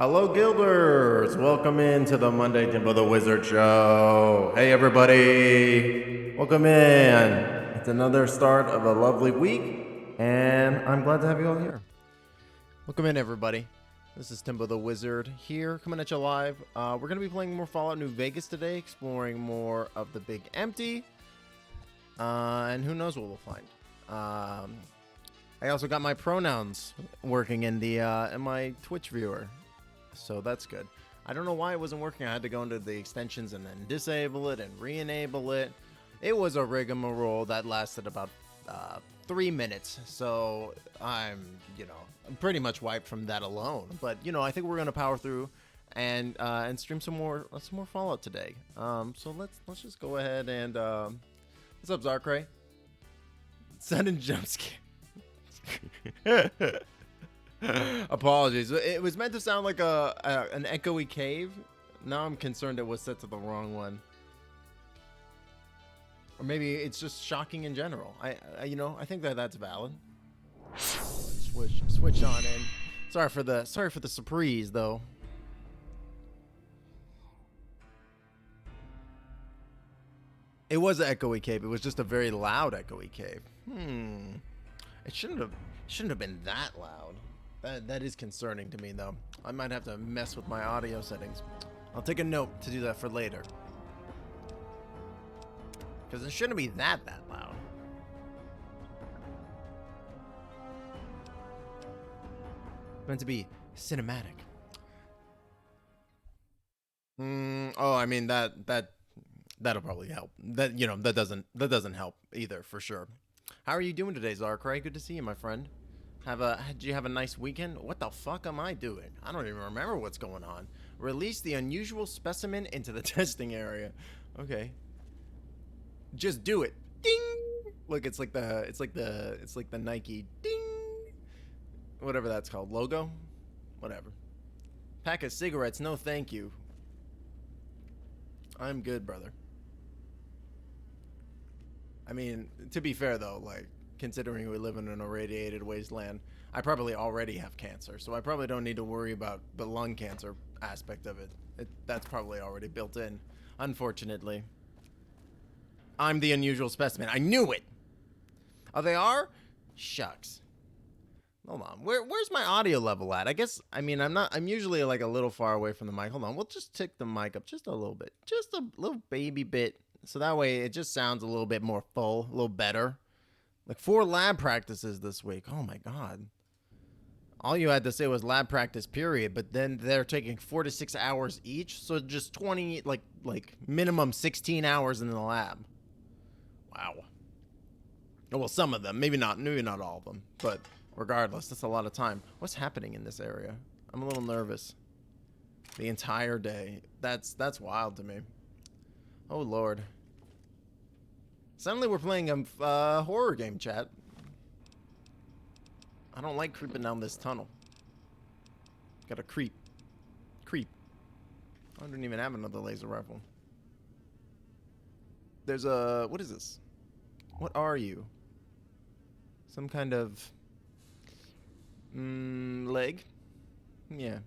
Hello, Guilders! Welcome into the Monday Timbo the Wizard Show. Hey, everybody! Welcome in. It's another start of a lovely week, and I'm glad to have you all here. Welcome in, everybody. This is Timbo the Wizard here, coming at you live. We're going to be playing more Fallout New Vegas today, exploring more of the Big Empty, and who knows what we'll find. I also got my pronouns working in the in my Twitch viewer. So that's good. I don't know why it wasn't working. I had to go into the extensions and then disable it and re-enable it. It was a rigmarole that lasted about 3 minutes. So I'm pretty much wiped from that alone. But I think we're gonna power through and stream some more Fallout today. So let's just go ahead and what's up, Zarkray? Sudden jump scare. Apologies. It was meant to sound like an echoey cave. Now I'm concerned it was set to the wrong one. Or maybe it's just shocking in general. I think that's valid. Switch on in. Sorry for the surprise though. It was an echoey cave. It was just a very loud echoey cave. It shouldn't have been that loud. That is concerning to me, though. I might have to mess with my audio settings. I'll take a note to do that for later. Because it shouldn't be that loud. It's meant to be cinematic. Oh, I mean that'll probably help. That doesn't help either, for sure. How are you doing today, Zarkray? Good to see you, my friend. Did you have a nice weekend? What the fuck am I doing? I don't even remember what's going on. Release the unusual specimen into the testing area. Okay. Just do it. Ding. Look, it's like the Nike ding. Whatever that's called. Logo? Whatever. Pack of cigarettes, no thank you. I'm good, brother. I mean, to be fair though, like, considering we live in an irradiated wasteland, I probably already have cancer, so I probably don't need to worry about the lung cancer aspect of it. That's probably already built in, unfortunately. I'm the unusual specimen. I knew it! Oh, they are? Shucks. Hold on. Where's my audio level at? I'm usually like a little far away from the mic. Hold on. We'll just tick the mic up just a little bit. Just a little baby bit. So that way it just sounds a little bit more full, a little better. Like 4 lab practices this week. Oh my god. All you had to say was lab practice period, but then they're taking 4 to 6 hours each, so just 20, like minimum 16 hours in the lab. Wow. Well, some of them, maybe not all of them, but regardless, that's a lot of time. What's happening in this area? I'm a little nervous. The entire day. That's wild to me. Oh lord. Suddenly we're playing a horror game, chat. I don't like creeping down this tunnel. Gotta creep. I don't even have another laser rifle. There's a... What is this? What are you? Some kind of... leg? Yeah.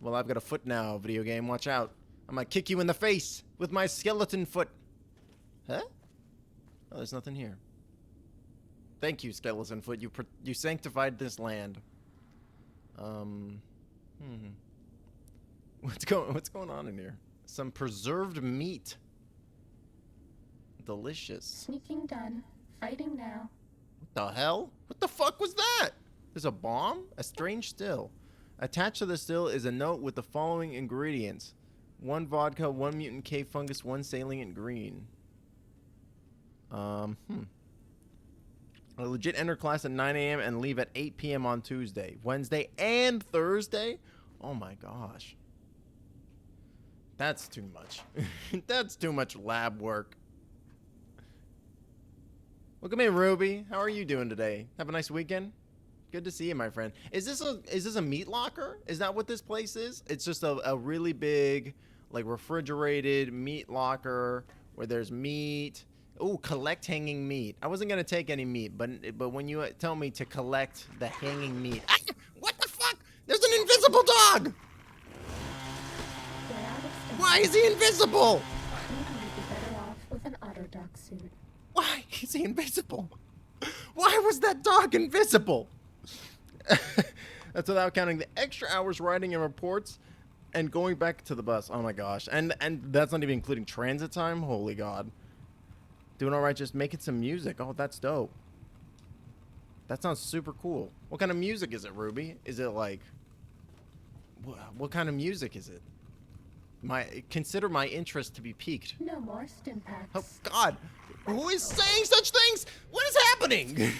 Well, I've got a foot now, video game. Watch out. I'm gonna kick you in the face with my skeleton foot. Huh? Oh, there's nothing here. Thank you, skeleton foot. You sanctified this land. What's going on in here? Some preserved meat. Delicious. Sneaking done. Fighting now. What the hell? What the fuck was that? There's a bomb? A strange still. Attached to the still is a note with the following ingredients: 1 vodka, 1 mutant cave fungus, 1 salient green. I legit enter class at 9 a.m. and leave at 8 p.m. on Tuesday, Wednesday, and Thursday? Oh my gosh. That's too much. That's too much lab work. Welcome in, Ruby. How are you doing today? Have a nice weekend? Good to see you, my friend. Is this a meat locker? Is that what this place is? It's just a really big, like, refrigerated meat locker where there's meat. Oh, collect hanging meat. I wasn't gonna take any meat, but when you tell me to collect the hanging meat, what the fuck? There's an invisible dog! We're out of stamina. Why is he invisible? Maybe you'd be better off with an otter dog suit. Why is he invisible? Why was that dog invisible? That's without counting the extra hours writing and reports and going back to the bus. Oh my gosh. And that's not even including transit time. Holy God. Doing all right, just making some music. Oh, that's dope. That sounds super cool. What kind of music is it, Ruby? Is it like... What kind of music is it? Consider my interest to be piqued. No more stim packs. Oh, God. Who is saying such things? What is happening?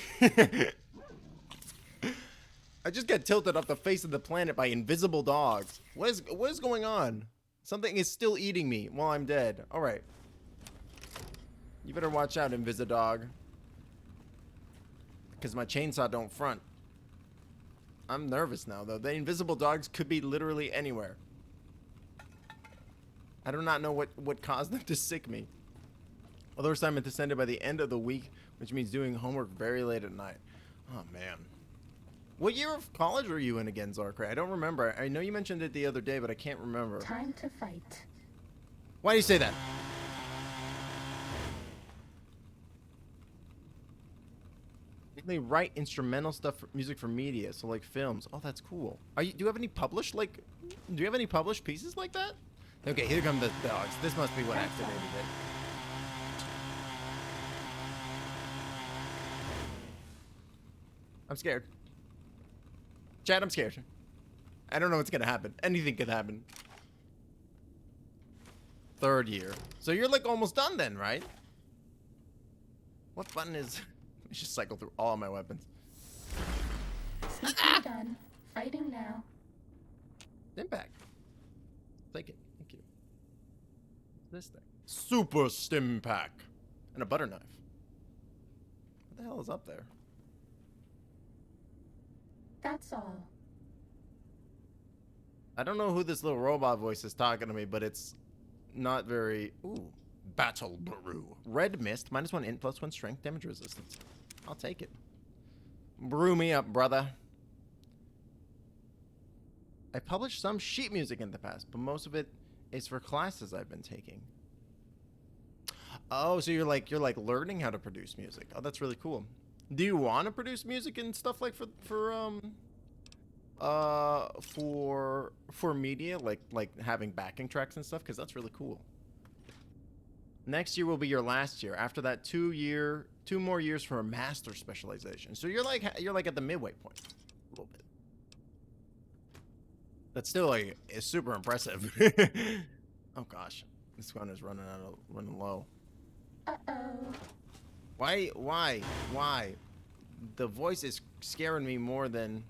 I just got tilted off the face of the planet by invisible dogs. What is going on? Something is still eating me while I'm dead. All right. You better watch out, Invisidog. Because my chainsaw don't front. I'm nervous now, though. The invisible dogs could be literally anywhere. I do not know what caused them to sick me. Other assignment descended by the end of the week, which means doing homework very late at night. Oh, man. What year of college were you in again, Zarkray? I don't remember. I know you mentioned it the other day, but I can't remember. Time to fight. Why do you say that? They write instrumental stuff, music for media, so like films. Oh, that's cool. Do you have any published pieces like that? Okay, here come the dogs. This must be what activated it. I'm scared. Chad, I'm scared. I don't know what's gonna happen. Anything could happen. Third year. So you're like almost done then, right? What button is... Let me just cycle through all of my weapons. CP done. Fighting now. Impact. Take it. Thank you. This thing. Super stim pack. And a butter knife. What the hell is up there? That's all. I don't know who this little robot voice is talking to me, but it's not very... Ooh. Battle Brew. Red Mist. -1 int, +1 strength, damage resistance. I'll take it. Brew me up, brother. I published some sheet music in the past, but most of it is for classes I've been taking. Oh, so you're like learning how to produce music. Oh, that's really cool. Do you want to produce music and stuff like for media, like having backing tracks and stuff? Because that's really cool. Next year will be your last year. After that, 2 more years for a master specialization. So you're like at the midway point, a little bit. That's still like is super impressive. Oh gosh, this one is running low. Uh-oh. Why? The voice is scaring me more than.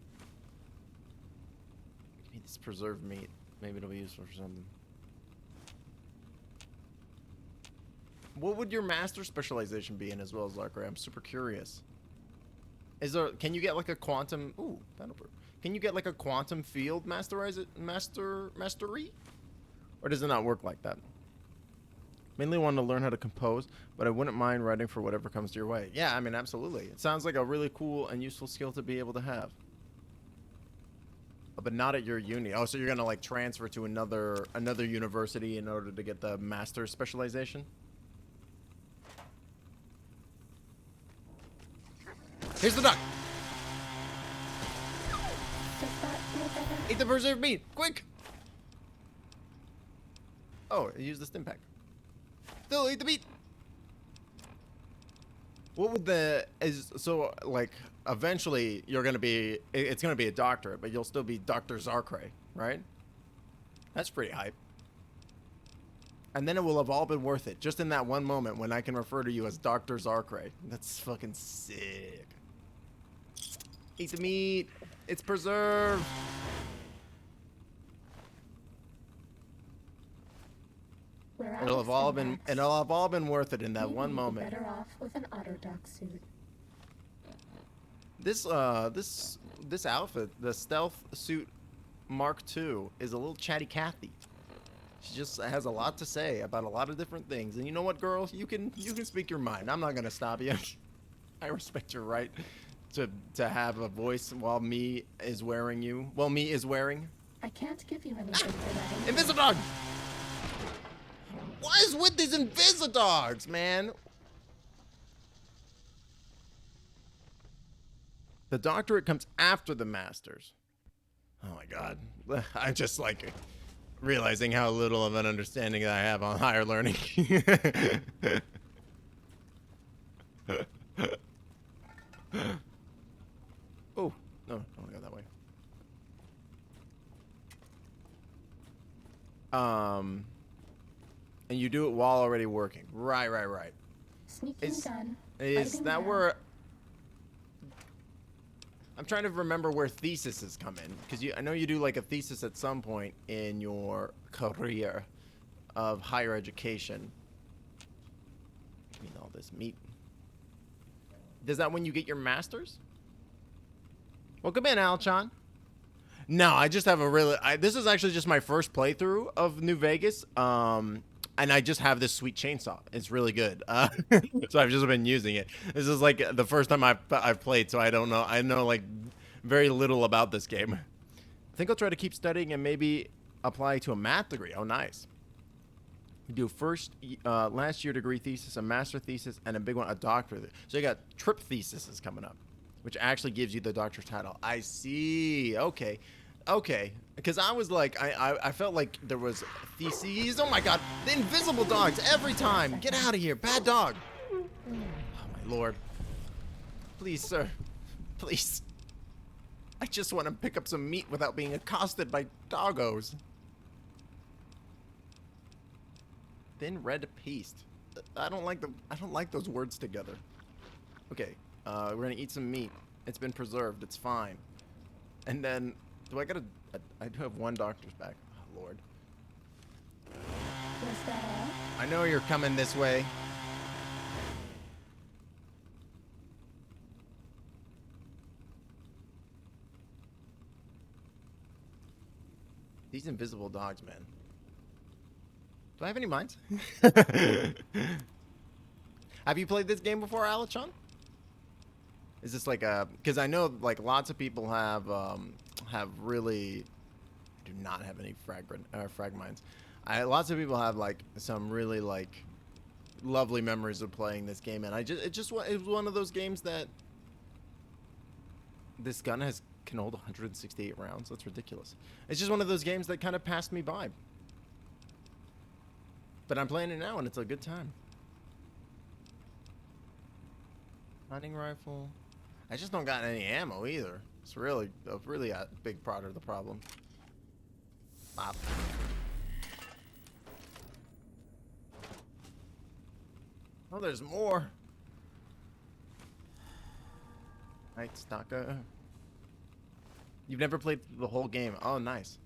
It's preserved meat. Maybe it'll be useful for something. What would your master specialization be in as well as Larkray? I'm super curious. Can you get like a quantum... Ooh, Battleberg. Can you get like a quantum field mastery? Or does it not work like that? Mainly want to learn how to compose, but I wouldn't mind writing for whatever comes your way. Yeah, I mean, absolutely. It sounds like a really cool and useful skill to be able to have. But not at your uni. Oh, so you're gonna like transfer to another university in order to get the master's specialization? Here's the duck. Does that feel better? Eat the preserved meat, quick! Oh, use the stim pack. Still eat the meat. What would like eventually you're gonna be? It's gonna be a doctorate, but you'll still be Dr. Zarkray, right? That's pretty hype. And then it will have all been worth it, just in that one moment when I can refer to you as Dr. Zarkray. That's fucking sick. Eat the meat. It's preserved. We're out It'll of have all stim been packs. worth it in that Maybe one you'd be moment. better off with an otter dog suit. This outfit, the stealth suit Mark II, is a little chatty Cathy. She just has a lot to say about a lot of different things. And you know what, girl? You can speak your mind. I'm not gonna stop you. I respect your right to have a voice while me is wearing you. Well, me is wearing. I can't give you anything for that. Invisidog! What is with these Invisidogs, man? The doctorate comes after the masters. Oh my god. I'm just like realizing how little of an understanding I have on higher learning. Oh, no, don't go that way. And you do it while already working. Right. Sneaking gun. Is fighting that back. where... I'm trying to remember where theses come in, because I know you do like a thesis at some point in your career of higher education. Give me all this meat. Is that when you get your master's? Welcome in, Alchon. No, I just have a really... this is actually just my first playthrough of New Vegas. And I just have this sweet chainsaw. It's really good. So I've just been using it. This is like the first time I've played, so I don't know. I know like very little about this game. I think I'll try to keep studying and maybe apply to a math degree. Oh, nice. You do last year degree thesis, a master thesis, and a big one, a doctorate. So you got trip theses coming up, which actually gives you the doctor's title. I see. Okay. Because I was like, I felt like there was theses. Oh my god, the invisible dogs every time. Get out of here, bad dog. Oh my lord. Please, sir. Please. I just want to pick up some meat without being accosted by doggos. Thin red paste. I don't like those words together. Okay, we're gonna eat some meat. It's been preserved. It's fine. And then, I do have one doctor's bag. Oh, Lord. Was that all? I know you're coming this way. These invisible dogs, man. Do I have any mines? Have you played this game before, Alachon? Is this like a... Because I know like lots of people have really... I do not have any frag mines. Lots of people have like some really like lovely memories of playing this game, and it was one of those games that this gun can hold 168 rounds. That's ridiculous. It's just one of those games that kind of passed me by. But I'm playing it now, and it's a good time. Hunting rifle. I just don't got any ammo either. It's really a big part of the problem. Bop. Oh, there's more. Night Stalker. You've never played the whole game. Oh, nice.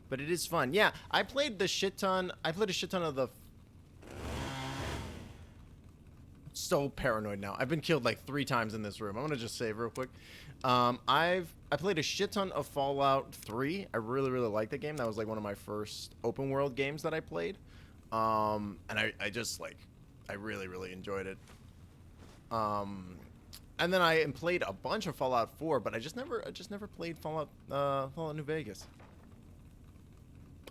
But it is fun. Yeah, I played a shit ton of the... So paranoid now. I've been killed like 3 times in this room. I'm gonna just save real quick. I played a shit ton of Fallout 3. I really like the game. That was like one of my first open world games that I played. And I just like, I really enjoyed it. And then I played a bunch of Fallout 4, but I just never played Fallout New Vegas.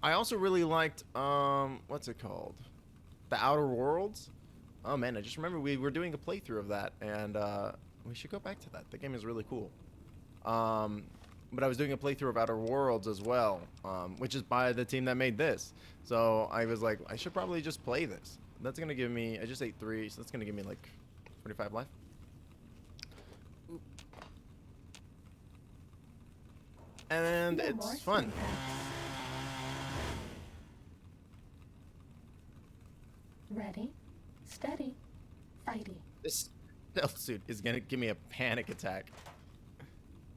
I also really liked what's it called? The Outer Worlds. Oh man, I just remember we were doing a playthrough of that, and we should go back to that. The game is really cool. But I was doing a playthrough of Outer Worlds as well, which is by the team that made this. So I was like, I should probably just play this. That's gonna give me, I just ate 3, so that's gonna give me like 45 life. Oop. And No it's more fun. syntax. Ready, steady, fighty. This stealth suit is gonna give me a panic attack.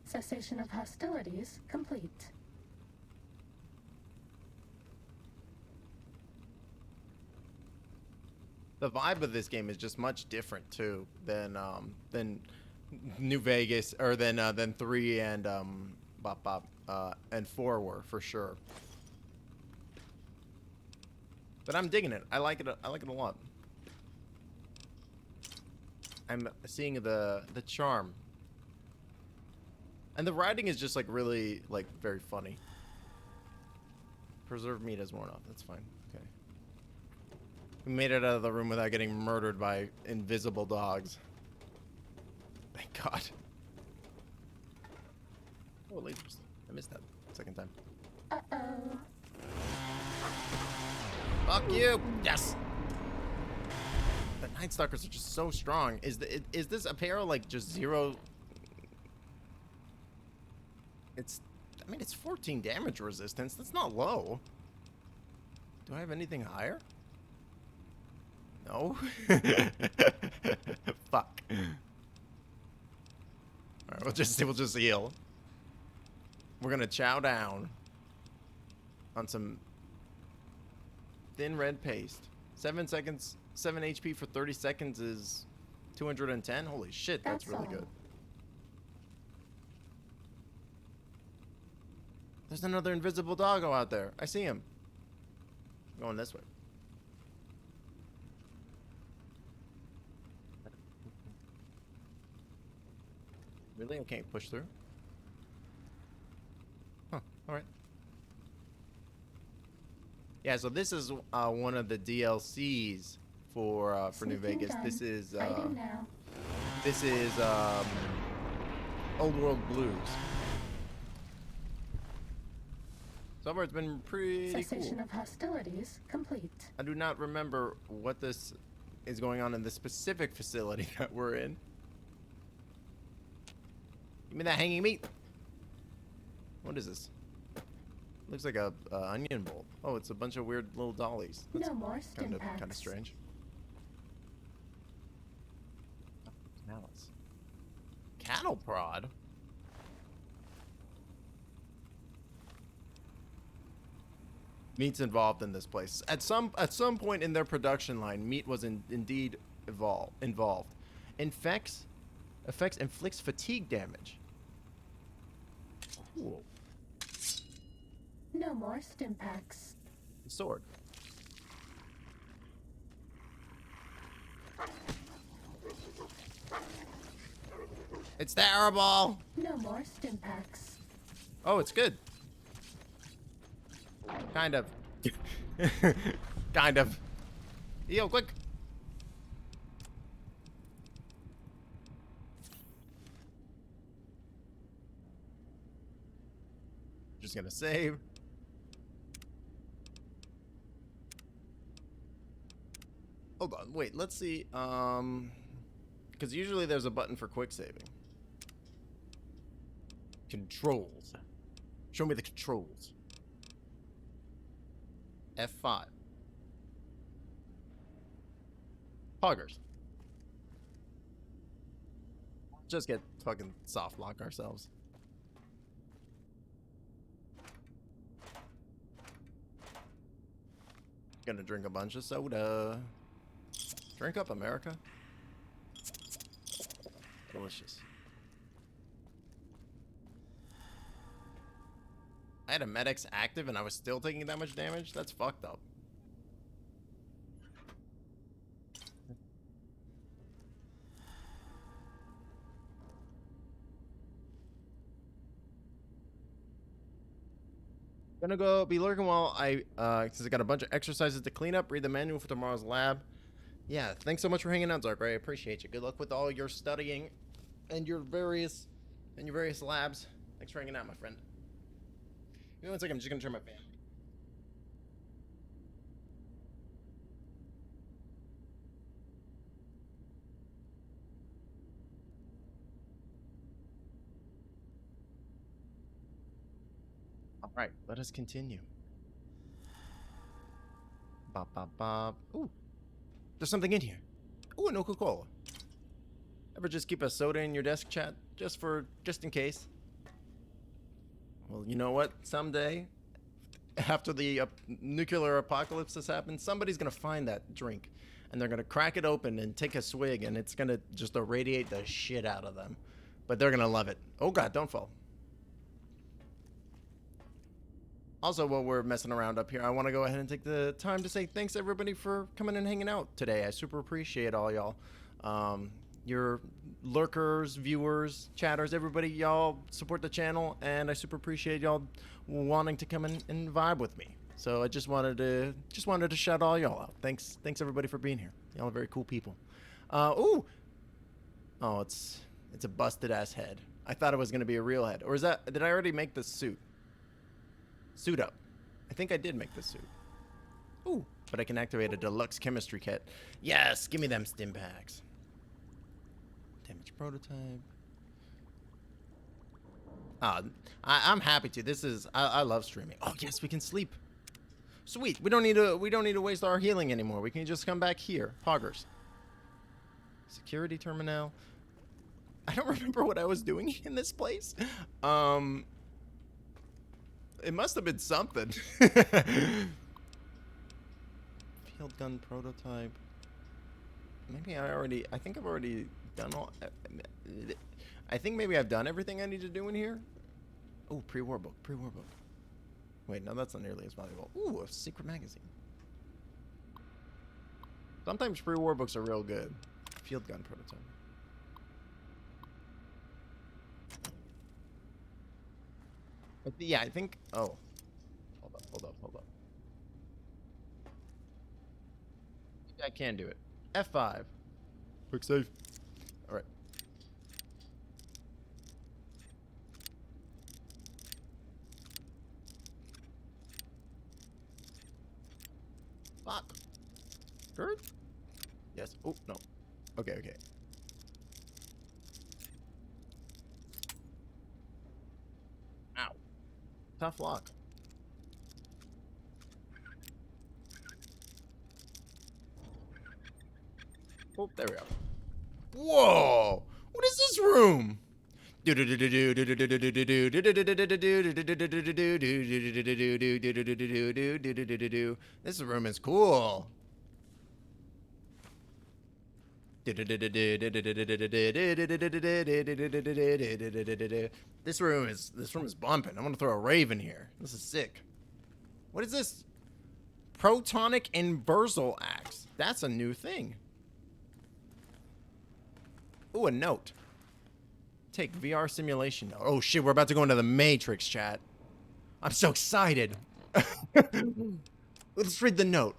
Cessation of hostilities complete. The vibe of this game is just much different too than New Vegas, or than 3 and and 4 were for sure. But I'm digging it. I like it a lot. I'm seeing the charm. And the writing is just like really like very funny. Preserved meat has worn off. That's fine. Okay. We made it out of the room without getting murdered by invisible dogs. Thank God. Oh, lasers. I missed that second time. Uh-oh. Fuck you! Yes! The Night Stalkers are just so strong. Is this apparel like just zero? I mean, it's 14 damage resistance. That's not low. Do I have anything higher? No. Fuck. All right, we'll just heal. We're gonna chow down on some thin red paste. 7 seconds, 7 HP for 30 seconds is 210. Holy shit, that's really good. There's another invisible doggo out there. I see him. I'm going this way. Really? I can't push through? Huh. Alright. Yeah, so this is one of the DLCs for New Vegas. This is Old World Blues. So far, it's been pretty Cessation cool. of hostilities complete. I do not remember what this is going on in the specific facility that we're in. Give me that hanging meat. What is this? Looks like a onion bowl. Oh, it's a bunch of weird little dollies. That's No more stim packs. kind of strange. Malice. Cattle prod. Meat's involved in this place. At some point in their production line, meat was indeed involved. Inflicts fatigue damage. Cool. No more stim packs. Sword. It's terrible. No more stim packs. Oh, it's good. Kind of. Kind of. Yo, quick. Just gonna save. Hold on, wait, let's see. Because usually there's a button for quick saving. Controls. Show me the controls. F5. Poggers. Just get fucking soft lock ourselves. Gonna drink a bunch of soda. Drink up, America. Delicious. I had a medics active and I was still taking that much damage? That's fucked up. Gonna go be lurking while since I got a bunch of exercises to clean up, read the manual for tomorrow's lab. Yeah, thanks so much for hanging out, Zark. I appreciate you. Good luck with all your studying and your various labs. Thanks for hanging out, my friend. Give me 1 second, I'm just gonna turn my fan. All right, let us continue. Bop, bop, bop. Ooh, there's something in here. Ooh, no Coca-Cola. Ever just keep a soda in your desk, chat? Just in case? Well, you know what? Someday, after the nuclear apocalypse has happened, somebody's gonna find that drink. And they're gonna crack it open and take a swig, and it's gonna just irradiate the shit out of them. But they're gonna love it. Oh god, don't fall. Also, while we're messing around up here, I want to go ahead and take the time to say thanks everybody for coming and hanging out today. I super appreciate all y'all. your lurkers, viewers, chatters, everybody, y'all support the channel, and I super appreciate y'all wanting to come in and vibe with me. So I just wanted to shout all y'all out. Thanks everybody for being here. Y'all are very cool people. Ooh. Oh, it's a busted ass head. I thought it was gonna be a real head. Or is that, did I already make the suit? Suit up. I think I did make the suit. Ooh, but I can activate a deluxe chemistry kit. Yes, give me them stim packs. Damage prototype. I'm happy to. This is, I love streaming. Oh yes, we can sleep. Sweet. We don't need to waste our healing anymore. We can just come back here. Poggers. Security terminal. I don't remember what I was doing in this place. It must have been something. Field gun prototype. Maybe I think I've already done all. I think maybe I've done everything I need to do in here. Oh, pre-war book. Wait, no, that's not nearly as valuable. Ooh, a secret magazine. Sometimes pre-war books are real good. Field gun prototype. Yeah, I think. Oh, hold up. I can do it. F5. Quick save. All right. Fuck. Hurt? Yes. Oh no. Okay. Ow. Tough lock. Oh, there we go. Whoa! What is this room? This room is cool. This room is bumping. I'm gonna throw a rave in here. This is sick. What is this? Protonic inversal axe. That's a new thing. Ooh, a note. Take VR simulation. Oh shit, we're about to go into the Matrix, chat. I'm so excited. Let's read the note.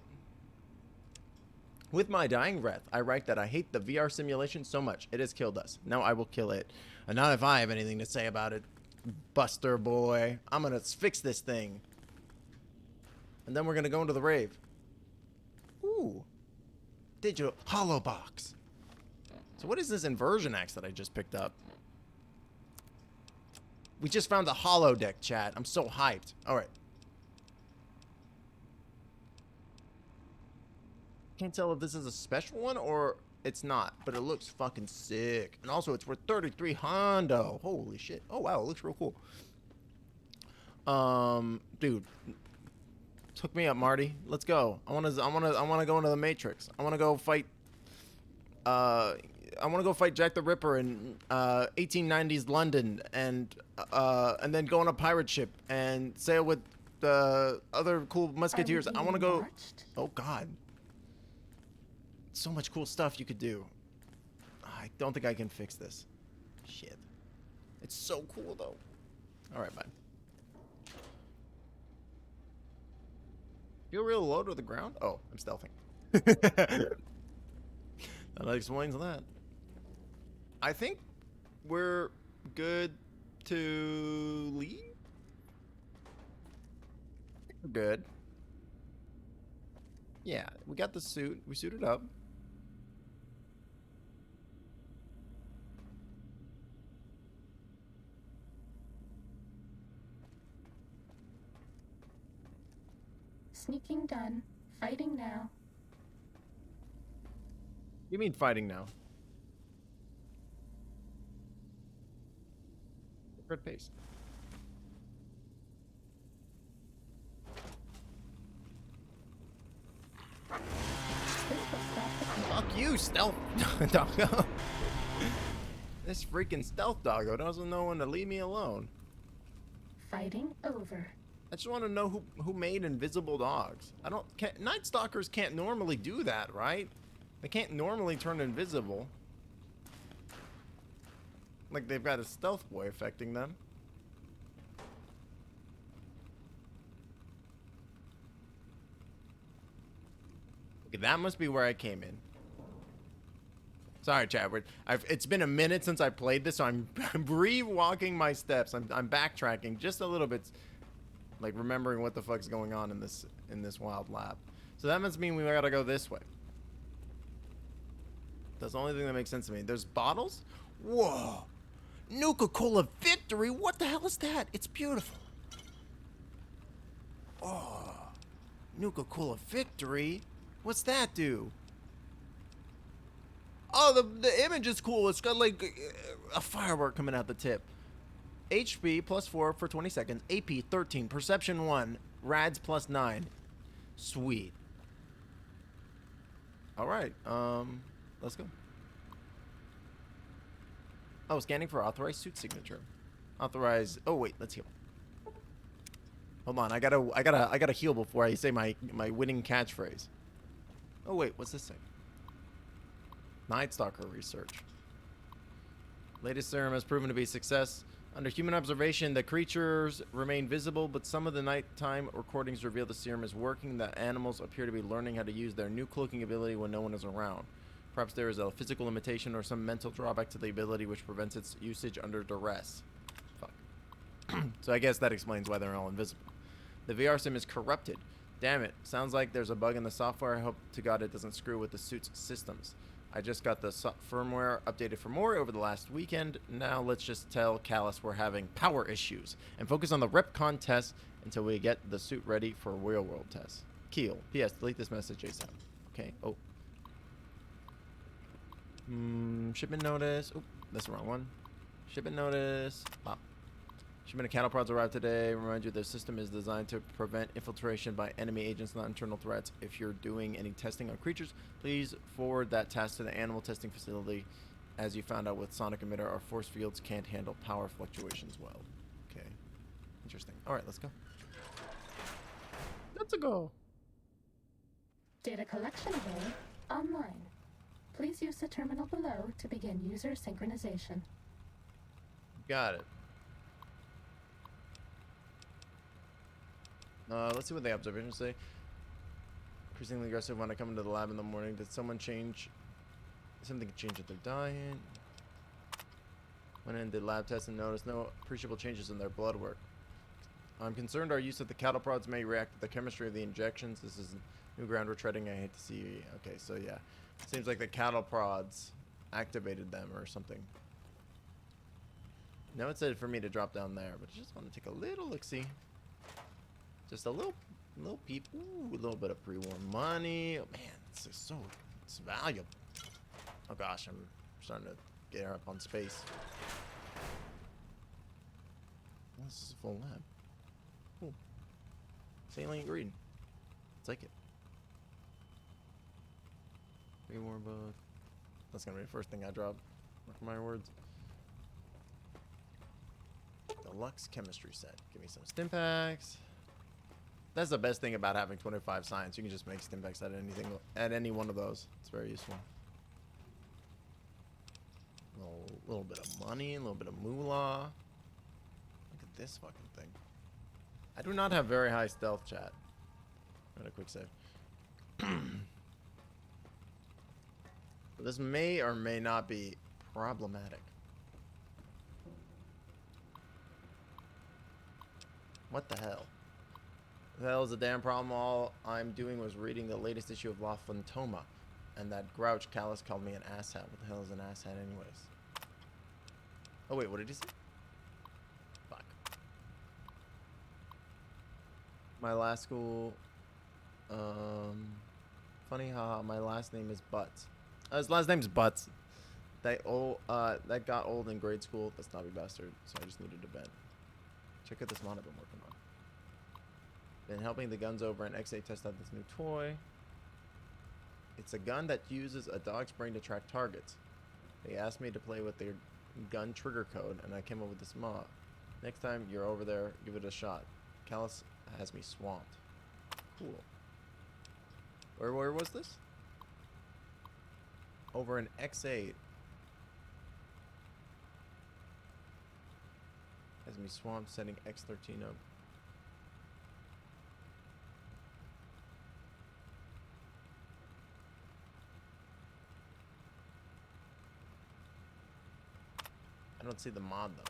With my dying breath, I write that I hate the VR simulation so much. It has killed us. Now I will kill it. And not if I have anything to say about it, Buster boy. I'm gonna fix this thing. And then we're gonna go into the rave. Ooh. Digital hollow box. So what is this inversion axe that I just picked up? We just found the hollow deck, chat. I'm so hyped. All right. Can't tell if this is a special one or it's not, but it looks fucking sick. And also, it's worth 33 Hondo. Holy shit. Oh wow, it looks real cool. Dude, hook me up, Marty. Let's go. I wanna go into the Matrix. I wanna go fight. I want to go fight Jack the Ripper in 1890s London, and then go on a pirate ship and sail with other cool musketeers. I want to go. Watched? Oh God, so much cool stuff you could do. I don't think I can fix this. Shit, it's so cool though. All right, bye. Feel real low to the ground? Oh, I'm stealthing. That explains that. I think we're good to leave. We're good. Yeah, we got the suit. We suited up. Sneaking done. Fighting now. You mean fighting now? Red pace. This will stop the Fuck you, stealth doggo. This freaking stealth doggo doesn't know when to leave me alone. fighting over. I just want to know who made invisible dogs. Night Stalkers can't normally do that, right? They can't normally turn invisible. like they've got a stealth boy affecting them. Okay, that must be where I came in. Sorry, Chad. It's been a minute since I played this, so I'm re-walking my steps. I'm backtracking just a little bit, like remembering what the fuck's going on in this wild lab. So that must mean we gotta go this way. That's the only thing that makes sense to me. There's bottles? Whoa! Nuka-Cola Victory? What the hell is that? It's beautiful. Oh, Nuka-Cola Victory? What's that do? Oh, the image is cool. It's got like a firework coming out the tip. HP +4 for 20 seconds. AP 13. Perception 1. Rads +9. Sweet. Alright, let's go. Oh, scanning for authorized suit signature. Authorized. Oh wait, let's heal. Hold on, I gotta heal before I say my winning catchphrase. Oh wait, what's this thing? Night Stalker research. Latest serum has proven to be a success. Under human observation, the creatures remain visible, but some of the nighttime recordings reveal the serum is working. The animals appear to be learning how to use their new cloaking ability when no one is around. Perhaps there is a physical limitation or some mental drawback to the ability which prevents its usage under duress. Fuck. So I guess that explains why they're all invisible. The VR sim is corrupted. Damn it. Sounds like there's a bug in the software. I hope to God it doesn't screw with the suit's systems. I just got the firmware updated for more over the last weekend. Now let's just tell Callus we're having power issues and focus on the RepCon test until we get the suit ready for real world tests. Keel. P.S. Delete this message ASAP. Okay. Oh. Shipment notice. Oh, that's the wrong one. Shipment notice. Pop. Shipment of cattle prods arrived today. Remind you, the system is designed to prevent infiltration by enemy agents, not internal threats. If you're doing any testing on creatures, please forward that task to the animal testing facility. As you found out with sonic emitter, our force fields can't handle power fluctuations well. Okay. Interesting. Alright, let's go. Let's go. Data collection bay online. Please use the terminal below to begin user synchronization. Got it. Let's see what the observations say. Increasingly aggressive when I come into the lab in the morning. Did someone change? Something change with their diet? Went in, did lab tests and noticed no appreciable changes in their blood work. I'm concerned our use of the cattle prods may react to the chemistry of the injections. This is new ground we're treading. I hate to see. Okay, so yeah. Seems like the cattle prods activated them or something. Now it said for me to drop down there, but I just want to take a little look-see. Just a little peep. Ooh, a little bit of pre-war money. Oh, man, it's valuable. Oh gosh, I'm starting to get her up on space. This is a full lab. Cool. Saline green. Let's take it. Pre-war book. That's gonna be the first thing I drop. Mark my words. Deluxe chemistry set. Give me some stim packs. That's the best thing about having 25 science. You can just make stim packs at any one of those. It's very useful. A little bit of money, a little bit of moolah. Look at this fucking thing. I do not have very high stealth, chat. I'm gonna quick save. This may or may not be problematic. What the hell? The hell is a damn problem? All I'm doing was reading the latest issue of La Fantoma, and that grouch Callus called me an asshat. What the hell is an asshat anyways? Oh wait, what did he say? Fuck. My last school, funny how my last name is Butts. His last name's Butts. That got old in grade school, the snobby bastard, so I just needed to vent. Check out this mod I've been working on. Been helping the guns over and XA test out this new toy. It's a gun that uses a dog's brain to track targets. They asked me to play with their gun trigger code, and I came up with this mod. Next time you're over there, give it a shot. Callus has me swamped. Cool. Where was this? Over an X8. Has me swamped setting X13 up. I don't see the mod though.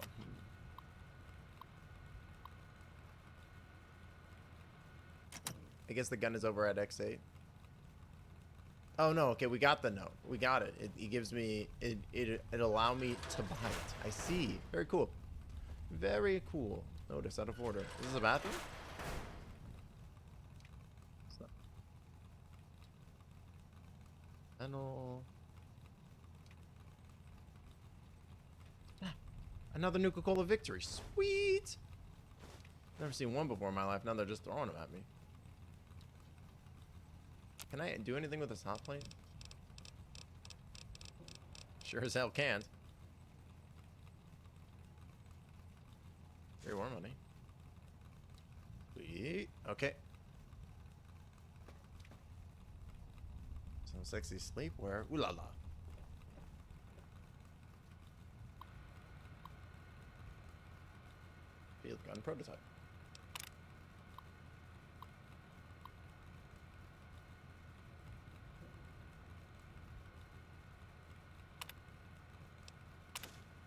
I guess the gun is over at X8. Oh no, okay, we got the note. We got it. It gives me, it allow me to buy it. I see. Very cool. Very cool. Notice out of order. Is this a bathroom? It's not. Panel. Ah, another Nuka-Cola victory. Sweet! Never seen one before in my life. Now they're just throwing them at me. Can I do anything with this hot plate? Sure as hell can't. 3 more money. Sweet. Okay. Some sexy sleepwear. Ooh la la. Field gun prototype.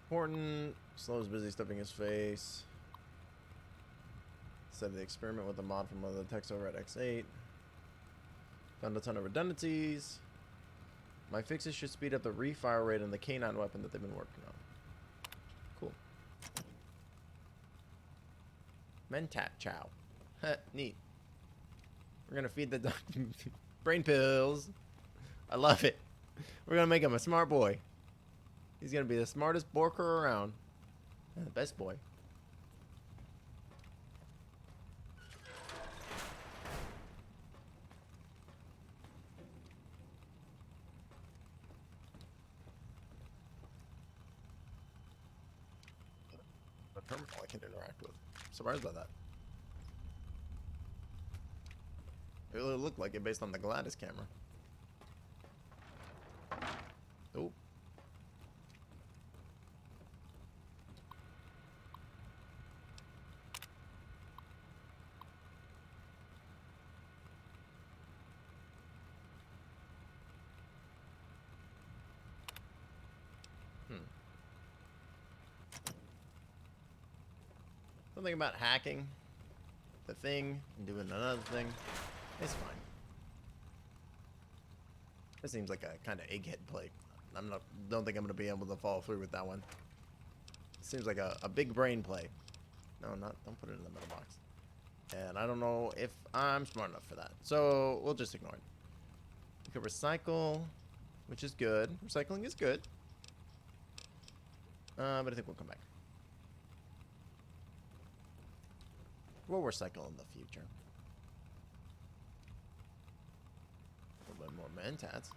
Important. Slow's busy stuffing his face. Said the experiment with the mod from one of the techs over at X8. Found a ton of redundancies. My fixes should speed up the refire rate on the K9 weapon that they've been working on. Cool. Mentat chow. Neat. We're gonna feed the dog brain pills. I love it. We're gonna make him a smart boy. He's gonna be the smartest borker around. And the best boy. A terminal I can interact with. I'm surprised by that. It really looked like it based on the Gladys camera. Oh. Something about hacking the thing and doing another thing. It's fine. This seems like a kind of egghead play. Don't think I'm gonna be able to follow through with that one. It seems like a big brain play. No, don't put it in the middle box. And I don't know if I'm smart enough for that. So we'll just ignore it. We can recycle, which is good. Recycling is good. But I think we'll come back. We'll recycle in the future. A little bit more mentats.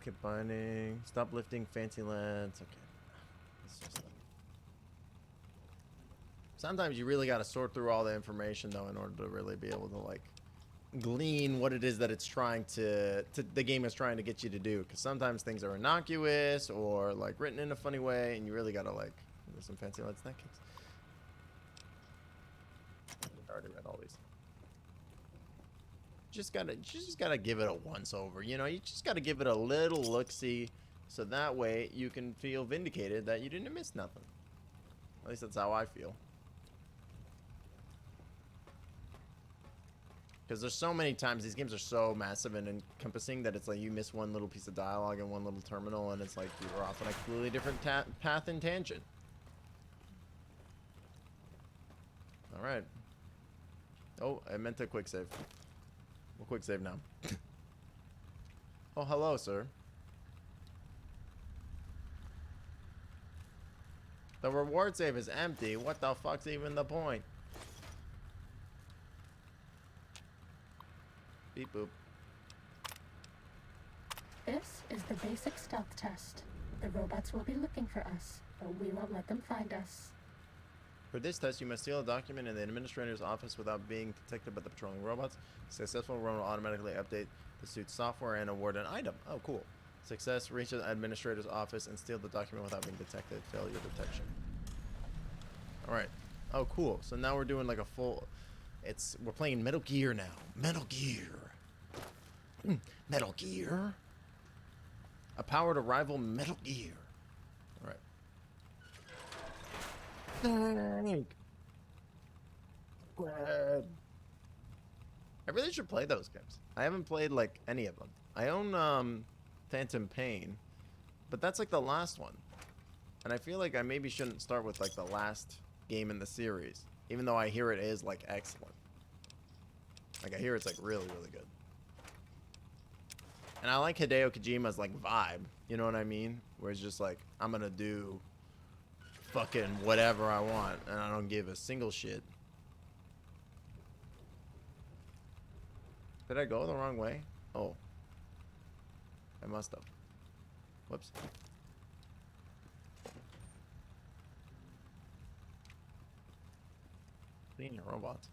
Keep binding. Stop lifting fancy lands. Okay. It's just sometimes you really got to sort through all the information though in order to really be able to like glean what it is that it's trying to the game is trying to get you to do, because sometimes things are innocuous or like written in a funny way and you really got to like there's some fancy lights that kicks. I already read all these. You just gotta give it a once over, you know. You just gotta give it a little look-see so that way you can feel vindicated that you didn't miss nothing. At least that's how I feel. Because there's so many times these games are so massive and encompassing that it's like you miss one little piece of dialogue and one little terminal and it's like you're off on a completely different path and tangent. Alright. Oh, I meant to quick save. We'll quick save now. Oh, hello, sir. The reward save is empty. What the fuck's even the point? Beep boop. This is the basic stealth test. The robots will be looking for us, but we won't let them find us. For this test, you must seal a document in the administrator's office without being detected by the patrolling robots. Successful run will automatically update the suit's software and award an item. Oh, cool. Success, reach the administrator's office and steal the document without being detected. Failure detection. Alright. Oh, cool. So now we're doing like a full... We're playing Metal Gear now. Metal Gear. Metal Gear. A power to rival Metal Gear. Alright. I really should play those games. I haven't played like any of them. I own Phantom Pain, but that's like the last one. And I feel like I maybe shouldn't start with like the last game in the series, even though I hear it is like excellent. Like I hear it's like really, really good. And I like Hideo Kojima's like vibe, you know what I mean? Where it's just like, I'm gonna do fucking whatever I want and I don't give a single shit. Did I go the wrong way? Oh. I must have. Whoops. Clean your robots.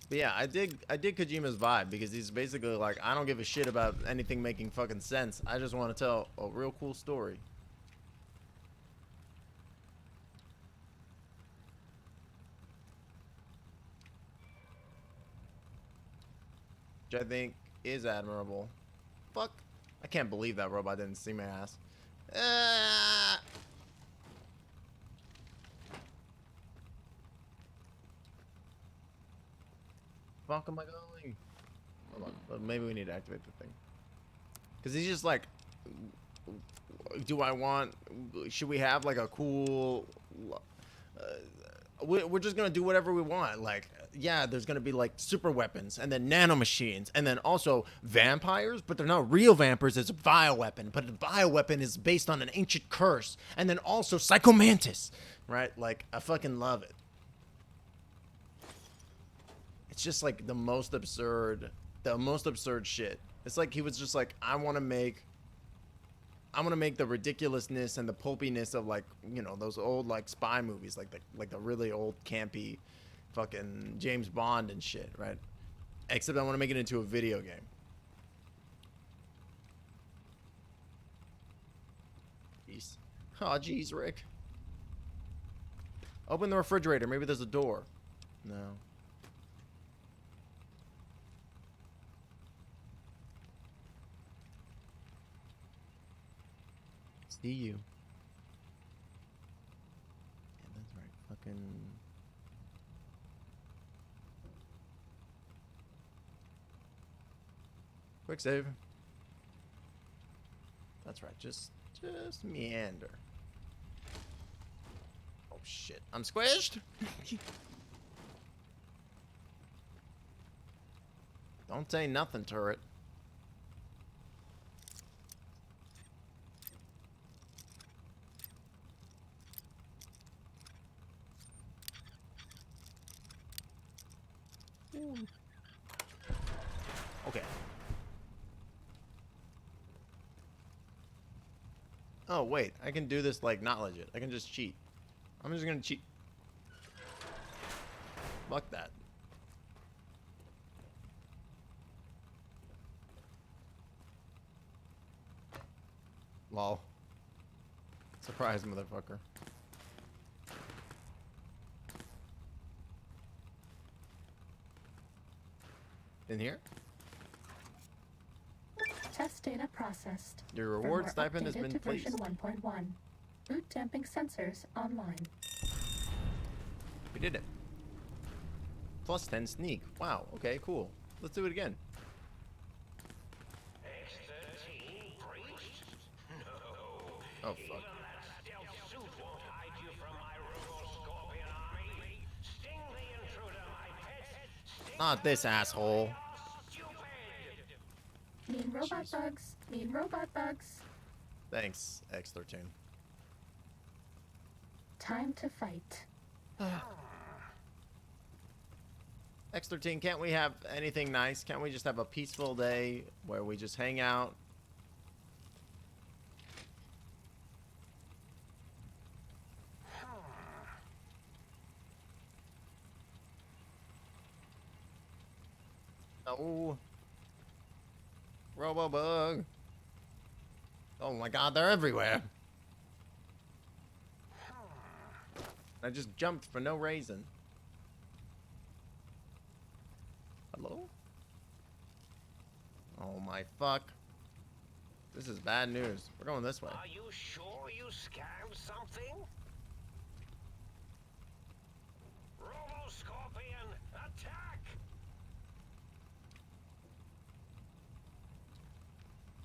But yeah, I dig Kojima's vibe because he's basically like, I don't give a shit about anything making fucking sense. I just want to tell a real cool story. Which I think is admirable. Fuck. I can't believe that robot didn't see my ass. Fuck am I going? Hold on. Well, maybe we need to activate the thing. Because he's just like, should we have like a cool, we're just going to do whatever we want. Like, yeah, there's going to be like super weapons and then nanomachines and then also vampires, but they're not real vampires. It's a bioweapon, but the bioweapon is based on an ancient curse. And then also Psychomantis, right? Like, I fucking love it. It's just like the most absurd shit. It's like he was just like, I want to make the ridiculousness and the pulpiness of like, you know, those old like spy movies, like the really old campy fucking James Bond and shit, right? Except I want to make it into a video game. Jeez. Oh, jeez, Rick. Open the refrigerator. Maybe there's a door. No. See you. Yeah, that's right. Fucking. Quick save. That's right. Just meander. Oh shit! I'm squished. Don't say nothing, turret. Okay. Oh, wait. I can do this, like, not legit. I can just cheat. I'm just gonna cheat. Fuck that. Lol. Surprise, motherfucker. In here? Test data processed. Your reward Firmware stipend has updated been to placed. version 1.1. Boot damping sensors online. We did it. Plus 10 sneak. Wow. Okay, cool. Let's do it again. Oh, fuck. Not this asshole. Mean robot bugs. Mean robot bugs. Thanks, X13. Time to fight. X13, can't we have anything nice? Can't we just have a peaceful day where we just hang out? Oh. Robobug. Oh my god, they're everywhere. I just jumped for no reason. Hello? Oh my fuck. This is bad news. We're going this way. Are you sure you scanned something? Robo-Scorpion, attack!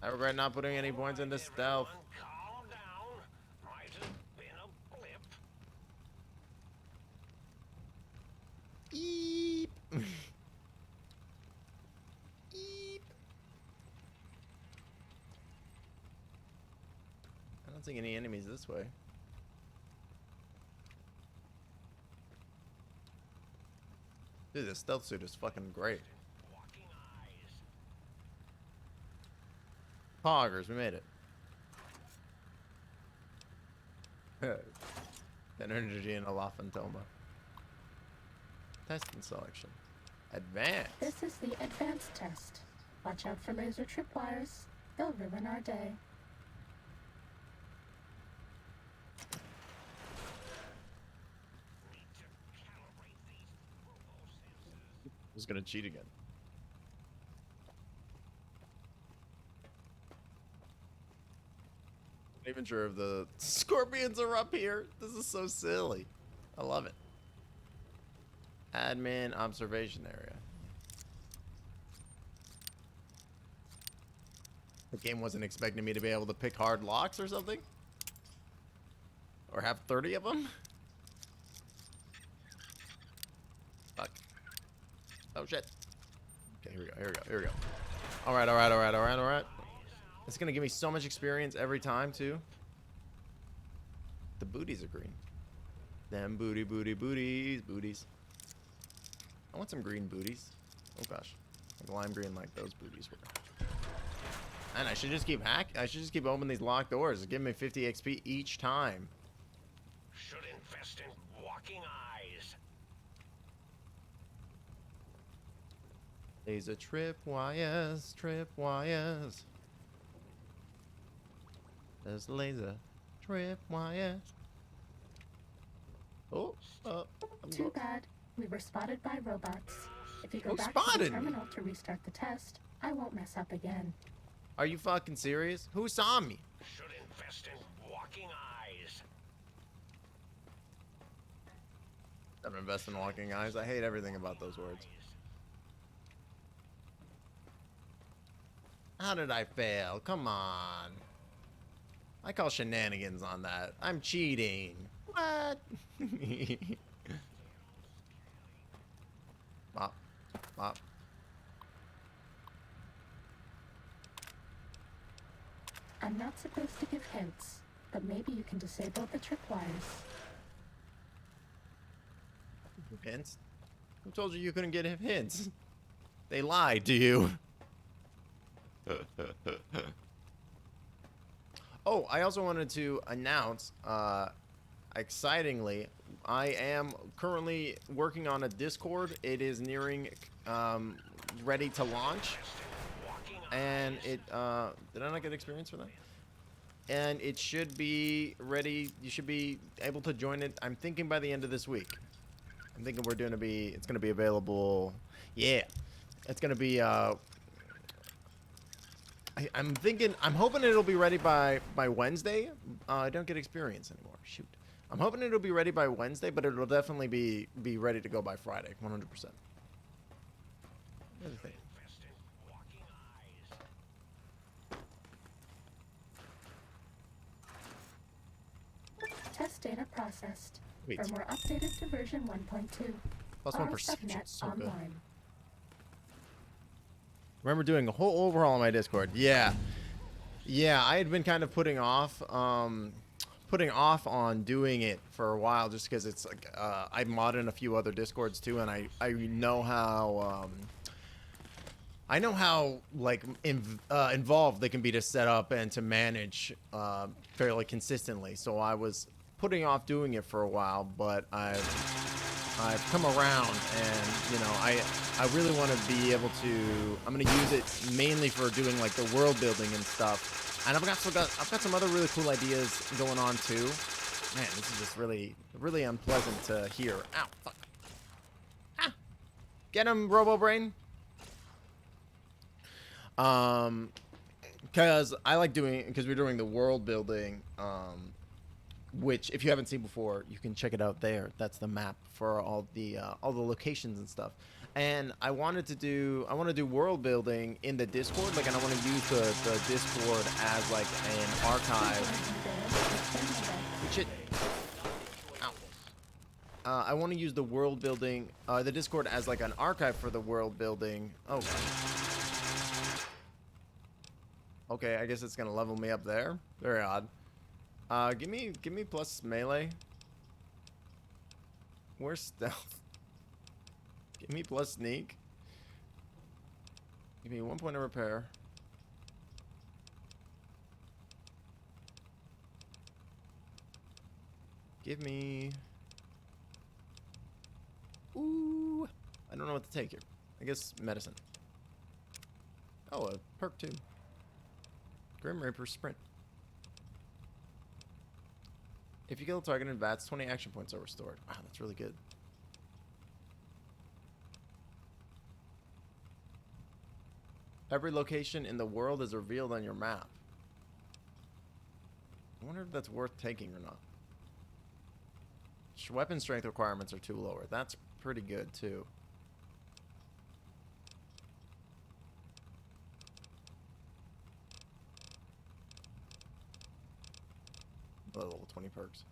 I regret not putting any points into stealth. Calm down. Might have been a blip. Eep. Eep. I don't see any enemies this way. Dude, this stealth suit is fucking great. Walking eyes. Poggers, we made it. 10 energy and a La Fantoma. Test and selection. Advanced. This is the advanced test. Watch out for laser tripwires. They'll ruin our day. Need to calibrate these robo-sensors. Who's gonna cheat again? Not even sure if the scorpions are up here. This is so silly. I love it. Admin observation area. The game wasn't expecting me to be able to pick hard locks or something? Or have 30 of them? Fuck. Oh shit. Okay, here we go, here we go, here we go. Alright, alright, alright, alright, alright. It's gonna give me so much experience every time, too. The booties are green. Them booties. I want some green booties. Oh gosh. Like lime green like those booties were. And I should just keep opening these locked doors. It's giving me 50 XP each time. Should invest in walking eyes. Laser tripwires, tripwires. There's laser tripwires. Oh, I'm Too bad. We were spotted by robots. If you go Who back to the spotted me? terminal to restart the test, I won't mess up again. Are you fucking serious? Who saw me? Should invest in walking eyes. I'm investing in walking eyes. I hate everything about those words. How did I fail? Come on. I call shenanigans on that. I'm cheating. What? Bop. Bop. I'm not supposed to give hints, but maybe you can disable the tripwires. Hints? Who told you you couldn't get hints? They lied to you. Oh, I also wanted to announce, excitingly, I am currently working on a Discord. It is nearing, ready to launch. And it, did I not get experience for that? And it should be ready. You should be able to join it. I'm thinking by the end of this week. I'm thinking it's going to be available. Yeah. It's going to be, I'm hoping it'll be ready by Wednesday. I don't get experience anymore. Shoot. I'm hoping it'll be ready by Wednesday, but it'll definitely be ready to go by Friday, 100%. Here's the thing. Test data processed. Wait. Firmware updated to version 1.2. Plus 1 perception. So good. online. Remember doing a whole overhaul on my Discord. Yeah. Yeah, I had been kind of putting off putting off on doing it for a while just because it's like I mod in a few other discords too, and I know how like involved they can be to set up and to manage fairly consistently. So I was putting off doing it for a while, but I've come around, and you know, I really want to be able to. I'm gonna use it mainly for doing like the world building and stuff. And I've got some other really cool ideas going on too. Man, this is just really unpleasant to hear. Ow, fuck. Ah, get him, Robo Brain. Because I like doing, because we're doing the world building, which if you haven't seen before, you can check it out there. That's the map for all the locations and stuff. And I want to do world building in the Discord, like, and I want to use the Discord as like an archive. Shit. Ow. I want to use the world building, the Discord as like an archive for the world building. Oh. Okay, I guess it's gonna level me up there. Very odd. Give me plus melee. Where's stealth? Give me plus sneak. Give me 1 point of repair. Give me... Ooh. I don't know what to take here. I guess medicine. Oh, a perk too. Grim Reaper Sprint. If you kill a target in VATS, 20 action points are restored. Wow, that's really good. Every location in the world is revealed on your map. I wonder if that's worth taking or not. Weapon strength requirements are too lower. That's pretty good too. Level 20 perks.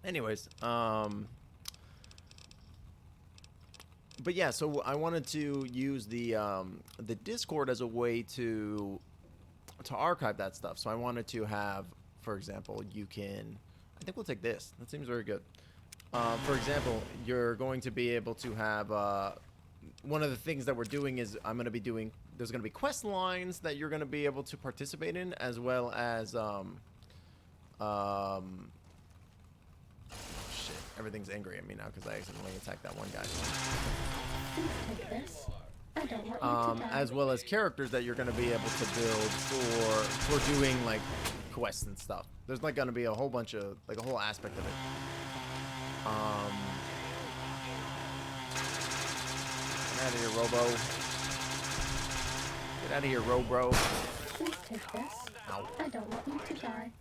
Anyways, but yeah, so I wanted to use the Discord as a way to archive that stuff. So I wanted to have, for example, you can, I think we'll take this. That seems very good. For example, you're going to be able to have, one of the things that we're doing is I'm going to be doing, there's going to be quest lines that you're going to be able to participate in, as well as, shit, everything's angry at me now because I accidentally attacked that one guy. Please take this. I don't want you to die. As well as characters that you're going to be able to build for doing like quests and stuff. There's like going to be a whole bunch of, like, a whole aspect of it. Get out of here, Robo. Get out of here, Robro. Please take this. Ow. I don't want you to die.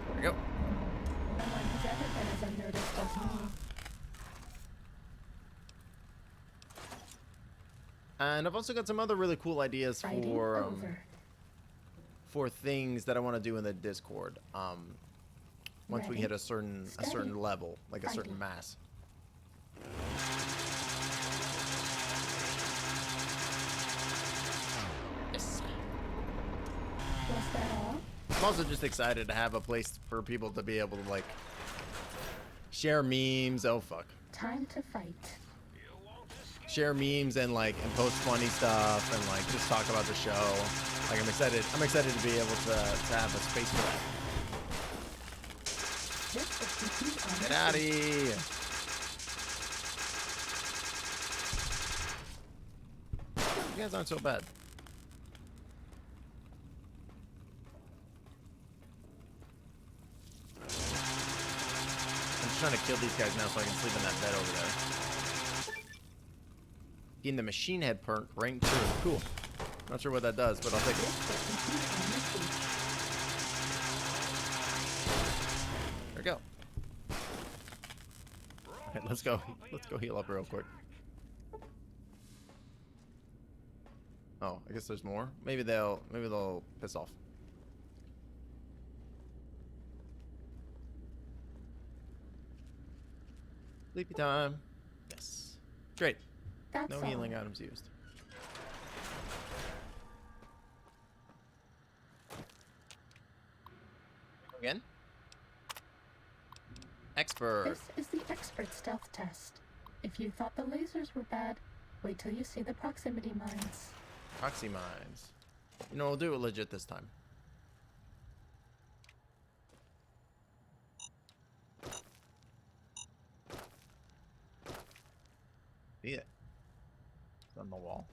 There we go. No one has ever been as unnoticed as me. And I've also got some other really cool ideas Fighting for over. things that I want to do in the Discord. Once we Ready, hit a certain steady, level, like a certain fighting. mass. Yes. Was that all? I'm also just excited to have a place for people to be able to like share memes. Oh fuck. Time to fight. Share memes and like and post funny stuff and like just talk about the show. Like I'm excited to be able to have a space for that. Just as you keep on Get out of here. You guys aren't so bad. I'm just trying to kill these guys now so I can sleep in that bed over there. Getting the machine head perk, rank 2. Cool. Not sure what that does, but I'll take it. There we go. Alright, let's go. Let's go heal up real quick. Oh, I guess there's more. Maybe they'll piss off. Sleepy time. Yes. Great. That's No all. healing items used. Again? Expert. This is the expert stealth test. If you thought the lasers were bad, wait till you see the proximity mines. Proxy mines. You know, we'll do it legit this time. See it. It's on the wall.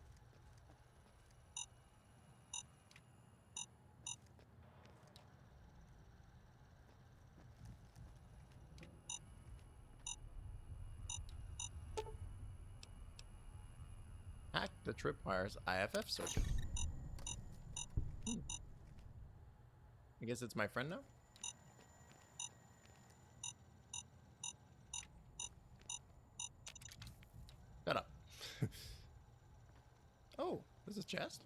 Hack the tripwire's IFF circuit. I guess it's my friend now? Shut up. Oh, there's a chest.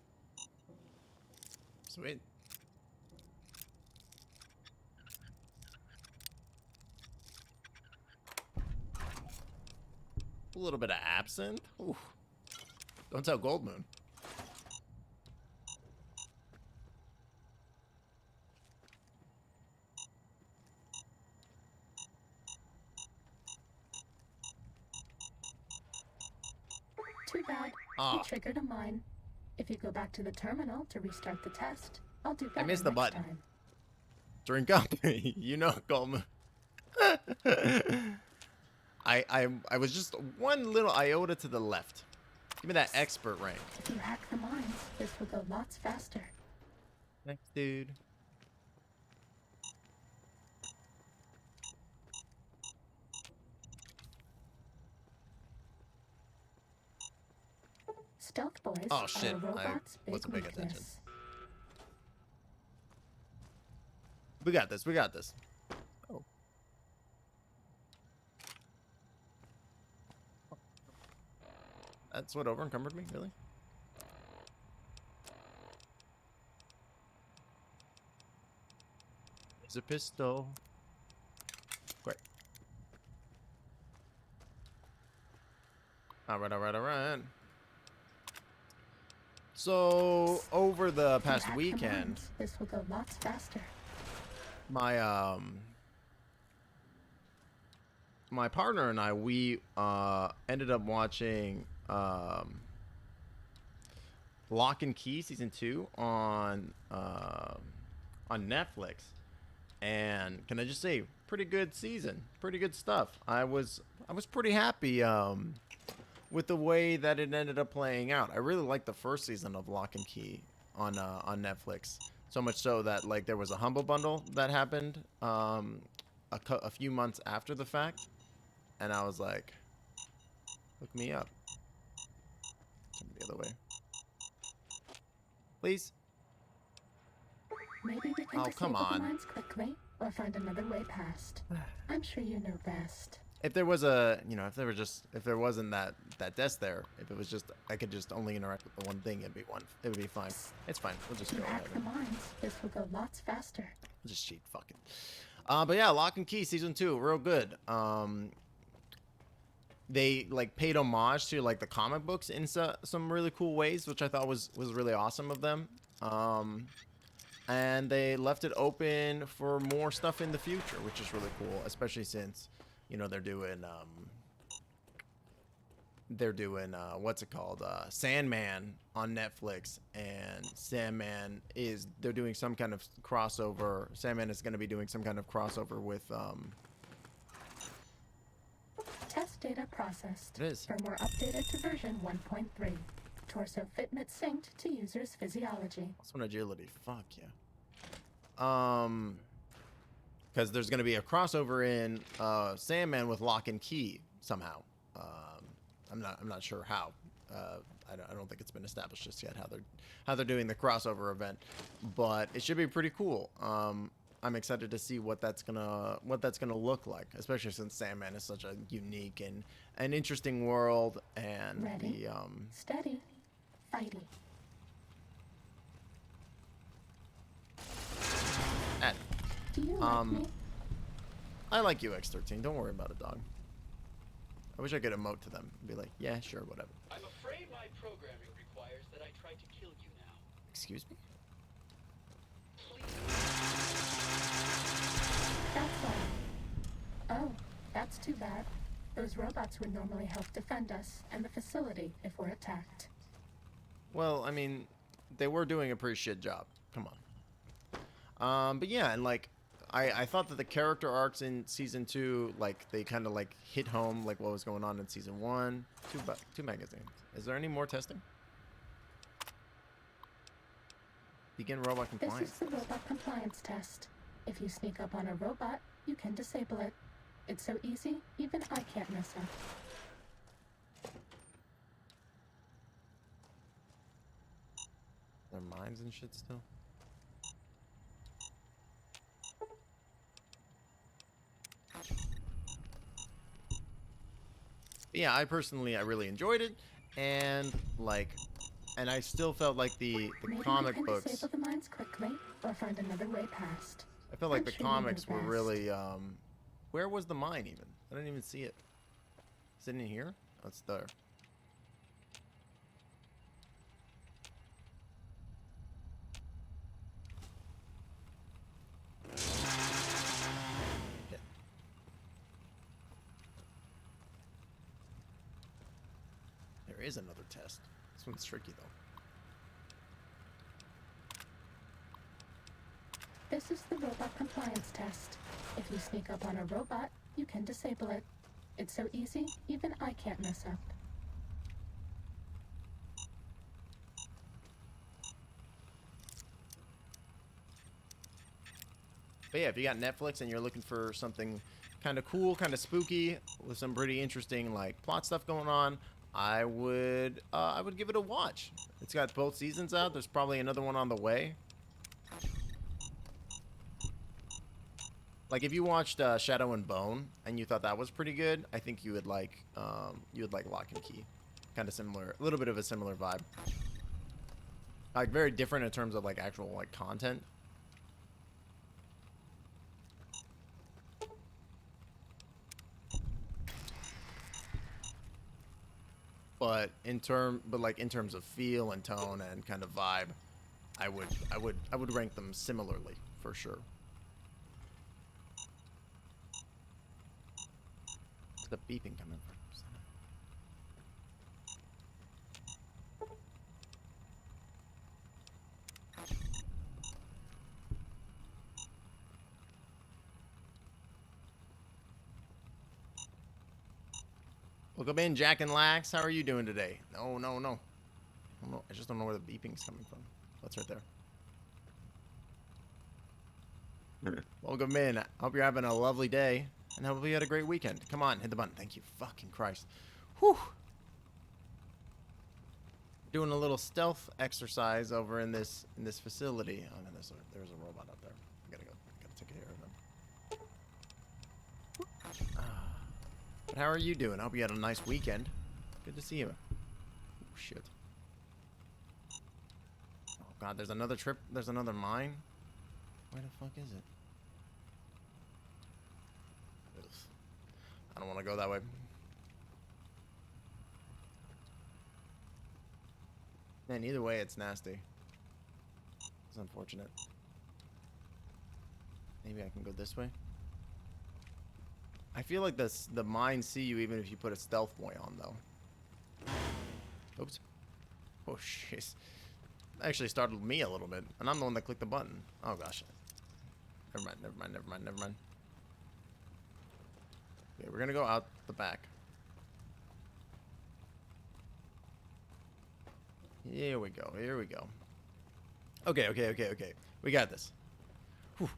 Sweet. A little bit of absinthe. Ooh. Don't tell Goldmoon. Too bad. Ah. You triggered a mine. If you go back to the terminal to restart the test, I'll do better missed the next button. time. Drink up. You know, Goldmoon. I was just one little iota to the left. Give me that expert rank. If you hack the mines, this will go lots faster. Thanks, dude. Stealth boys Oh, shit. are a I robot's big wasn't paying attention. weakness. We got this. We got this. Oh. That's what over encumbered me, really? It's a pistol. Great. Alright, alright, alright. So, over the If you past hack the weekend, mines, this will go lots faster. my my partner and I, we ended up watching Lock and Key season 2 on Netflix, and can I just say, pretty good season, pretty good stuff. I was pretty happy with the way that it ended up playing out. I really liked the first season of Lock and Key on Netflix, so much so that like there was a Humble Bundle that happened a few months after the fact, and I was like, look me up. Turn the other way, please. Maybe we can Oh, come disable the on. mines quickly, or find another way past. I'm sure you know best. If there was a, you know, if there wasn't that desk there, if it was just, I could just only interact with the one thing, it would be fine. It's fine. We'll just If you go hack ahead. the mines, this will go lots faster. We'll just cheat. Fuck it. But yeah, Lock and Key season 2, real good. They like paid homage to like the comic books in some really cool ways, which I thought was really awesome of them. And they left it open for more stuff in the future, which is really cool, especially since, you know, they're doing what's it called, Sandman on Netflix, and they're doing some kind of crossover. Sandman is going to be doing some kind of crossover with Test data processed. It is. Firmware updated to version 1.3. Torso fitment synced to user's physiology. Plus one agility. Fuck yeah. Because there's gonna be a crossover in Sandman with Lock and Key somehow. I'm not sure how. I don't think it's been established just yet how they're doing the crossover event, but it should be pretty cool. I'm excited to see what that's gonna look like, especially since Sandman is such a unique and an interesting world, and Ready, steady, fighty. Ed, Do you like me? I like you, X13. Don't worry about it, dog. I wish I could emote to them and be like, yeah, sure, whatever. I'm afraid my programming requires that I try to kill you now. Excuse me? That's all. Oh, that's too bad. Those robots would normally help defend us and the facility if we're attacked. Well, I mean, they were doing a pretty shit job. Come on. But yeah, and like, I thought that the character arcs in season 2, like, they kind of like hit home, like what was going on in season 1. Two magazines. Is there any more testing? Begin robot compliance. This is the robot compliance test. If you sneak up on a robot, you can disable it. It's so easy, even I can't mess up. Their minds and shit still. But yeah, I really enjoyed it, and like, and I still felt like the Maybe comic you can books. disable the mines quickly, or find another way past. I felt like I'm the sure you know comics were best. really. Where was the mine even? I didn't even see it. Is it in here? Oh, it's there. Yeah. There is another test. This one's tricky though. This is the robot compliance test. If you sneak up on a robot, you can disable it. It's so easy, even I can't mess up. But yeah, if you got Netflix and you're looking for something kind of cool, kind of spooky, with some pretty interesting like plot stuff going on, I would give it a watch. It's got both seasons out. There's probably another one on the way. Like if you watched Shadow and Bone and you thought that was pretty good, I think you would like Lock and Key. Kind of similar, a little bit of a similar vibe. Like very different in terms of like actual like content. But in terms of feel and tone and kind of vibe, I would rank them similarly for sure. Where's the beeping coming from? Welcome in, Jack and Lax. How are you doing today? No. I just don't know where the beeping's coming from. That's right there. Welcome in. I hope you're having a lovely day, and hope you had a great weekend. Come on, hit the button. Thank you, fucking Christ. Whew. Doing a little stealth exercise over in this facility. Oh no, there's a robot up there. I gotta take care of him. But how are you doing? I hope you had a nice weekend. Good to see you. Oh, shit. Oh god, there's another trip. There's another mine. Where the fuck is it? Ugh. I don't want to go that way. Man, either way, it's nasty. It's unfortunate. Maybe I can go this way. I feel like the mines see you even if you put a stealth boy on, though. Oops. Oh, jeez. Actually startled me a little bit, and I'm the one that clicked the button. Oh, gosh. Never mind. Okay, we're gonna go out the back. Here we go. Okay. We got this. Whew.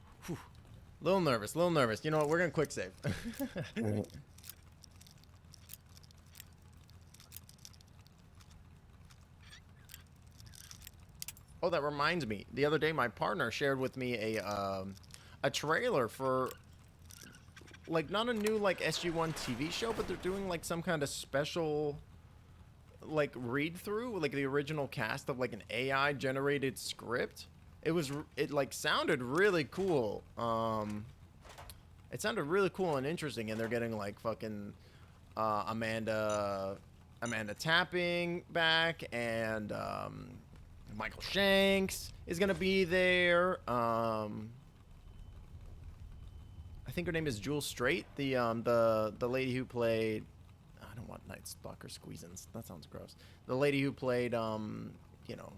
Little nervous. You know what? We're gonna quick save. Oh, that reminds me. The other day, my partner shared with me a trailer for like not a new like SG-1 TV show, but they're doing like some kind of special like read through like the original cast of like an AI generated script. It like sounded really cool. It sounded really cool and interesting, and they're getting like fucking Amanda Tapping back, and Michael Shanks is gonna be there. I think her name is Jewel Straight, the lady who played. I don't want Night Stalker Squeezins. That sounds gross. The lady who played you know,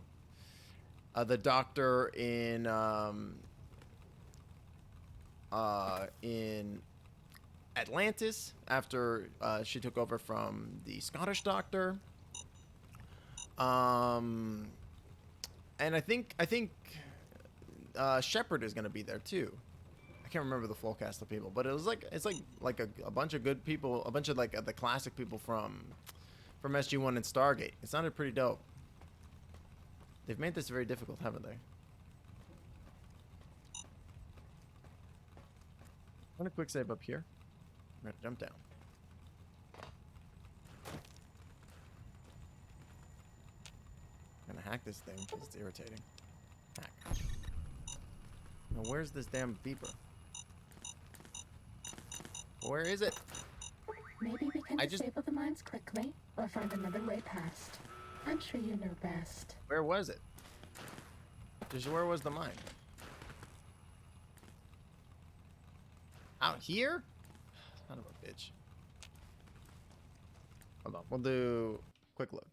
the doctor in Atlantis after she took over from the Scottish doctor. And I think Shepard is gonna be there too. I can't remember the full cast of people, but it's like a bunch of good people, a bunch of like the classic people from SG-1 and Stargate. It sounded pretty dope. They've made this very difficult, haven't they? I'm gonna quick save up here. I'm gonna jump down. I'm gonna hack this thing because it's irritating. Hack. Now where's this damn beeper? Where is it? Maybe we can disable the mines quickly, or find another way past. I'm sure you know best. Where was it? Just where was the mine? Out here? Son of a bitch. Hold on, we'll do quick load.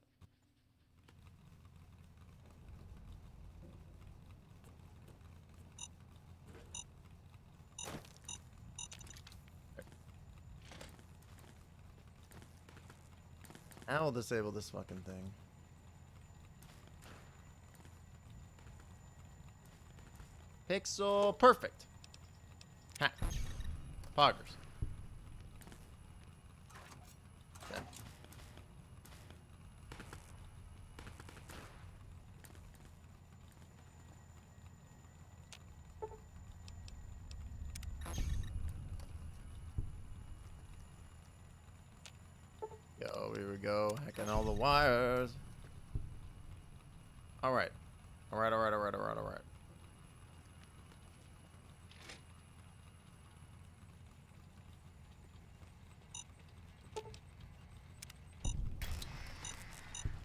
Now we'll disable this fucking thing. Pixel perfect. Hack. Poggers. Then. Yo, here we go. Hacking all the wires. Alright. Alright.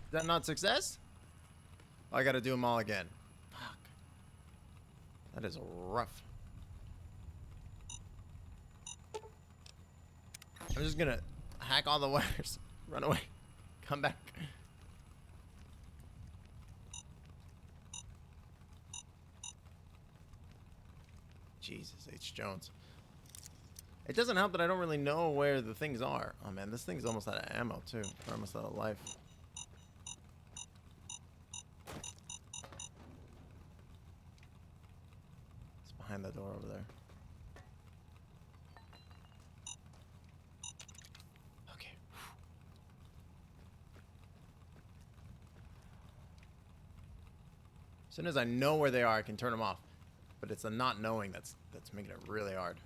Is that not success? Oh, I gotta do them all again. Fuck. That is rough. I'm just gonna hack all the wires. Run away. Come back. Jesus, H. Jones. It doesn't help that I don't really know where the things are. Oh man, this thing's almost out of ammo too. Or almost out of life. It's behind the door over there. Okay. As soon as I know where they are, I can turn them off. But it's the not knowing that's making it really hard.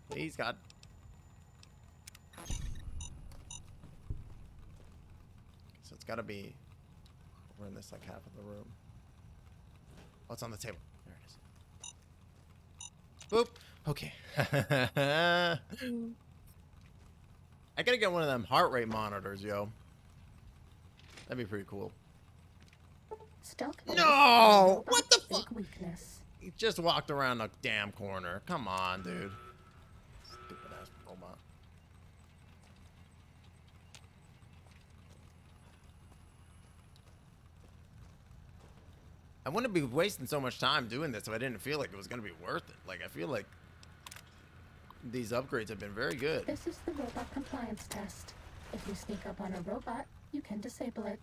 Please, God. So it's got to be over in this like half of the room. Oh, it's on the table. There it is. Boop. Okay. I gotta get one of them heart rate monitors, yo. That'd be pretty cool. Stealth No! What the fuck? Weakness. He just walked around the damn corner. Come on, dude. Stupid ass robot. I wouldn't be wasting so much time doing this if I didn't feel like it was gonna be worth it. Like, I feel like these upgrades have been very good. This is the robot compliance test. If you sneak up on a robot, you can disable it.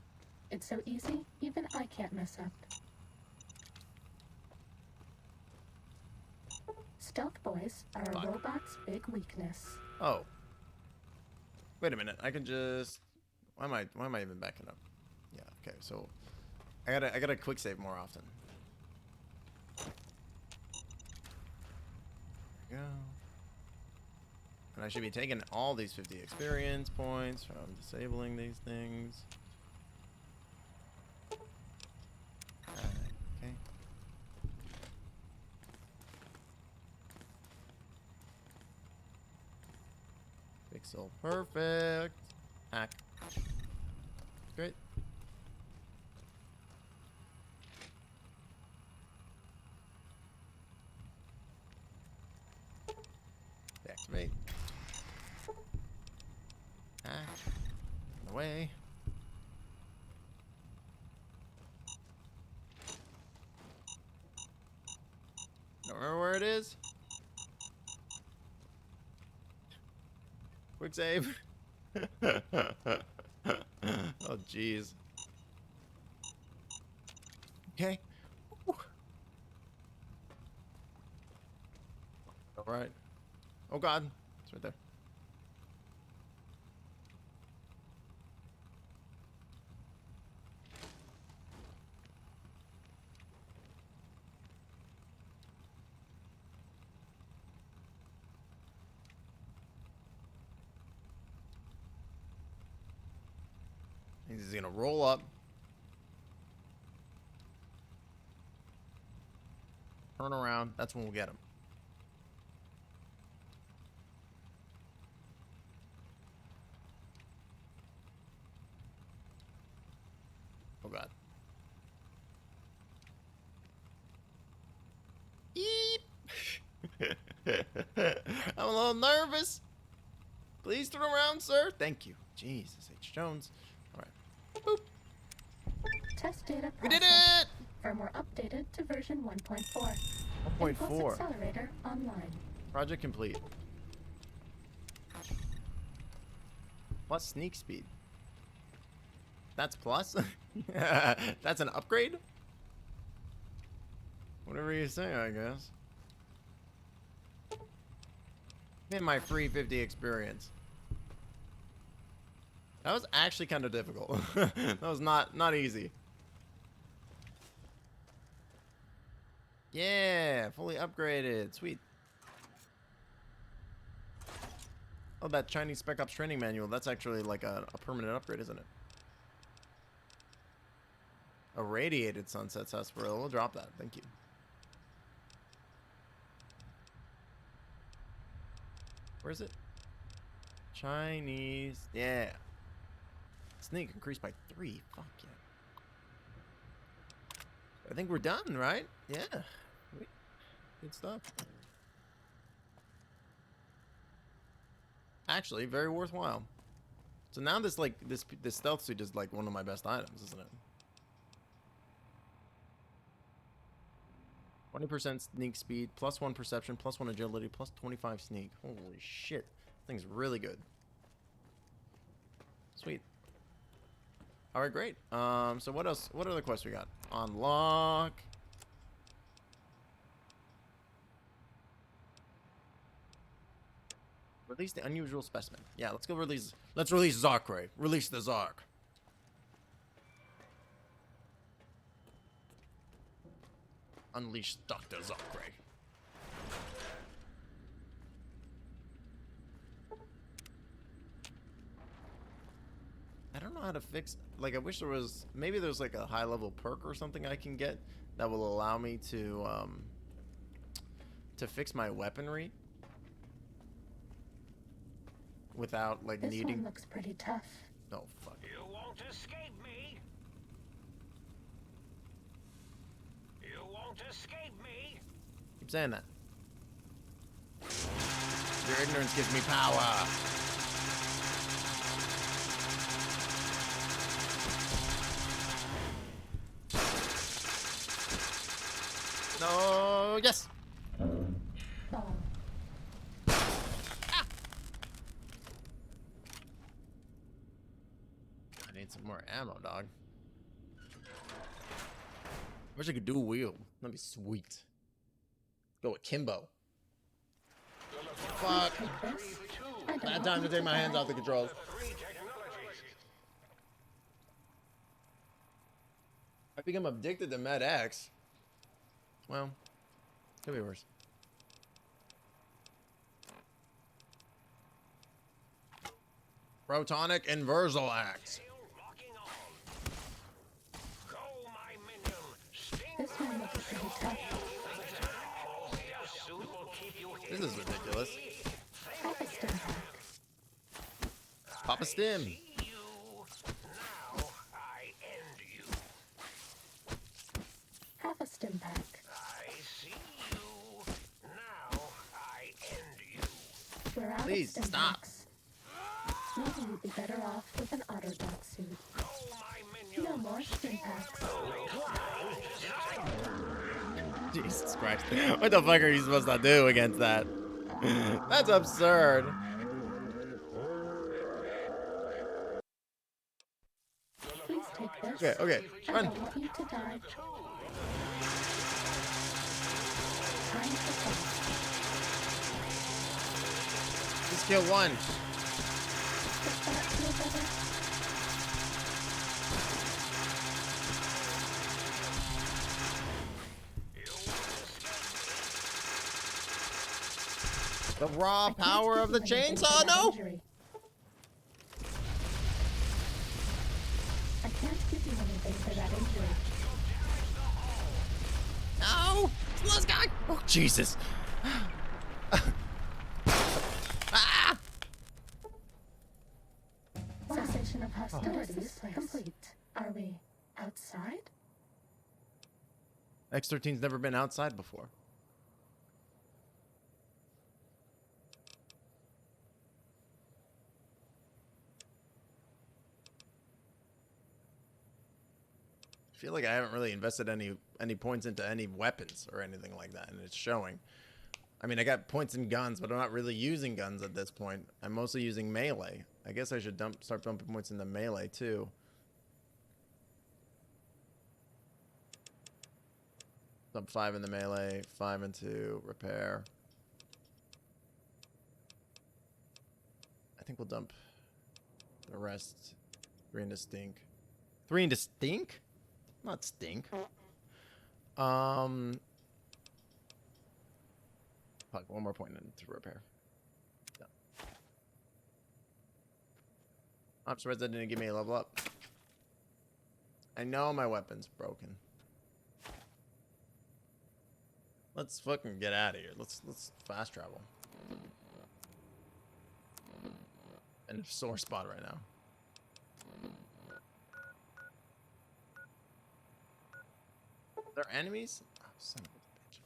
It's so easy, even I can't mess up. Stealth boys are a robot's big weakness. Oh. Wait a minute. I can just... Why am I even backing up? Yeah, okay, so... I gotta quick save more often. There we go. And I should be taking all these 50 experience points from disabling these things. Okay. Pixel perfect. Hack. Great. Deactivate. Hack. Away. Don't remember where it is. Quick save. Oh, jeez. Okay. Whew. All right. Oh, God. It's right there. He's gonna roll up. Turn around. That's when we'll get him. Oh, God. Eep. I'm a little nervous. Please turn around, sir. Thank you. Jesus H. Jones. All right. Boop. Test data We did processed. it! Firmware updated to version 1.4. 1.4. Impulse accelerator online. Project complete. Plus sneak speed. That's plus? That's an upgrade? Whatever you say, I guess. In my free 50 experience. That was actually kind of difficult. That was not easy. Yeah, fully upgraded. Sweet. Oh, that Chinese Spec Ops training manual. That's actually like a permanent upgrade, isn't it? A radiated sunset sarsaparilla. We'll drop that. Thank you. Where is it? Chinese. Yeah. Sneak increased by 3. Fuck yeah. I think we're done, right? Yeah. Good stuff. Actually, very worthwhile. So now this stealth suit is like one of my best items, isn't it? 20% sneak speed, +1 perception, +1 agility, +25 sneak. Holy shit. This thing's really good. Sweet. Alright, great. So what else? What other quests we got? Unlock. Release the unusual specimen. Yeah, let's go release. Let's release Zarkray. Release the Zark. Unleash Dr. Zarkray. I don't know how to fix. Like, I wish there was. Maybe there's like a high level perk or something I can get that will allow me to fix my weaponry without like This needing. one looks pretty tough. No, fuck. You won't escape me. You won't escape me. Keep saying that. Your ignorance gives me power. No, yes. Oh, Ah. I need some more ammo, dog. Wish I could do a wheel. That'd be sweet. Go with Kimbo. Fuck. take this. I don't Bad want time to you take my hands die. off the controls. Three technologies. I think I'm addicted to Med X. Well, could be worse. Protonic inversal axe. Locking on. Go, my minion. Sting. This may make it pretty tough. Your suit will keep you This is ridiculous. Have a stim pack. Papa Stim. you. Now I end you. Have a stim pack. I see you. Now I end you. We're out Please, of stim stop. packs. Maybe you'd be better off with an Autobot suit. Go, my minion. No more stim packs. Jesus Christ. What the fuck are you supposed to do against that? That's absurd. Please take this. Okay, okay, I run. don't want you to die. Time to fight. Just kill one. Does that feel better? The raw I can't power give of the you anything for chainsaw, that no! injury. I can't give you anything for that injury. No! Let's go! Oh, Jesus. Ah! Cessation of hostilities complete. Are we outside? X13's never been outside before. I feel like I haven't really invested any points into any weapons or anything like that, and it's showing. I mean, I got points in guns, but I'm not really using guns at this point. I'm mostly using melee. I guess I should start dumping points into melee too. Dump 5 in the melee, 5 into repair. I think we'll dump the rest 3 into stink. 3 into stink? Not stink. Fuck, one more point into repair. No. I'm surprised that didn't give me a level up. I know my weapon's broken. Let's fucking get out of here. Let's fast travel. In a sore spot right now. They're enemies? Oh, son of a bitch.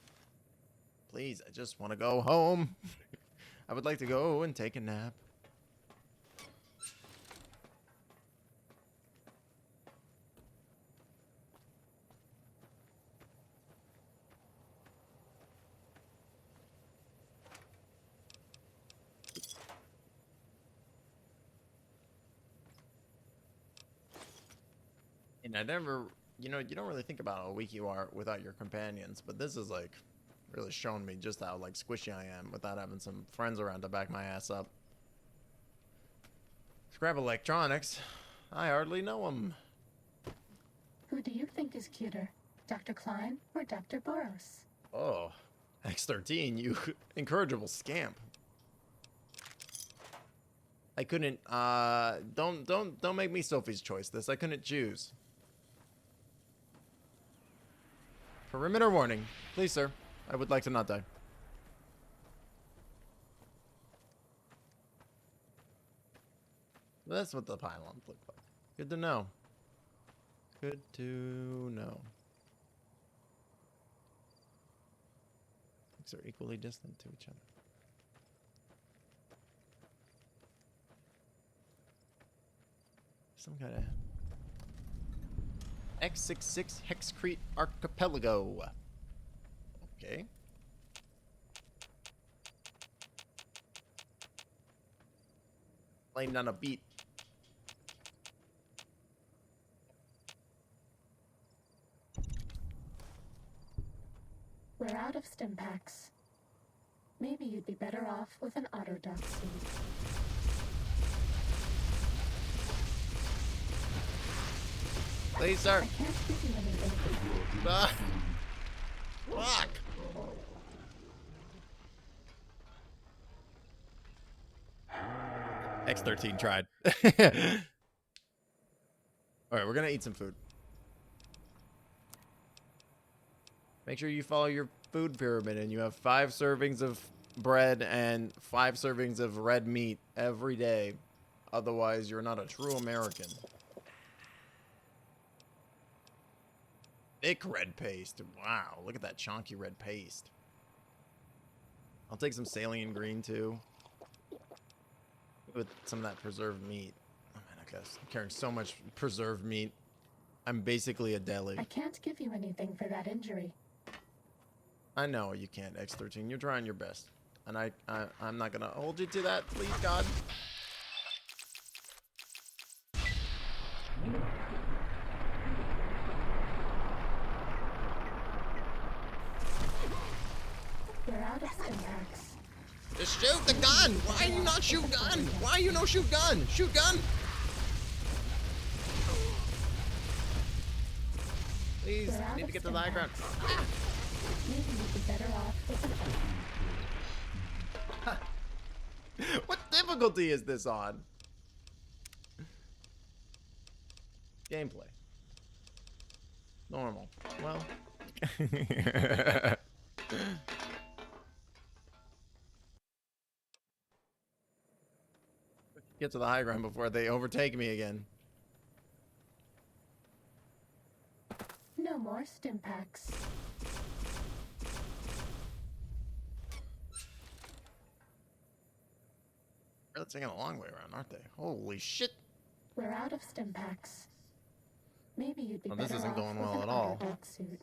Please, I just want to go home. I would like to go and take a nap. And I never, you know, you don't really think about how weak you are without your companions, but this is like really showing me just how like squishy I am without having some friends around to back my ass up. Scrap electronics. I hardly know them. Who do you think is cuter, Dr. Klein or Dr. Boros? Oh, X13, you incorrigible scamp. I couldn't, don't make me Sophie's choice this. I couldn't choose. Perimeter warning. Please, sir. I would like to not die. That's what the pylons look like. Good to know. Good to know. These are equally distant to each other. Some kind of X66 Hexcrete Archipelago. Okay. Playing on a beat. We're out of stim packs. Maybe you'd be better off with an Autodoc suit. Please, sir. I can't give you anything. Ah. Fuck. X13 tried. Alright, we're gonna eat some food. Make sure you follow your food pyramid and you have 5 servings of bread and 5 servings of red meat every day. Otherwise, you're not a true American. Thick red paste. Wow, look at that chunky red paste. I'll take some saline green too. With some of that preserved meat. Oh man, I guess I'm carrying so much preserved meat. I'm basically a deli. I can't give you anything for that injury. I know you can't, X13. You're trying your best. And I'm not gonna hold you to that, please, God. We're out of stim packs. Just shoot the gun! Why you not shoot gun? Why you no shoot gun? Shoot gun! Please, I need to get to the high ground. Maybe you'd be better off with an What difficulty is this on? Gameplay. Normal. Well. Get to the high ground before they overtake me again. No more stim packs. They're taking a long way around, aren't they? Holy shit. We're out of stim packs. Maybe you'd be Well, better this isn't off going with well an at all. Autodoc suit.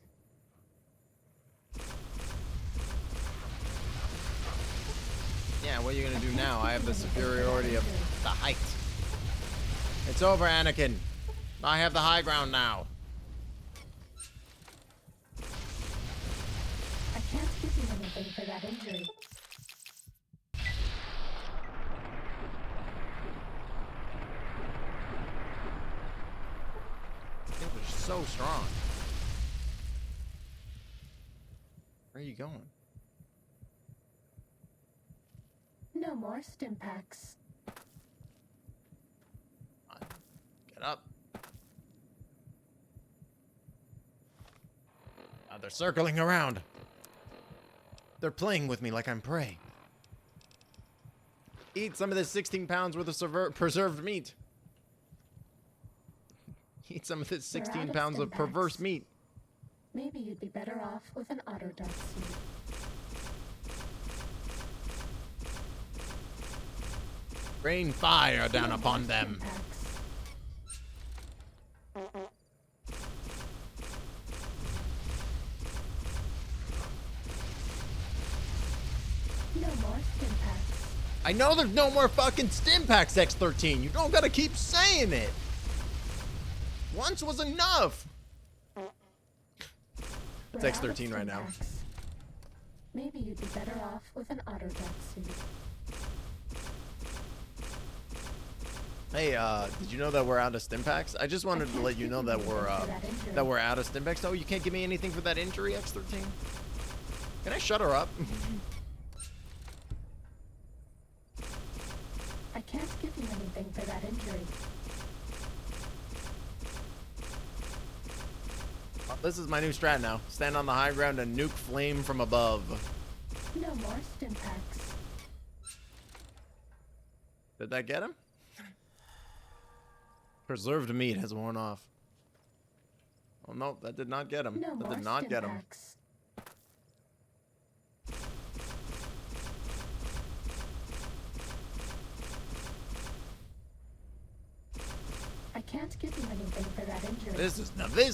Yeah, what are you gonna do now? I have the superiority of the height. It's over, Anakin. I have the high ground now. I can't give you anything for that injury. They were so strong. Where are you going? No more stim packs. Get up. They're circling around. They're playing with me like I'm prey. Eat some of this 16 pounds worth of preserved meat. Eat some of this 16 pounds of perverse meat. Maybe you'd be better off with an Autodoc suit. Rain fire down upon them. No more stim packs. I know there's no more fucking stim packs, X13. You don't gotta keep saying it. Once was enough. It's We're out of X13 right stim now. packs. Maybe you'd be better off with an Autodoc suit. Hey, did you know that we're out of stim packs? I just wanted to let you know that we're out of stim packs. Oh, you can't give me anything for that injury, X13? Can I shut her up? I can't give you anything for that injury. This is my new strat now. Stand on the high ground and nuke flame from above. No more stim packs. Did that get him? Preserved meat has worn off. Oh no, that did not get him. No That more did not stim get him. packs. I can't give you anything for that injury. This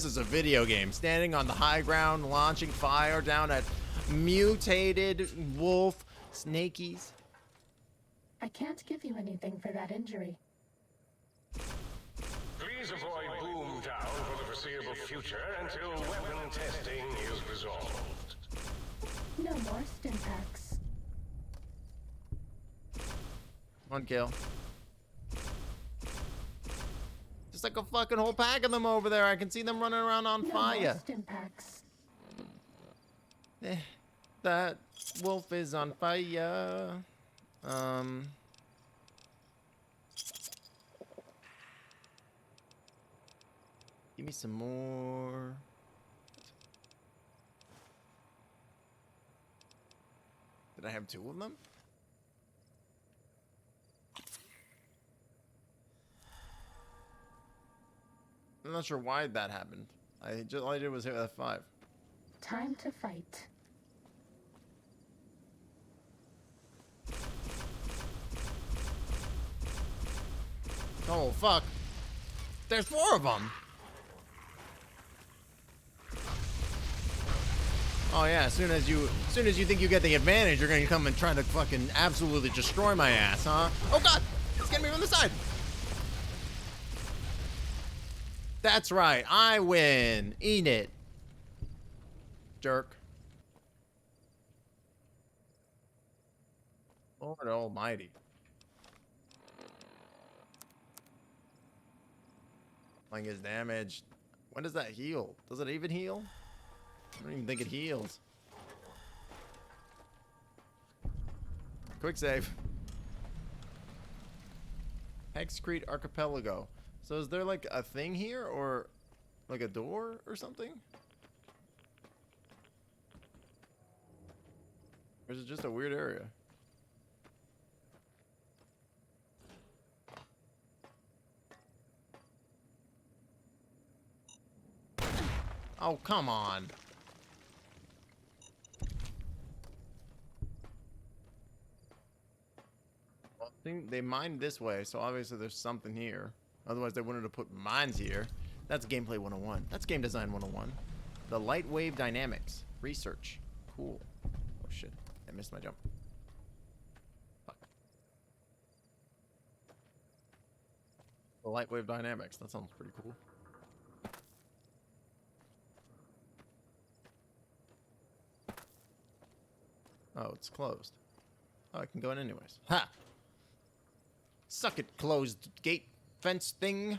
is a video game. Standing on the high ground, launching fire down at mutated wolf snakies. I can't give you anything for that injury. Please avoid Boomtown for the foreseeable future until weapon testing is resolved. No more stim packs. One kill. Just like a fucking whole pack of them over there. I can see them running around on No fire. more stim packs. That wolf is on fire. me some more. Did I have 2 of them? I'm not sure why that happened. All I did was hit F5. Time to fight. Oh fuck! There's 4 of them. Oh yeah, as soon as you think you get the advantage, you're gonna come and try to fucking absolutely destroy my ass, huh? Oh god! It's getting me from the side! That's right, I win! Eat it. Jerk. Lord almighty. Flying is damaged. When does that heal? Does it even heal? I don't even think it heals. Quick save. Hexcrete Archipelago. So is there like a thing here or like a door or something? Or is it just a weird area? Oh, come on. Well, I think they mined this way, so obviously there's something here. Otherwise, they wouldn't have put mines here. That's gameplay 101. That's game design 101. The light wave dynamics. Research. Cool. Oh, shit. I missed my jump. Fuck. The light wave dynamics. That sounds pretty cool. Oh, it's closed. Oh, I can go in anyways. Ha! Suck it, closed gate fence thing.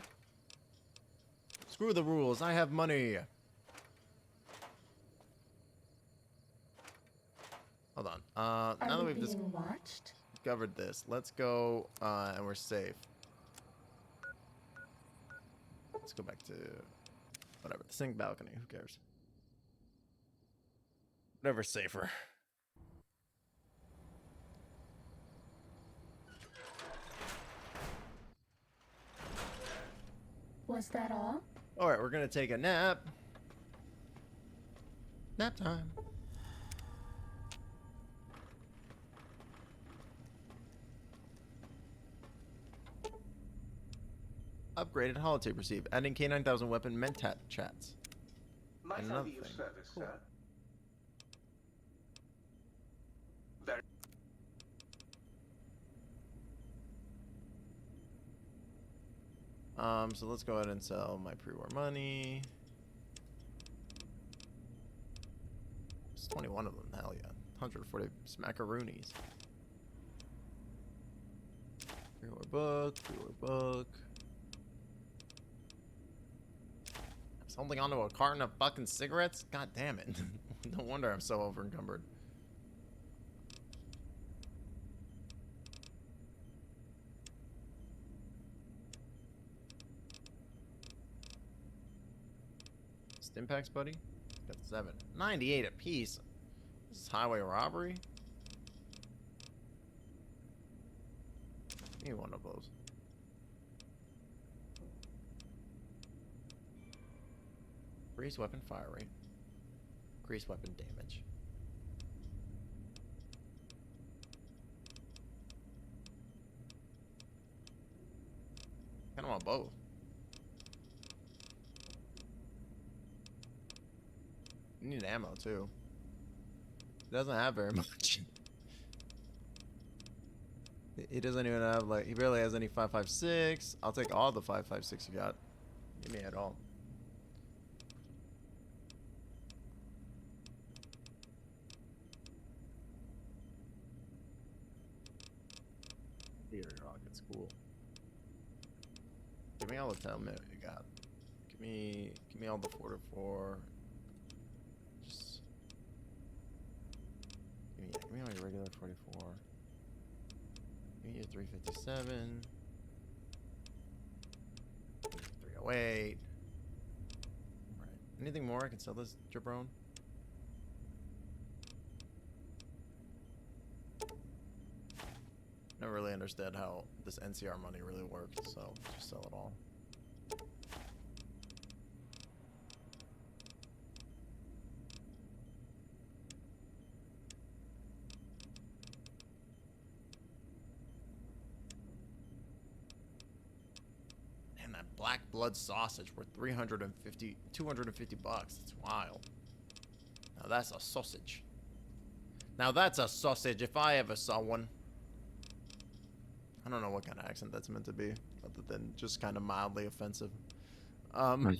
Screw the rules. I have money. Hold on. Now that we've Watched? discovered this, let's go and we're safe. Let's go back to whatever. The sink balcony. Who cares? Whatever's safer. Was that all? Alright, we're gonna take a nap. Nap time. Upgraded holotape received. Adding K9000 weapon mentat chats. Might And I another be of thing. service, Cool. sir? Very So let's go ahead and sell my pre-war money. It's 21 of them. Hell yeah. 140 smackaroonies. Pre-war book. Pre-war book. I was holding onto a carton of fucking cigarettes? God damn it. No wonder I'm so over encumbered. Stimpaks, buddy? Got 7. 98 apiece. This is highway robbery? Give me one of those. Increase weapon fire rate. Increase weapon damage. Kinda want both. You need ammo too. He doesn't have very much. He doesn't even have like, he barely has any 5.56. I'll take all the 5.56 you got. Give me it all. Theater rockets, cool. Give me all the 10 minute you got. Give me all the 4-4. Just give me all your regular 44. Give me your 357. 308. Anything more I can sell this jabron? Never really understood how this NCR money really worked, so just sell it all. And that black blood sausage worth 250 bucks. It's wild. Now that's a sausage. Now that's a sausage if I ever saw one. I don't know what kind of accent that's meant to be, other than just kind of mildly offensive. On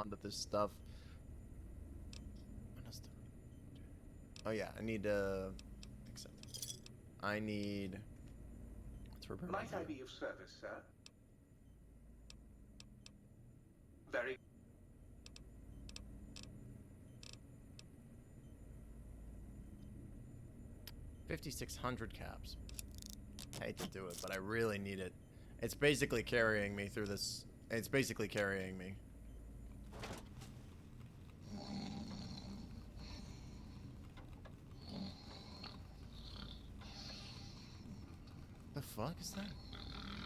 to this stuff. What else oh yeah, I need accept. I need. Let's repair my Might I be of service, sir? Very. 5,600 caps. I hate to do it, but I really need it. It's basically carrying me through this. It's basically carrying me. The fuck is that?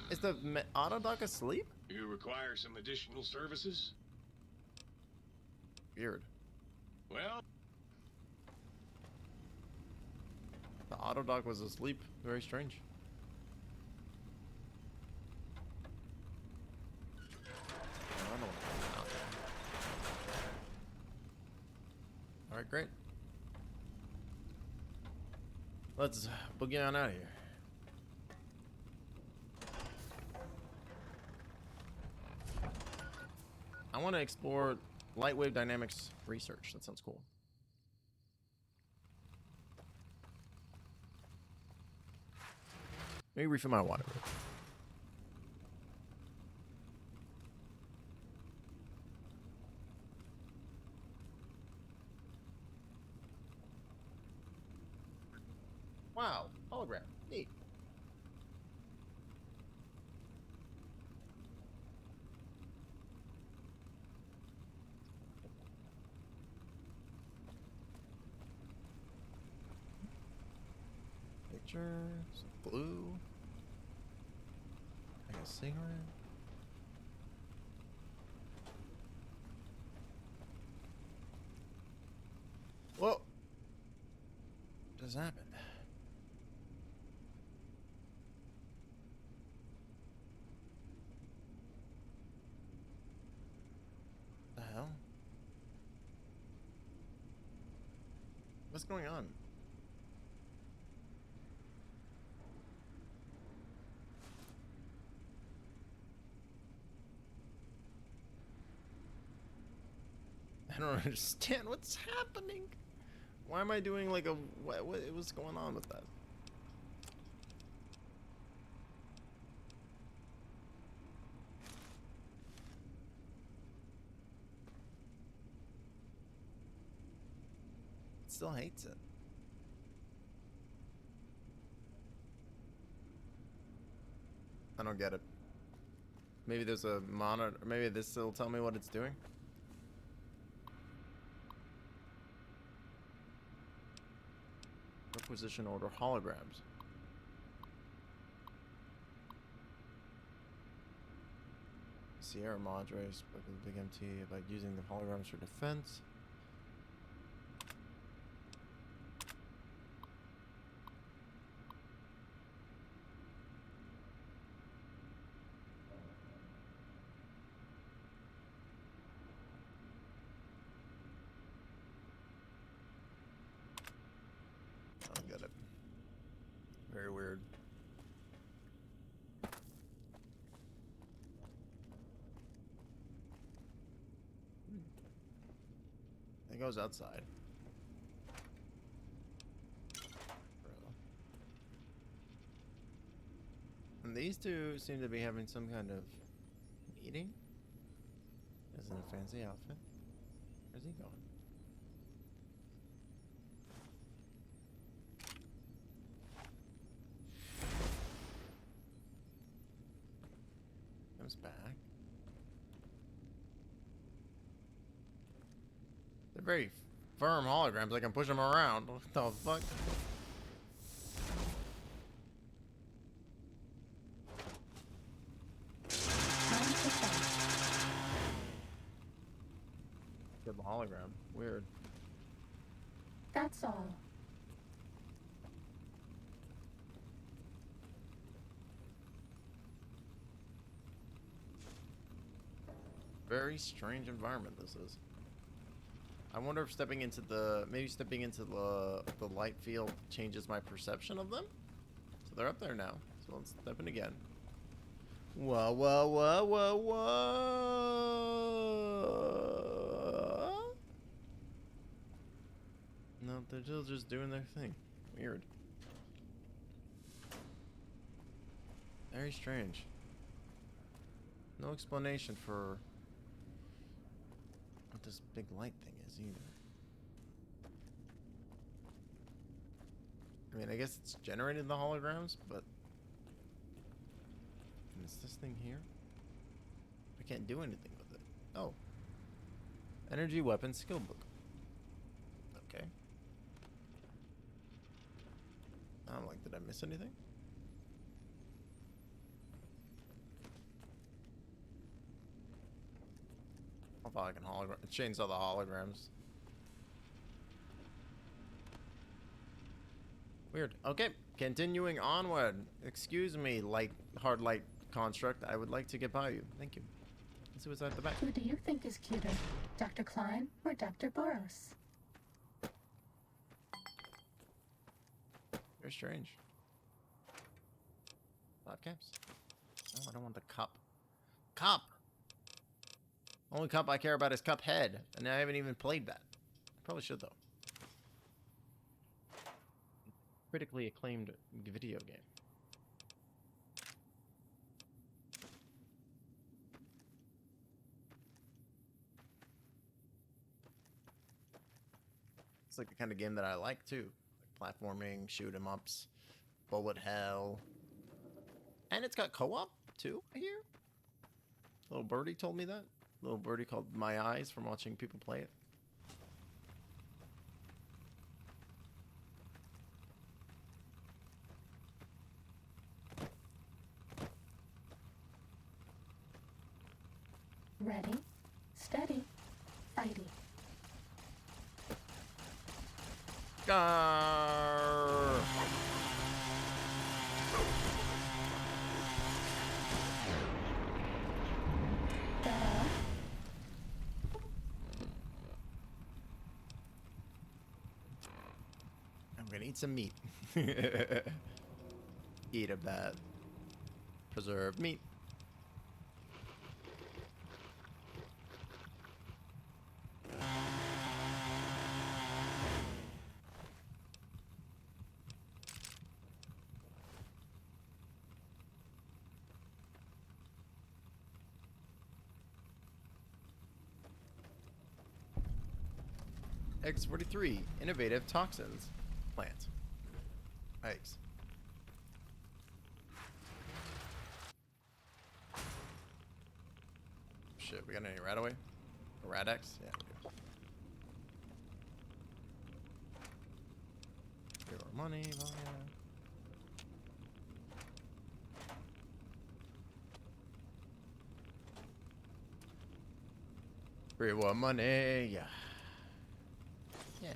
Is the auto dock asleep? You require some additional services? Weird. Well, The auto dock was asleep. Very strange. I don't know what's going on there. Alright, great. Let's boogie on out of here. I want to explore light wave dynamics research. That sounds cool. Maybe refill my water. Wow, hologram. Neat. Picture, some glue. Like a cigarette. Whoa! What just happened? The hell? What's going on? I don't understand what's happening. Why am I doing like a what's going on with that? It still hates it. I don't get it. Maybe there's a monitor. Maybe this will tell me what it's doing. Requisition order holograms. Sierra Madre spoke with Big MT about using the holograms for defense. I don't get it. Very weird. It goes outside. And these two seem to be having some kind of eating? Is in a fancy outfit. Where's he going? Comes back. They're very firm holograms. I can push them around. What the fuck? Good hologram. Weird. That's all. Very strange environment this is. I wonder if stepping into the light field changes my perception of them. So they're up there now. So let's step in again. Whoa, whoa, whoa, whoa, whoa. No, they're still just doing their thing. Weird. Very strange. No explanation for what this big light thing is either. I mean, I guess it's generating the holograms, but and is this thing here? I can't do anything with it. Oh. Energy weapon skill book. Okay. I'm like, did I miss anything? I thought I can change all the holograms. Weird. Okay, continuing onward. Excuse me, hard light construct. I would like to get by you. Thank you. Let's see what's at the back. Who do you think is cuter, Dr. Klein or Dr. Boros? Very strange. 5 caps. Oh, I don't want the cup. Cup! Only cup I care about is Cuphead, and I haven't even played that. Probably should, though. Critically acclaimed video game. It's like the kind of game that I like, too. Like platforming, shoot 'em ups, bullet hell. And it's got co-op, too, I hear. Little birdie told me that. Little birdie called My Eyes from watching people play it. Ready, steady, fighty. Garr! I'm gonna eat some meat. Eat a bad preserved meat. X43, innovative toxins. Plant. Eggs. Shit, we got any rat away? Rat X? Yeah, we do. Give our money, oh yeah. Free more money, yeah. Yeah.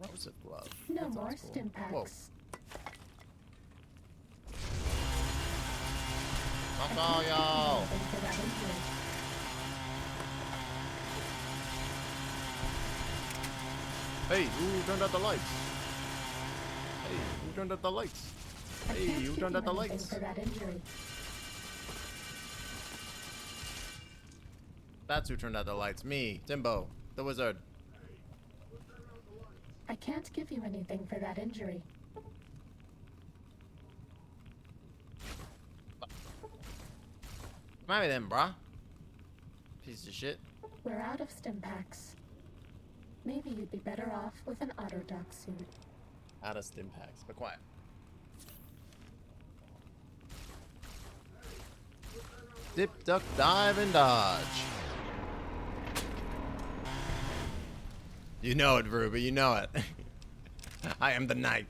Corrosive glove. No That more sounds cool. stim Whoa. packs. Fuck all y'all. Into that injury. Hey, who turned out the lights? Hey, who turned out the lights? I Hey, can't who give turned you out the anything lights? for that injury. That's who turned out the lights. Me, Timbo, the wizard. I can't give you anything for that injury. Marry them, brah. Piece of shit. We're out of stim packs. Maybe you'd be better off with an Autodoc suit. Out of stim packs, but quiet. Dip, duck, dive, and dodge. You know it, Ruby. You know it. I am the knight.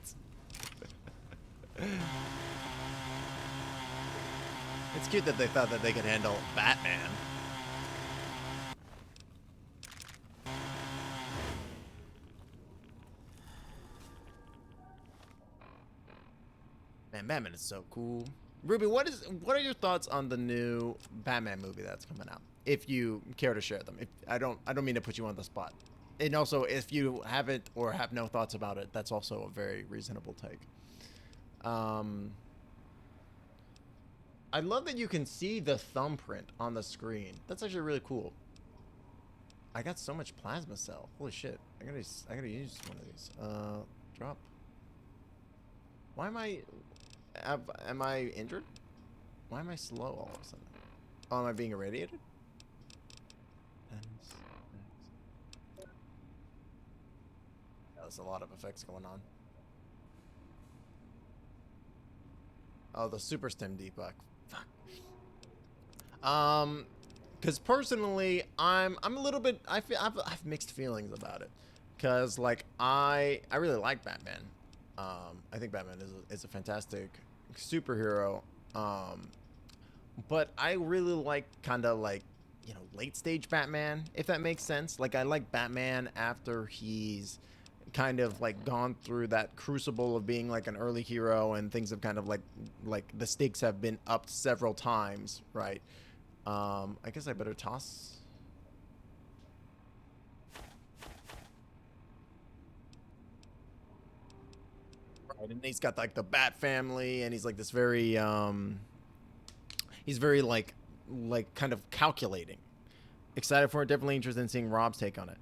It's cute that they thought that they could handle Batman. Man, Batman is so cool. Ruby, what are your thoughts on the new Batman movie that's coming out? If you care to share them. If I don't mean to put you on the spot. And also, if you haven't or have no thoughts about it, that's also a very reasonable take. I love that you can see the thumbprint on the screen. That's actually really cool. I got so much plasma cell. Holy shit. I gotta use one of these. Drop. Why am I injured? Why am I slow all of a sudden? Oh, am I being irradiated? There's a lot of effects going on. Oh, the super stem debug. Fuck. Because personally, I'm a little bit. I've mixed feelings about it. Because like I really like Batman. I think Batman is a fantastic superhero. But I really like kind of like, you know, late stage Batman, if that makes sense. Like I like Batman after he's kind of like gone through that crucible of being like an early hero and things have kind of like the stakes have been upped several times, right? I guess I better toss. Right, and he's got like the Bat family and he's like this very he's very like kind of calculating. Excited for it, definitely interested in seeing Rob's take on it.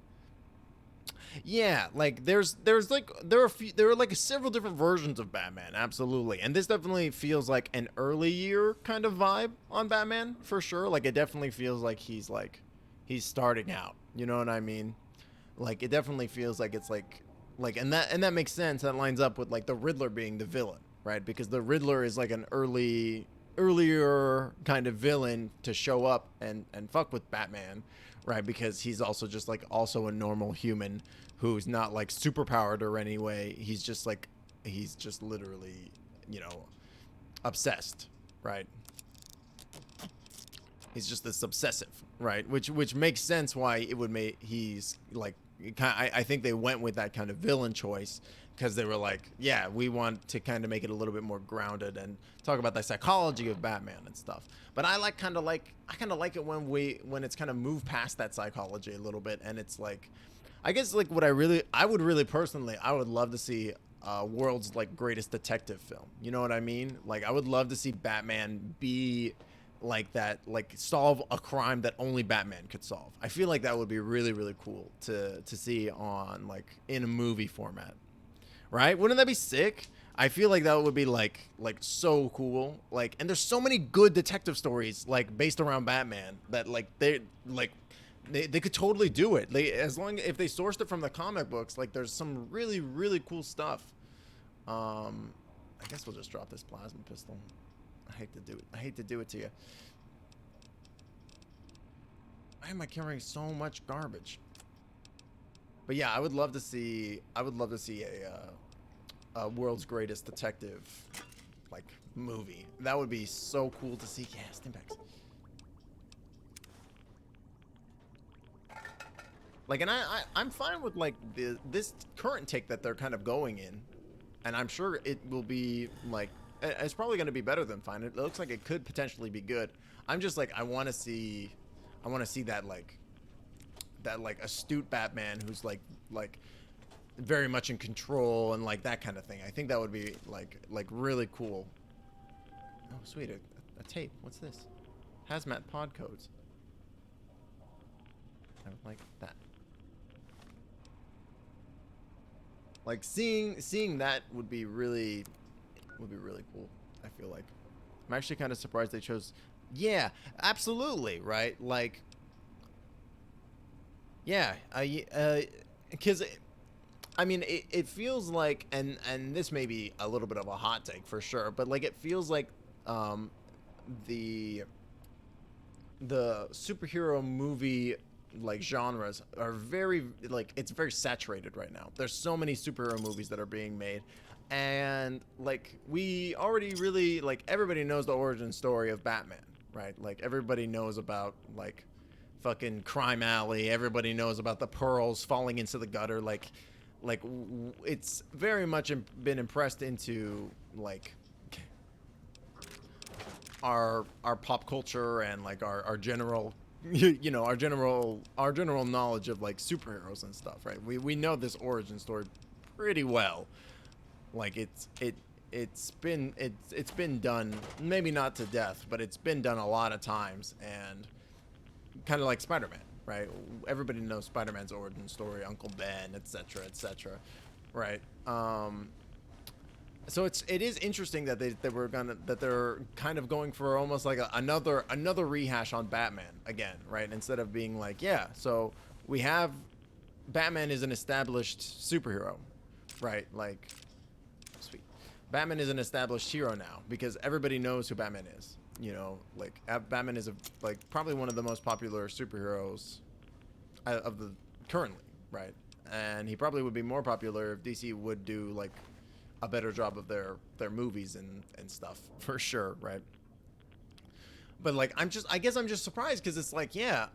Yeah, like there's like there are like several different versions of Batman, absolutely, and this definitely feels like an early year kind of vibe on Batman for sure. Like it definitely feels like he's starting out. You know what I mean? Like it definitely feels like it's like and that makes sense. That lines up with like the Riddler being the villain, right? Because the Riddler is like an earlier kind of villain to show up and fuck with Batman, right? Because he's also just like also a normal human who's not like super powered or any way. He's just literally, you know, obsessed, right? He's just this obsessive, right? Which makes sense why it would make he's like I think they went with that kind of villain choice because they were like, yeah, we want to kind of make it a little bit more grounded and talk about the psychology of Batman and stuff. But I kind of like it when it's kind of moved past that psychology a little bit and it's like, I guess like I would love to see world's like greatest detective film. You know what I mean? Like I would love to see Batman be like that, like solve a crime that only Batman could solve. I feel like that would be really, really cool to see on like in a movie format. Right? Wouldn't that be sick? I feel like that would be like so cool. Like, and there's so many good detective stories like based around Batman that they could totally do it. If they sourced it from the comic books, like there's some really, really cool stuff. I guess we'll just drop this plasma pistol. I hate to do it to you. Why am I carrying so much garbage? But yeah, I would love to see a world's greatest detective like movie. That would be so cool to see. Yeah, Stimpaks. Like, and I'm fine with like this current take that they're kind of going in, and I'm sure it will be like it's probably going to be better than fine. It looks like it could potentially be good. I'm just like I want to see that astute Batman who's like very much in control and like that kind of thing. I think that would be like really cool. Oh sweet, a tape. What's this? Hazmat pod codes. I would like that. Like seeing that would be really cool. I feel like I'm actually kind of surprised they chose. Yeah, absolutely, right? Like, yeah, because I mean, it feels like, and this may be a little bit of a hot take for sure, but like it feels like the superhero movie like genres are very, like, it's very saturated right now. There's so many superhero movies that are being made, and like we already really, like, everybody knows the origin story of Batman, right? Like everybody knows about like fucking Crime Alley, everybody knows about the pearls falling into the gutter. It's very much been impressed into like our pop culture and like our general you know, our general knowledge of like superheroes and stuff, right? We know this origin story pretty well. Like it's been done, maybe not to death, but it's been done a lot of times, and kind of like Spider-Man, right? Everybody knows Spider-Man's origin story, Uncle Ben, etc., etc., right? So it is interesting that they're kind of going for almost like another rehash on Batman again, right? Instead of being like, yeah, so we have Batman is an established superhero, right? Like, sweet, Batman is an established hero now because everybody knows who Batman is. You know, like Batman is probably one of the most popular superheroes of the currently, right? And he probably would be more popular if DC would do like a better job of their movies and stuff, for sure, right? But like I guess I'm just surprised because it's like, yeah,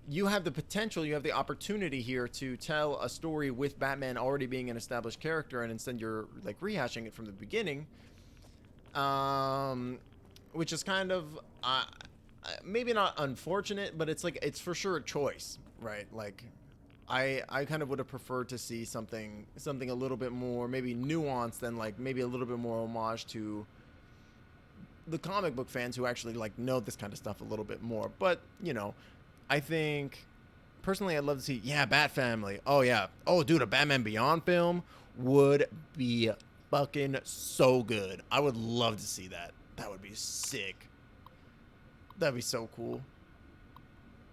you have the potential, you have the opportunity here to tell a story with Batman already being an established character, and instead you're like rehashing it from the beginning, which is kind of maybe not unfortunate, but it's like, it's for sure a choice, right? Like I kind of would have preferred to see something a little bit more maybe nuanced, than like maybe a little bit more homage to the comic book fans who actually like know this kind of stuff a little bit more. But you know, I think personally I'd love to see, yeah, Bat Family. Oh yeah. Oh dude, a Batman Beyond film would be fucking so good. I would love to see that. That would be sick. That'd be so cool.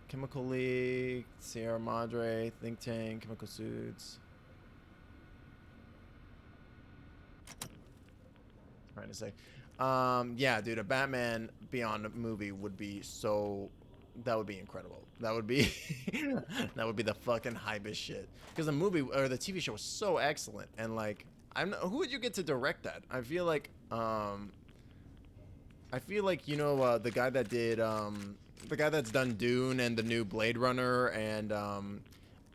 Chemical League, Sierra Madre, Think Tank, Chemical Suits. Trying to say, yeah, dude, a Batman Beyond movie would be so. That would be incredible. That would be, that would be the fucking hypest shit. Because the movie or the TV show was so excellent, and like, who would you get to direct that? I feel like, you know, the guy that did, the guy that's done Dune and the new Blade Runner and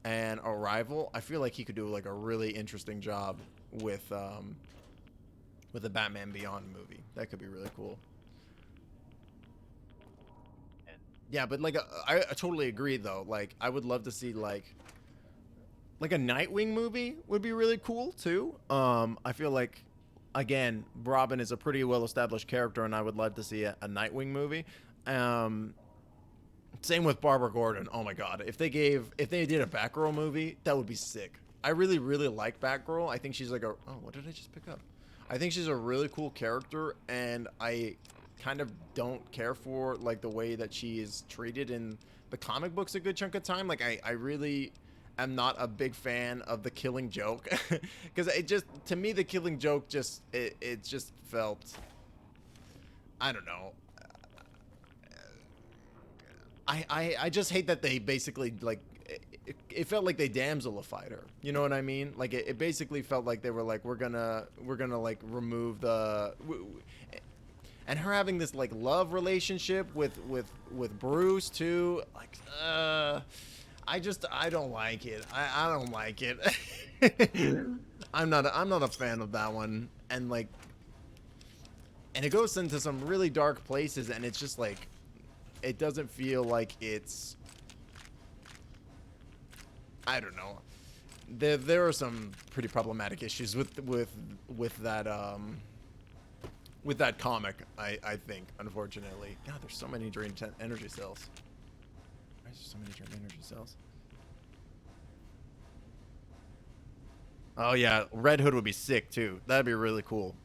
Arrival. I feel like he could do like a really interesting job with the Batman Beyond movie. That could be really cool. Yeah, but like I totally agree though. Like I would love to see like a Nightwing movie would be really cool too. I feel like, again, Robin is a pretty well established character, and I would love to see a Nightwing movie. Same with Barbara Gordon. Oh my god, if they did a Batgirl movie, that would be sick. I really like Batgirl. I think she's like what did I just pick up? I think she's a really cool character, and I kind of don't care for like the way that she is treated in the comic books a good chunk of time. Like I really am not a big fan of the Killing Joke, because it just, to me, the Killing Joke just it just felt, I don't know. I just hate that they basically like it felt like they damselified her. You know what I mean? Like it basically felt like they were like, we're gonna like remove the and her having this like love relationship with Bruce too. Like I don't like it. I don't like it. I'm not a fan of that one. And like, and it goes into some really dark places, and it's just like, it doesn't feel like it's, I don't know. There are some pretty problematic issues with that comic, I think, unfortunately. God, there's so many drained energy cells. Why there's so many germ energy cells. Oh yeah, Red Hood would be sick too. That'd be really cool.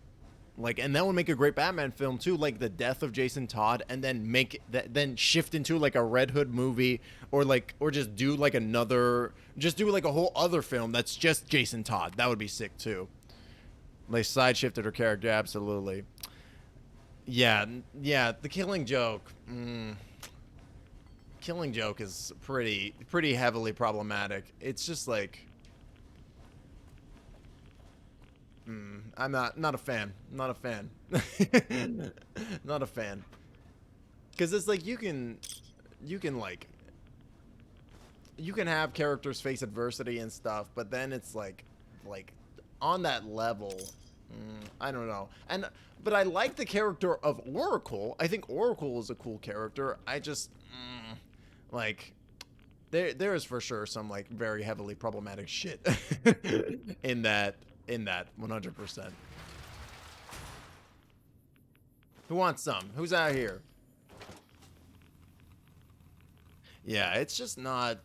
Like, and that would make a great Batman film too, like the death of Jason Todd, and then make that, then shift into like a Red Hood movie, or like, or just do like another, just do like a whole other film that's just Jason Todd. That would be sick too. They side shifted her character, absolutely. Yeah, yeah. The Killing Joke. Killing Joke is pretty heavily problematic. It's just like. I'm not a fan. Not a fan. Not a fan. Because it's like you can like you can have characters face adversity and stuff, but then it's like on that level, I don't know. But I like the character of Oracle. I think Oracle is a cool character. I just like there is for sure some like very heavily problematic shit in that 100%. Who wants some? Who's out here? Yeah, it's just not.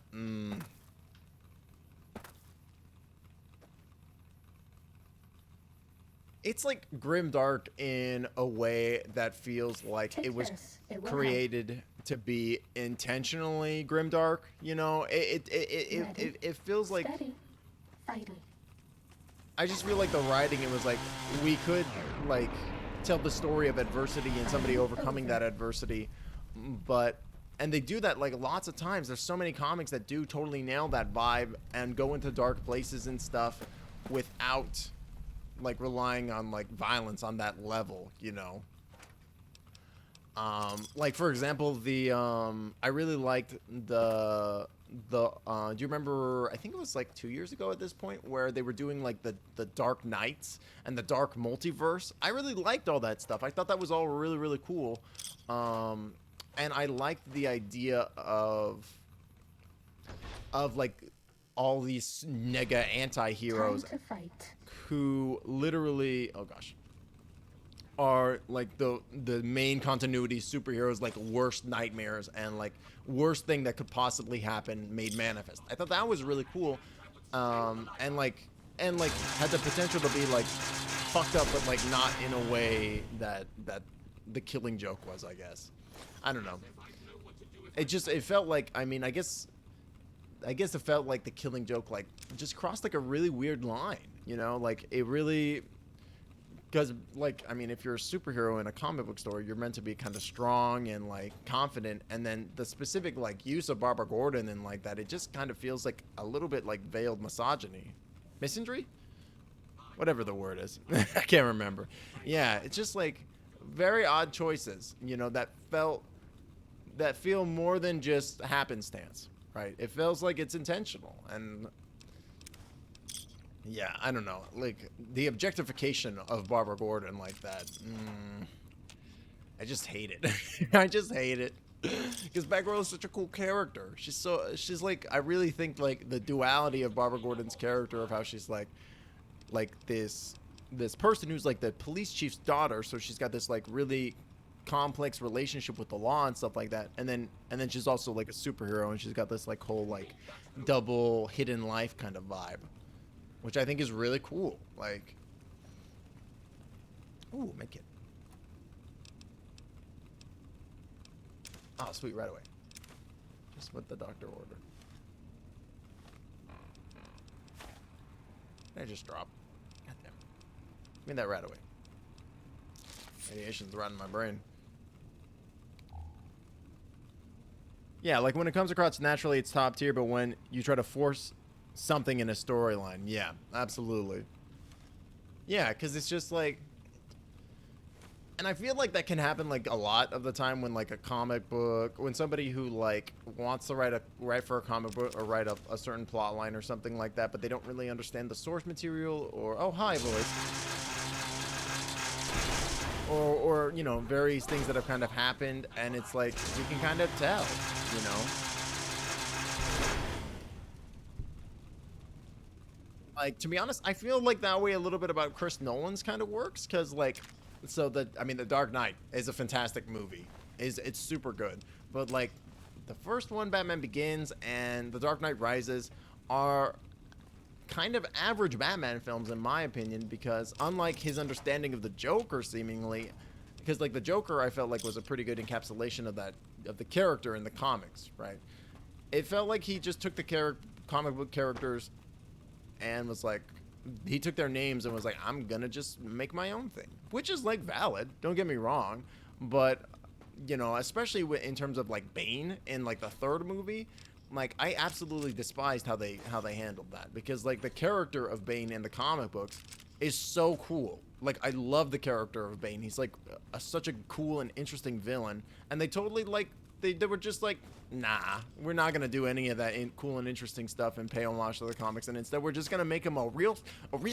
It's like grimdark in a way that feels like Take it was this. It will created to be intentionally grimdark. You know, it feels like. Steady. Fighty. I just feel like the writing, it was like, we could, like, tell the story of adversity and somebody overcoming that adversity, but, and they do that, like, lots of times. There's so many comics that do totally nail that vibe and go into dark places and stuff without, like, relying on, like, violence on that level, you know? Like, for example, I really liked do you remember, I think it was like 2 years ago at this point, where they were doing like the Dark Knights and the Dark Multiverse? I really liked all that stuff. I thought that was all really, really cool. And I liked the idea of like all these nega anti-heroes Time to fight. who literally, oh gosh, are like the main continuity superheroes, like worst nightmares and like worst thing that could possibly happen made manifest. I thought that was really cool, and like had the potential to be like fucked up, but like not in a way that the Killing Joke was, I guess. I don't know. It felt like, I mean, I guess it felt like the Killing Joke like just crossed like a really weird line, you know, like it really. Because, like, I mean, if you're a superhero in a comic book story, you're meant to be kind of strong and, like, confident. And then the specific, like, use of Barbara Gordon and, like, that, it just kind of feels like a little bit, like, veiled misogyny. Misandry? Whatever the word is. I can't remember. Yeah, it's just, like, very odd choices, you know, that feel more than just happenstance, right? It feels like it's intentional. And... yeah, I don't know. Like, the objectification of Barbara Gordon like that. I just hate it. I just hate it. Because Batgirl is such a cool character. She's like, I really think, like, the duality of Barbara Gordon's character of how she's, like this person who's, like, the police chief's daughter. So she's got this, like, really complex relationship with the law and stuff like that. And then she's also, like, a superhero. And she's got this, like, whole, like, double hidden life kind of vibe, which I think is really cool. Like, ooh, make it. Oh, sweet, right away. Just what the doctor ordered. I just drop. Goddamn. Give me that right away. Radiation's rotting my brain. Yeah, like when it comes across naturally, it's top tier, but when you try to force something in a storyline, yeah, absolutely. Yeah, because it's just like, and I feel like that can happen like a lot of the time when like a comic book, when somebody who like wants to write for a comic book or write a certain plot line or something like that, but they don't really understand the source material, or oh hi boys, or you know, various things that have kind of happened, and it's like you can kind of tell, you know. Like, to be honest, I feel like that way a little bit about Chris Nolan's kind of works, because like, so I mean, The Dark Knight is a fantastic movie. It's super good, but like the first one, Batman Begins, and The Dark Knight Rises are kind of average Batman films in my opinion, because unlike his understanding of the Joker seemingly, because like the Joker I felt like was a pretty good encapsulation of the character in the comics, right? It felt like he just took the comic book characters and was like, he took their names and was like, I'm gonna just make my own thing, which is like valid, don't get me wrong, but you know, especially in terms of like Bane in like the third movie, like I absolutely despised how they handled that, because like the character of Bane in the comic books is so cool. Like I love the character of Bane. He's like such a cool and interesting villain, and they totally like they were just like, nah, we're not gonna do any of that cool and interesting stuff and pay homage to the comics, and instead we're just gonna make him a real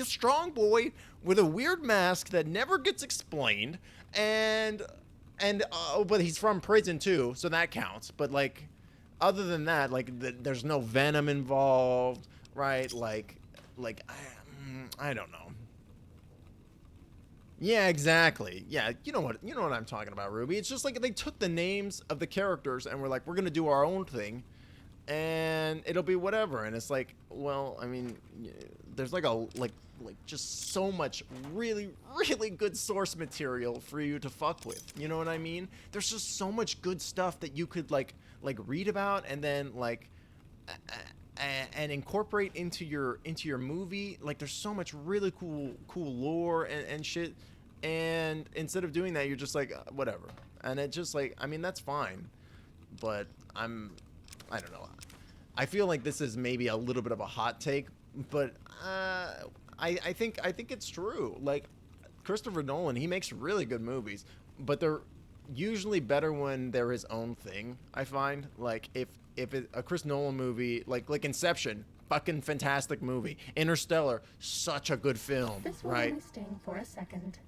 strong boy with a weird mask that never gets explained, and but he's from prison too, so that counts. But like, other than that, like there's no venom involved, right? Like I don't know. Yeah, exactly. Yeah, you know what I'm talking about, Ruby. It's just like they took the names of the characters and we're like, we're gonna do our own thing, and it'll be whatever. And it's like, well, I mean, there's like just so much really good source material for you to fuck with. You know what I mean? There's just so much good stuff that you could like read about and then like and incorporate into your movie. Like there's so much really cool lore and shit, and instead of doing that, you're just like, whatever. And it just like, I mean, that's fine, but I don't know, I feel like this is maybe a little bit of a hot take, but I think it's true. Like Christopher Nolan, he makes really good movies, but they're usually better when they're his own thing. I find like if a Chris Nolan movie, like Inception, fucking fantastic movie. Interstellar, such a good film, This will right? only sting for a second.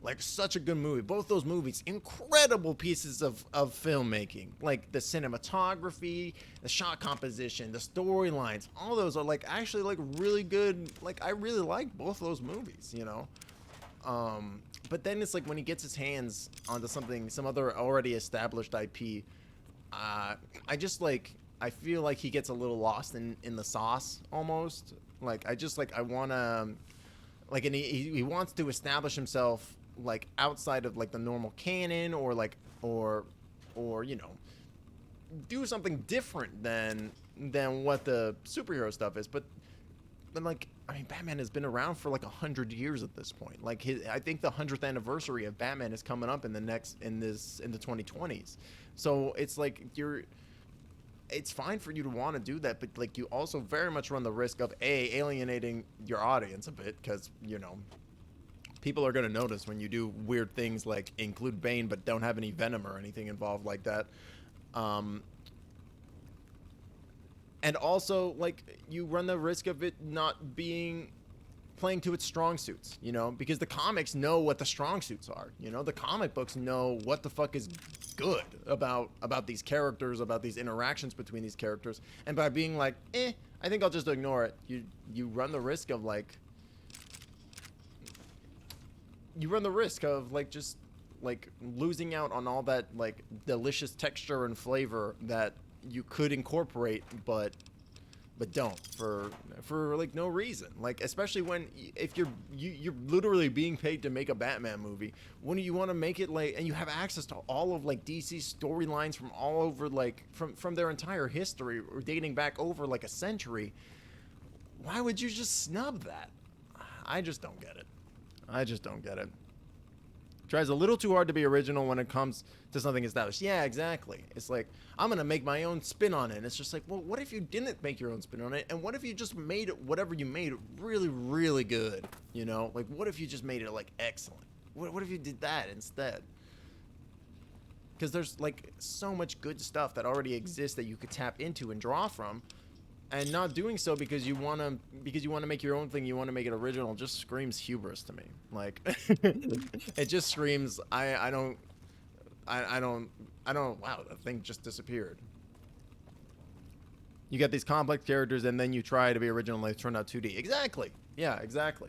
Like such a good movie. Both those movies, incredible pieces of filmmaking. Like the cinematography, the shot composition, the storylines, all those are like actually like really good. Like I really like both those movies, you know. But then it's like when he gets his hands onto some other already established IP, I feel like he gets a little lost in the sauce almost. Like I wanna, like, and he wants to establish himself like outside of like the normal canon, or you know, do something different than what the superhero stuff is. But like, I mean, Batman has been around for like 100 years at this point. Like I think the 100th anniversary of Batman is coming up in the 2020s. So it's like it's fine for you to want to do that, but like you also very much run the risk of alienating your audience a bit, because you know, people are going to notice when you do weird things like include Bane but don't have any venom or anything involved like that. And also, like, you run the risk of it not playing to its strong suits, you know, because the comics know what the strong suits are, you know, the comic books know what the fuck is good about these characters, about these interactions between these characters, and by being like, I think I'll just ignore it, you run the risk of like, just like losing out on all that like delicious texture and flavor that you could incorporate, but don't for like no reason. Like, especially when if you're literally being paid to make a Batman movie, when you want to make it like, and you have access to all of like DC's storylines from all over, like from their entire history, or dating back over like a century, why would you just snub that? I just don't get it. Tries a little too hard to be original when it comes to something established. Yeah, exactly. It's like, I'm going to make my own spin on it. And it's just like, well, what if you didn't make your own spin on it? And what if you just made it, whatever you made, really, really good? You know, like, what if you just made it like excellent? What if you did that instead? Because there's like so much good stuff that already exists that you could tap into and draw from. And not doing so because you want to make your own thing, you want to make it original, just screams hubris to me. Like, it just screams, I don't, wow, that thing just disappeared. You get these complex characters and then you try to be original and they turn out 2D. Exactly. Yeah, exactly.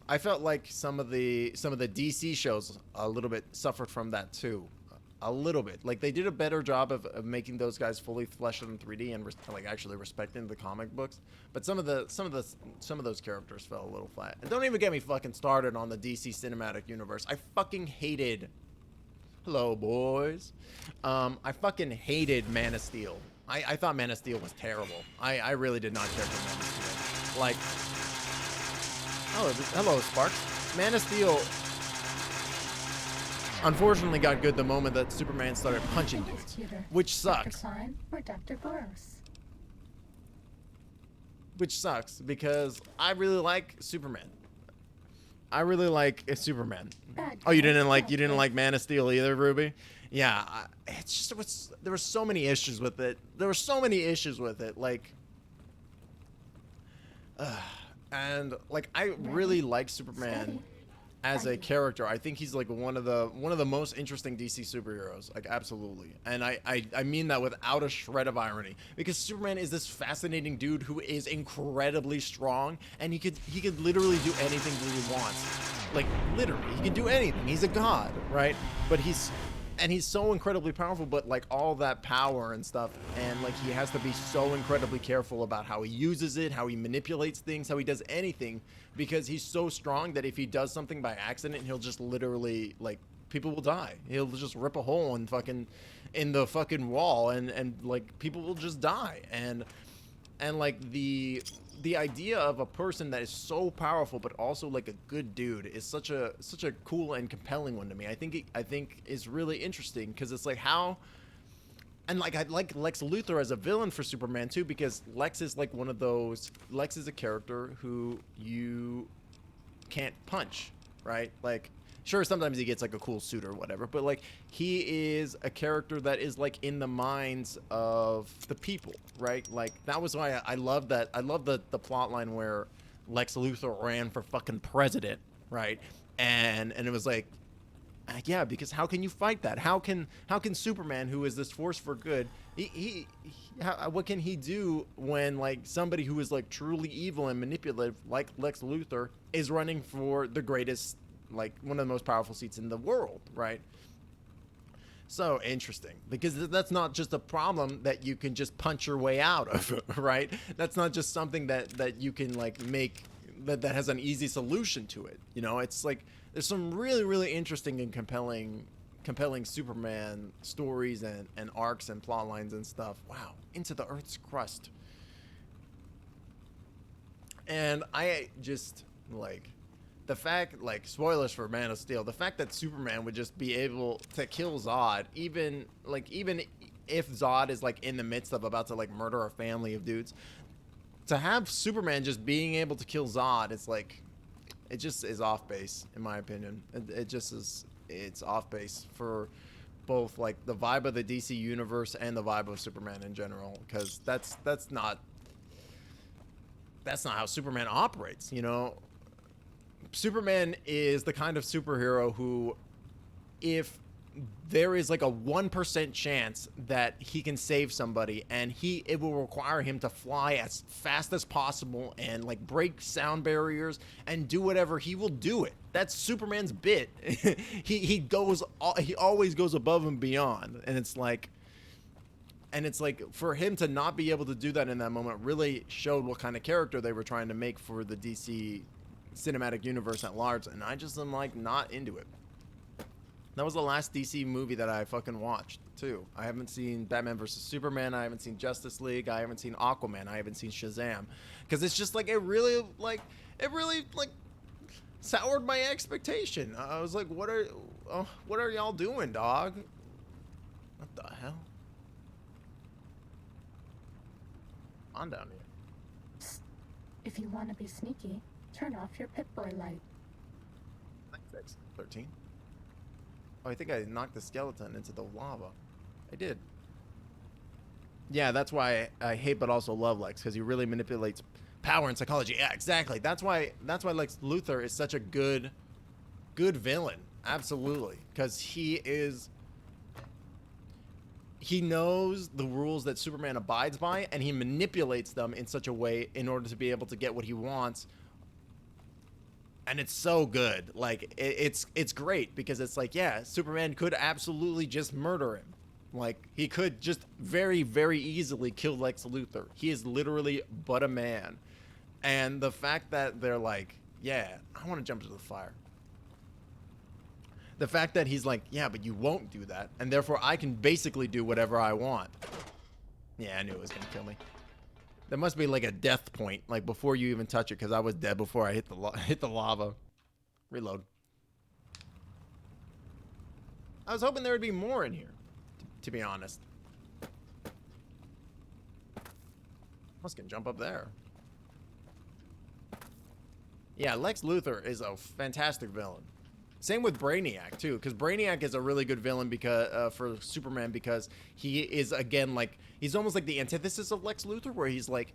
I felt like some of the DC shows a little bit suffered from that too. a little bit. Like they did a better job of making those guys fully fleshed out in 3D and like actually respecting the comic books. But some of those characters fell a little flat. And don't even get me fucking started on the DC cinematic universe. I fucking hated. Hello, boys. I fucking hated Man of Steel. I thought Man of Steel was terrible. I really did not care for Man of Steel. Like, hello, Sparks. Man of Steel unfortunately got good the moment that Superman started punching dudes, which sucks. Dr. Klein or Dr. Boros? Which sucks because I really like Superman. I really like Superman. Oh, you didn't like Man of Steel either, Ruby? Yeah, it's just there were so many issues with it. Like, and like I really like Superman as a character. I think he's like one of the most interesting DC superheroes, like absolutely. And I mean that without a shred of irony, because Superman is this fascinating dude who is incredibly strong, and he could literally do anything that he wants. Like literally, he can do anything. He's a god, right? But he's so incredibly powerful, but like all that power and stuff, and like he has to be so incredibly careful about how he uses it, how he manipulates things, how he does anything, because he's so strong that if he does something by accident, he'll just literally, like, people will die. He'll just rip a hole in the fucking wall, and like people will just die. And like the idea of a person that is so powerful but also like a good dude is such a cool and compelling one to me. I think is really interesting, because it's like how, and like I like Lex Luthor as a villain for Superman too, because Lex is like one of those. Lex is a character who you can't punch, right? Like, sure, sometimes he gets like a cool suit or whatever, but like he is a character that is like in the minds of the people, right? Like that was why I love that. I love the plot line where Lex Luthor ran for fucking president, right? And it was like, yeah, because how can you fight that? How can Superman, who is this force for good, what can he do when like somebody who is like truly evil and manipulative like Lex Luthor is running for the greatest, like one of the most powerful seats in the world, right? So interesting, because that's not just a problem that you can just punch your way out of, right? That's not just something that you can like make that has an easy solution to it. You know, it's like there's some really, really interesting and compelling Superman stories and arcs and plot lines and stuff. Wow, Into the Earth's Crust. And I just like the fact, like, spoilers for Man of Steel, the fact that Superman would just be able to kill Zod, even if Zod is like in the midst of about to like murder a family of dudes, to have Superman just being able to kill Zod, it's like, it just is off base, in my opinion. It just is, it's off base for both like the vibe of the DC universe and the vibe of Superman in general, because that's not how Superman operates, you know. Superman is the kind of superhero who, if there is like a 1% chance that he can save somebody, and it will require him to fly as fast as possible and like break sound barriers and do whatever, he will do it. That's Superman's bit. he always goes above and beyond, and it's like for him to not be able to do that in that moment really showed what kind of character they were trying to make for the DC cinematic universe at large, and I just am like not into it. That was the last DC movie that I fucking watched too. I haven't seen Batman vs Superman, I haven't seen Justice League, I haven't seen Aquaman, I haven't seen Shazam, because it's just like it really soured my expectation. I was like, what are y'all doing, dog? What the hell? On down here. If you want to be sneaky, turn off your Pip-Boy light. 13. Oh, I think I knocked the skeleton into the lava. I did. Yeah, that's why I hate but also love Lex, because he really manipulates power and psychology. Yeah, exactly. That's why Lex Luthor is such a good villain. Absolutely. Because he knows the rules that Superman abides by, and he manipulates them in such a way in order to be able to get what he wants And it's so good. Like it's great because it's like, yeah, Superman could absolutely just murder him. Like he could just very, very easily kill Lex Luthor. He is literally but a man. And the fact that they're like, yeah, I want to jump into the fire. The fact that he's like, yeah, but you won't do that, and therefore I can basically do whatever I want. Yeah, I knew it was gonna kill me. There must be like a death point, like before you even touch it, because I was dead before I hit the lava. Reload. I was hoping there would be more in here, to be honest. I can jump up there. Yeah, Lex Luthor is a fantastic villain. Same with Brainiac too, because Brainiac is a really good villain because for Superman, because he is, again, like, he's almost like the antithesis of Lex Luthor, where he's like,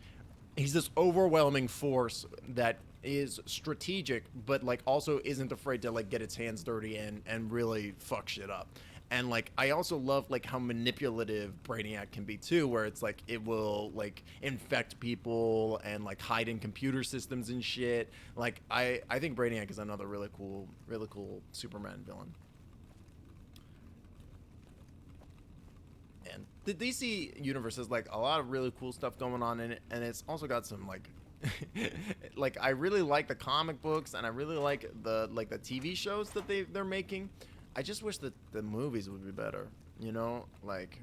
he's this overwhelming force that is strategic, but like also isn't afraid to like get its hands dirty and really fuck shit up. And like I also love like how manipulative Brainiac can be too, where it's like it will like infect people and like hide in computer systems and shit. Like I think Brainiac is another really cool Superman villain. And the DC universe has like a lot of really cool stuff going on in it, and it's also got some like like I really like the comic books, and I really like the TV shows that they're making. I just wish that the movies would be better, you know? Like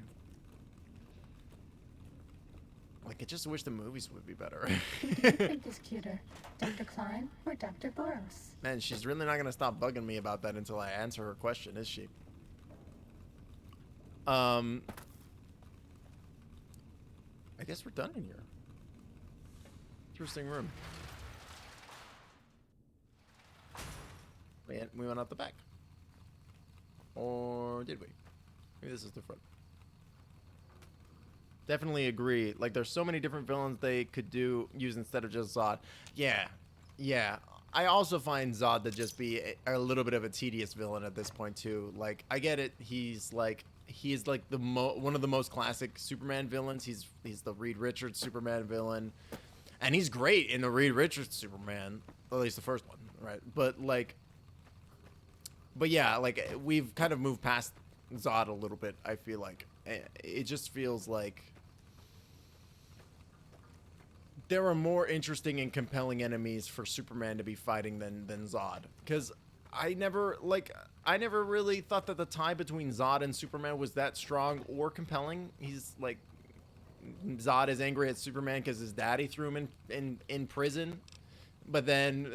I just wish the movies would be better. Who do you think is cuter, Dr. Klein or Dr. Boros? Man, she's really not gonna stop bugging me about that until I answer her question, is she? I guess we're done in here. Interesting room. We went out the back. Or did we? Maybe this is the front. Definitely agree. Like, there's so many different villains they could use instead of just Zod. Yeah. I also find Zod to just be a little bit of a tedious villain at this point too. Like, I get it. He's like one of the most classic Superman villains. He's the Reed Richards Superman villain, and he's great in the Reed Richards Superman, at least the first one, right? But yeah, like we've kind of moved past Zod a little bit. I feel like it just feels like there are more interesting and compelling enemies for Superman to be fighting than Zod. Because I never really thought that the tie between Zod and Superman was that strong or compelling. He's like, Zod is angry at Superman because his daddy threw him in prison. But then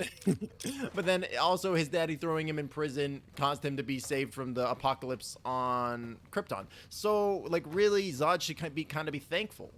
also his daddy throwing him in prison caused him to be saved from the apocalypse on Krypton. So like really, Zod should kind of be thankful.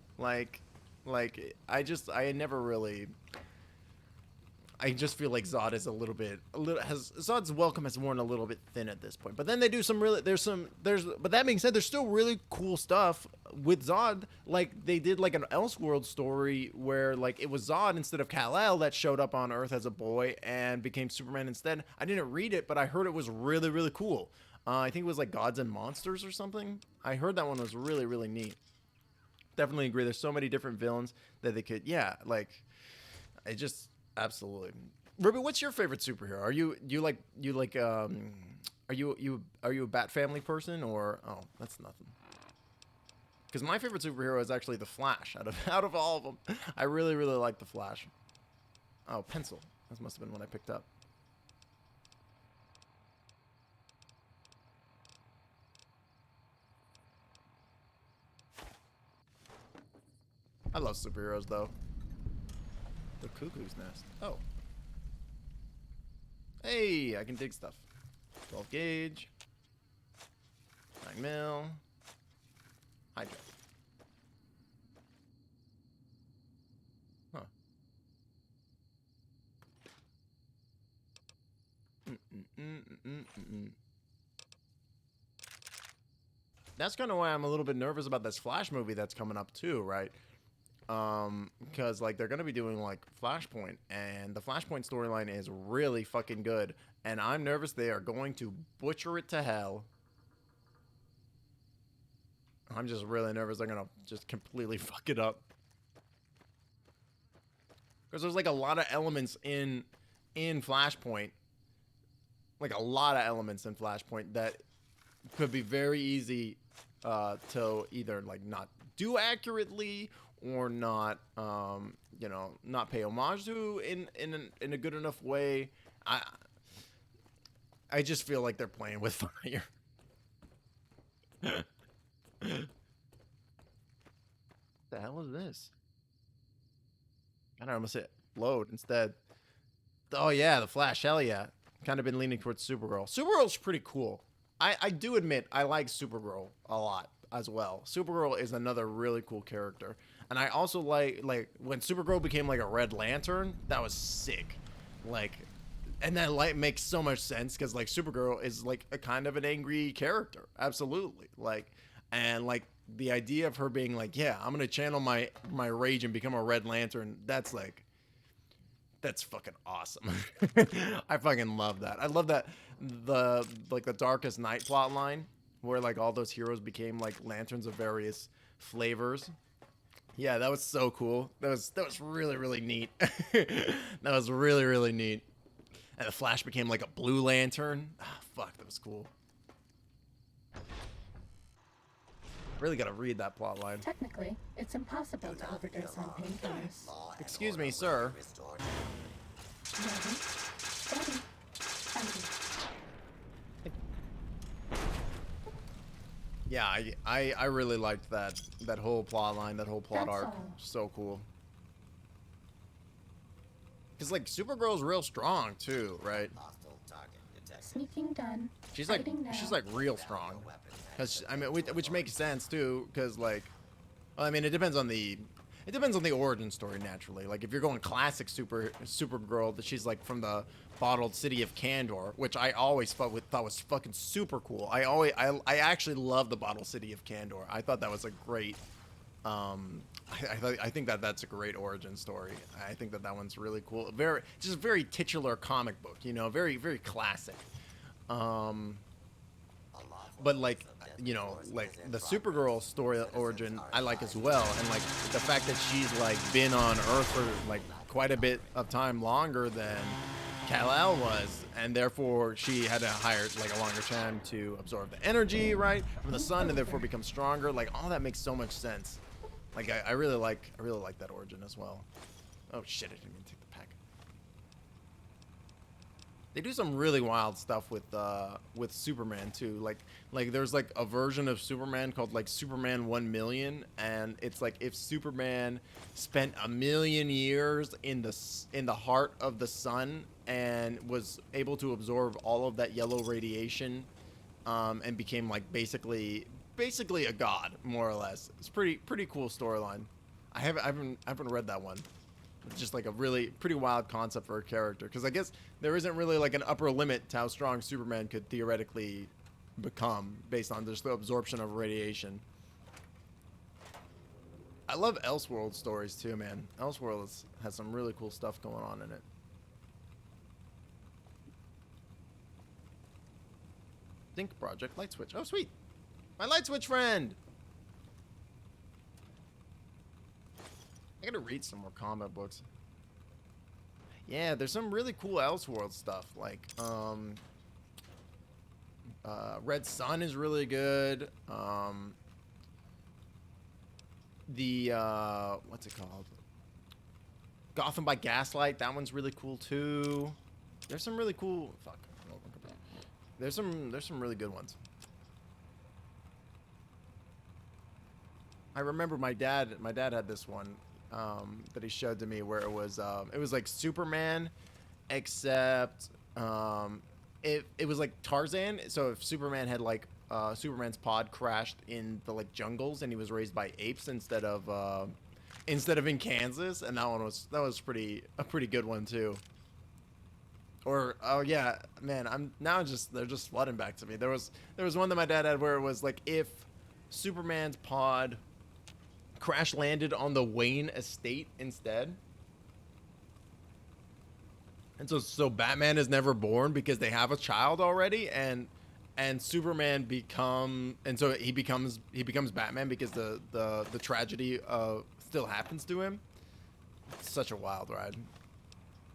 I just feel like Zod is Zod's welcome has worn a little bit thin at this point. But then they do but that being said, there's still really cool stuff with Zod. Like they did like an Elseworld story where like it was Zod instead of Kal-El that showed up on Earth as a boy and became Superman instead. I didn't read it, but I heard it was really, really cool. I think it was like Gods and Monsters or something. I heard that one was really, really neat. Definitely agree. There's so many different villains that they could, absolutely. Ruby, what's your favorite superhero? Are you a Bat Family person, or that's nothing? Because my favorite superhero is actually the Flash. Out of all of them, I really, really like the Flash. Oh, pencil. That must have been what I picked up. I love superheroes, though. The Cuckoo's Nest. Oh. Hey, I can dig stuff. 12 gauge. 9 mil. Hydra. Huh. That's kind of why I'm a little bit nervous about this Flash movie that's coming up too, right? Because like they're gonna be doing like Flashpoint, and the Flashpoint storyline is really fucking good, and I'm nervous they are going to butcher it to hell. I'm just really nervous they're gonna just completely fuck it up, because there's like a lot of elements in in Flashpoint, like a lot of elements in Flashpoint that could be very easy to either like not do accurately or not, you know, not pay homage to in a good enough way. I just feel like they're playing with fire. The hell is this? I almost hit load instead. Oh yeah, the Flash. Hell yeah. Kind of been leaning towards Supergirl. Supergirl's pretty cool. I do admit I like Supergirl a lot as well. Supergirl is another really cool character. And I also like when Supergirl became like a Red Lantern, that was sick. Like, and that light makes so much sense because like Supergirl is like a kind of an angry character. Absolutely. Like, and like the idea of her being like, yeah, I'm gonna channel my rage and become a Red Lantern. That's fucking awesome. I fucking love that. I love that the Darkest Night plot line where like all those heroes became like lanterns of various flavors. Yeah, that was so cool. That was really, really neat. That was really, really neat. And the Flash became like a Blue Lantern. Ah, fuck, that was cool. Really gotta read that plot line. Technically, it's impossible to overdose on painkillers. Excuse me, sir. Ready? Steady. Empty. Yeah, I really liked that whole plot line, that whole plot That's arc. all. So cool. Cause like Supergirl's real strong too, right? Sneaking done. She's Hiding now. like real strong. Cause I mean, which makes sense too. Cause like, well, I mean, it depends on the origin story naturally. Like if you're going classic Supergirl, that she's like from the bottled city of Kandor, which I always thought was fucking super cool. I actually love the bottled city of Kandor. I thought that was a great. I think that's a great origin story. I think that one's really cool. Just very titular comic book, you know, very, very classic. But like, you know, like the Supergirl story origin, I like as well. And like the fact that she's like been on Earth for like quite a bit of time longer than Kal-El was, and therefore she had to hire like a longer time to absorb the energy, right, from the sun, and therefore become stronger. Like all that makes so much sense. Like I really like that origin as well. Oh shit! I didn't even take the pack. They do some really wild stuff with Superman too. Like there's like a version of Superman called like Superman 1 million, and it's like if Superman spent 1,000,000 years in the heart of the sun and was able to absorb all of that yellow radiation, and became like basically a god, more or less. It's pretty cool storyline. I haven't read that one. It's just like a really pretty wild concept for a character, because I guess there isn't really like an upper limit to how strong Superman could theoretically become based on just the absorption of radiation. I love Elseworld stories too, man. Elseworld has some really cool stuff going on in it. Think Project Light Switch. Oh, sweet. My Light Switch friend! I gotta read some more comic books. Yeah, there's some really cool Elseworld stuff. Like, Red Sun is really good. What's it called? Gotham by Gaslight. That one's really cool too. There's some really cool. Fuck. There's some really good ones. I remember my dad had this one that he showed to me where it was like Superman, except it was like Tarzan. So if Superman had like Superman's pod crashed in the like jungles and he was raised by apes instead of in Kansas, and that was a pretty good one too. Or oh yeah, man, they're just flooding back to me. There was one that my dad had where it was like if Superman's pod crash landed on the Wayne estate instead, and so Batman is never born because they have a child already, and Superman so he becomes Batman because the tragedy still happens to him. It's such a wild ride.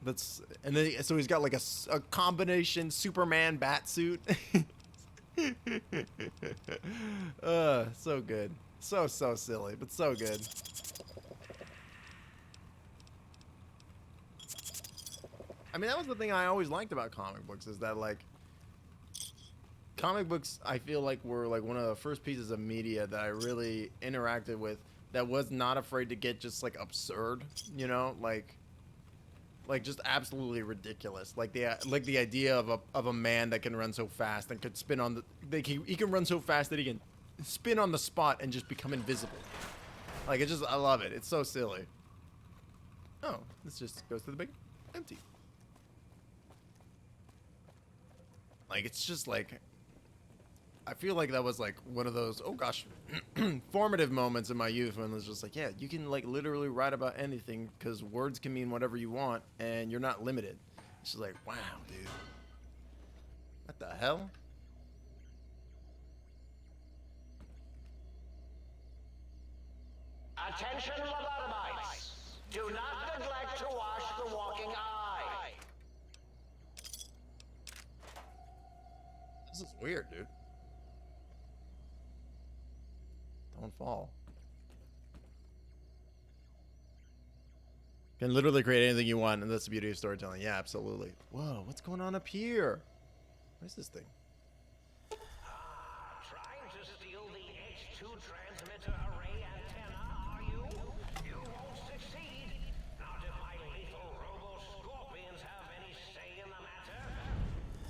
That's and then so he's got like a combination Superman bat suit. So good. So silly, but so good. I mean, that was the thing I always liked about comic books, is that like comic books, I feel like, were like one of the first pieces of media that I really interacted with that was not afraid to get just like absurd, you know, like just absolutely ridiculous. Like the idea of a man that can run so fast and could spin on the he can run so fast that he can spin on the spot and just become invisible. Like, I love it. It's so silly. Oh, this just goes to the big empty. Like, it's just like, I feel like that was like one of those, oh gosh, formative moments in my youth when it was just like, yeah, you can like literally write about anything because words can mean whatever you want and you're not limited. It's just like, wow, dude. What the hell? Attention, lobotomites! Do not neglect to wash the walking eye. This is weird, dude. Don't fall. Can literally create anything you want, and that's the beauty of storytelling. Yeah, absolutely. Whoa, what's going on up here? What is this thing? Trying to steal the H2 transmitter array antenna, are you? You won't succeed. Not if my lethal robo-scorpions have any say in the matter.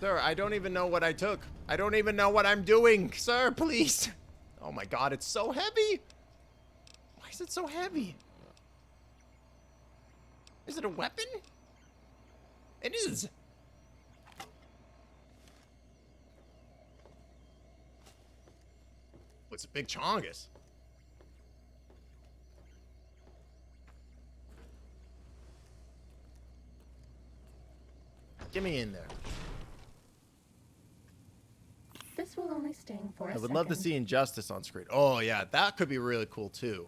Sir, I don't even know what I took. I don't even know what I'm doing. Sir, please. Oh my god, it's so heavy. Why is it so heavy? Is it a weapon? It is. It's a big chongus. Get me in there. This will only sting for a I would second. love to see Injustice on screen. Oh yeah, that could be really cool too.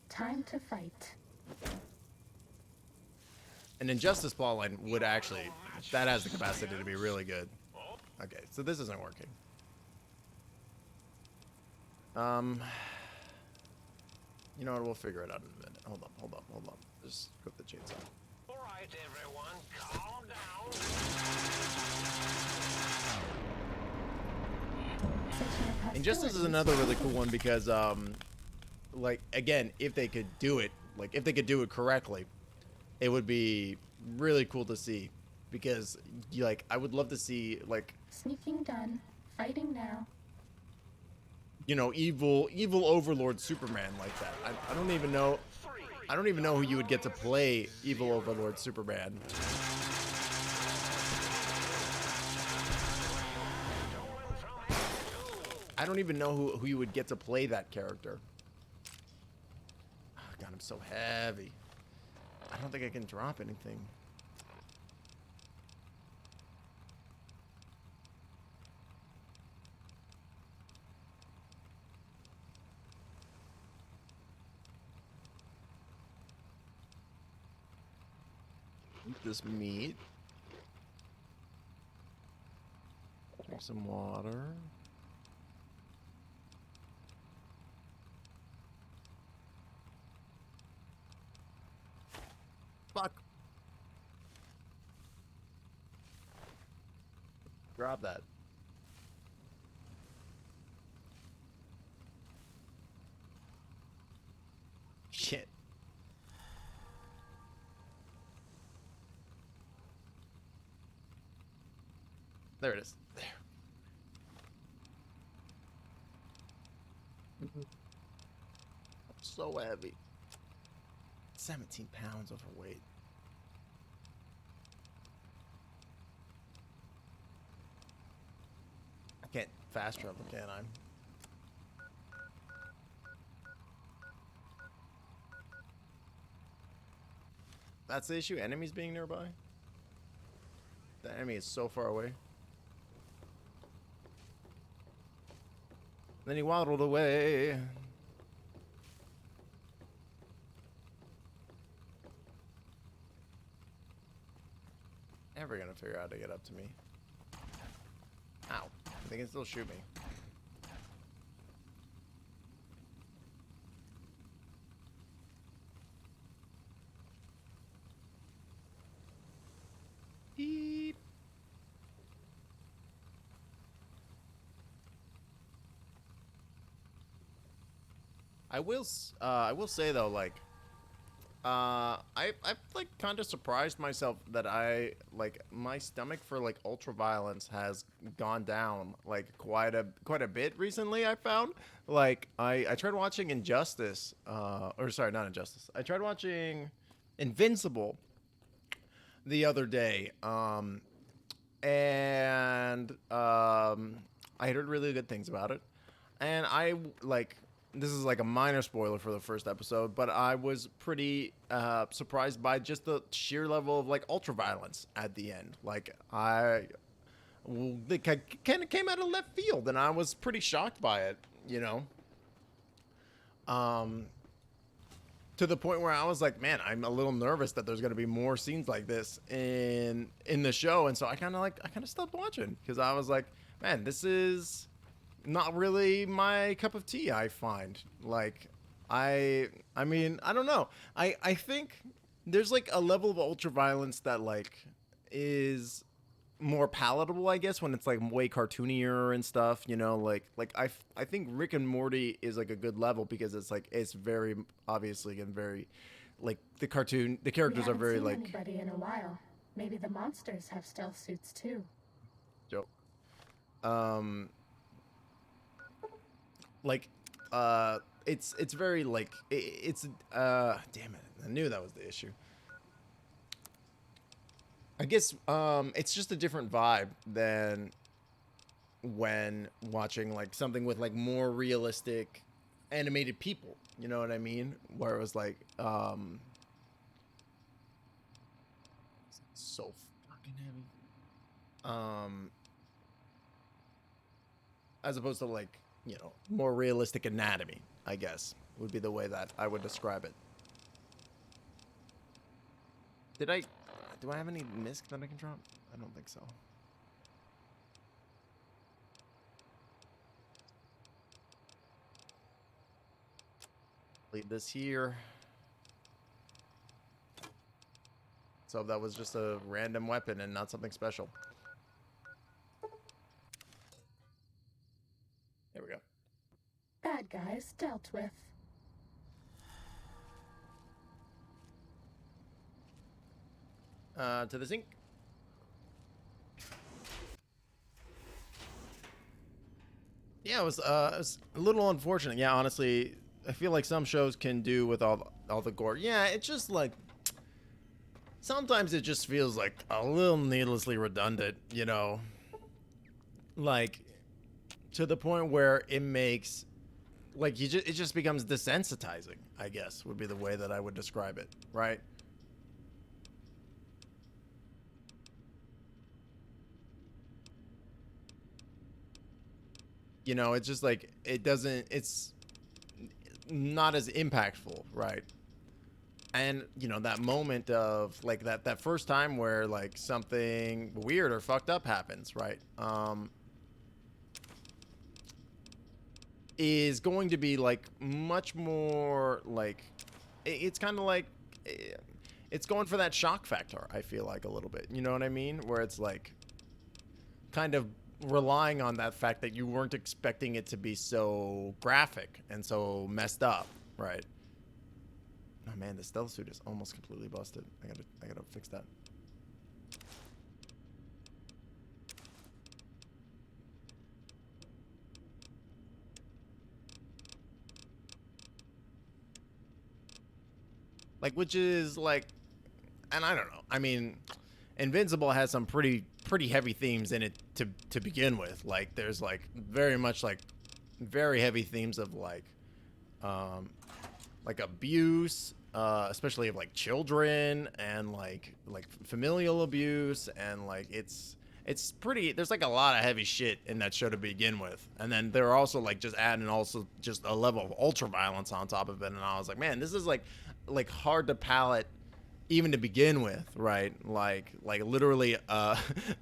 Time to fight. An Injustice plotline would actually, that has the capacity to be really good. Okay, so this isn't working. You know what? We'll figure it out in a minute. Hold up. Just put the chainsaw. All right, everyone, calm down. Injustice is another really cool one because, like, again, if they could do it correctly, it would be really cool to see. Because, like, I would love to see, like, Sneaking done. Fighting now. you know, evil Overlord Superman like that. I don't even know who you would get to play evil Overlord Superman. I don't even know who you would get to play that character. Oh, God, I'm so heavy. I don't think I can drop anything. Eat this meat. Drink some water. Fuck. Grab that. Shit. There it is. There. So heavy. 17 pounds overweight. I can't fast travel, can I? That's the issue? Enemies being nearby? The enemy is so far away. Then he waddled away. ever gonna figure out how to get up to me. Ow. They can still shoot me. Beep. I will say though, like, I've like kind of surprised myself that my stomach for like ultra violence has gone down like quite a bit recently. I found like I tried watching Injustice, or sorry, not Injustice. I tried watching Invincible the other day, and I heard really good things about it, and I like. This is like a minor spoiler for the first episode, but I was pretty surprised by just the sheer level of like ultra violence at the end. Like it kind of came out of left field, and I was pretty shocked by it. You know, to the point where I was like, man, I'm a little nervous that there's gonna be more scenes like this in the show, and so I kind of stopped watching because I was like, man, this is not really my cup of tea. I find like I mean, I don't know. I think there's like a level of ultra violence that like is more palatable, I guess, when it's like way cartoonier and stuff, you know, like I think Rick and Morty is like a good level because it's like it's very obviously and very like the characters are very like anybody in a while. Maybe the monsters have stealth suits too. joke. Like it's very like it's damn it, I knew that was the issue. I guess it's just a different vibe than when watching like something with like more realistic animated people, you know what I mean, where it was like so fucking heavy, as opposed to like, you know, more realistic anatomy, I guess, would be the way that I would describe it. Do I have any misc that I can drop? I don't think so. Leave this here. So that was just a random weapon and not something special. There we go. Bad guys dealt with. To the zinc. Yeah, it was a little unfortunate. Yeah, honestly, I feel like some shows can do with all the gore. Yeah, it's just like sometimes it just feels like a little needlessly redundant, you know, like to the point where it makes like it just becomes desensitizing, I guess would be the way that I would describe it, right? You know, it's just like it's not as impactful, right? And you know, that moment of like that first time where like something weird or fucked up happens, right? Is going to be like much more like it's kind of like it's going for that shock factor, I feel like, a little bit, you know what I mean, where it's like kind of relying on that fact that you weren't expecting it to be so graphic and so messed up, right? Oh man, the stealth suit is almost completely busted. I gotta fix that. Like, which is like, and I don't know. I mean, Invincible has some pretty heavy themes in it to begin with. Like, there's like very much like very heavy themes of like abuse, especially of like children, and like familial abuse, and like it's pretty. There's like a lot of heavy shit in that show to begin with, and then they're also like just adding also just a level of ultra violence on top of it, and I was like, man, this is like hard to palate even to begin with, right? Like literally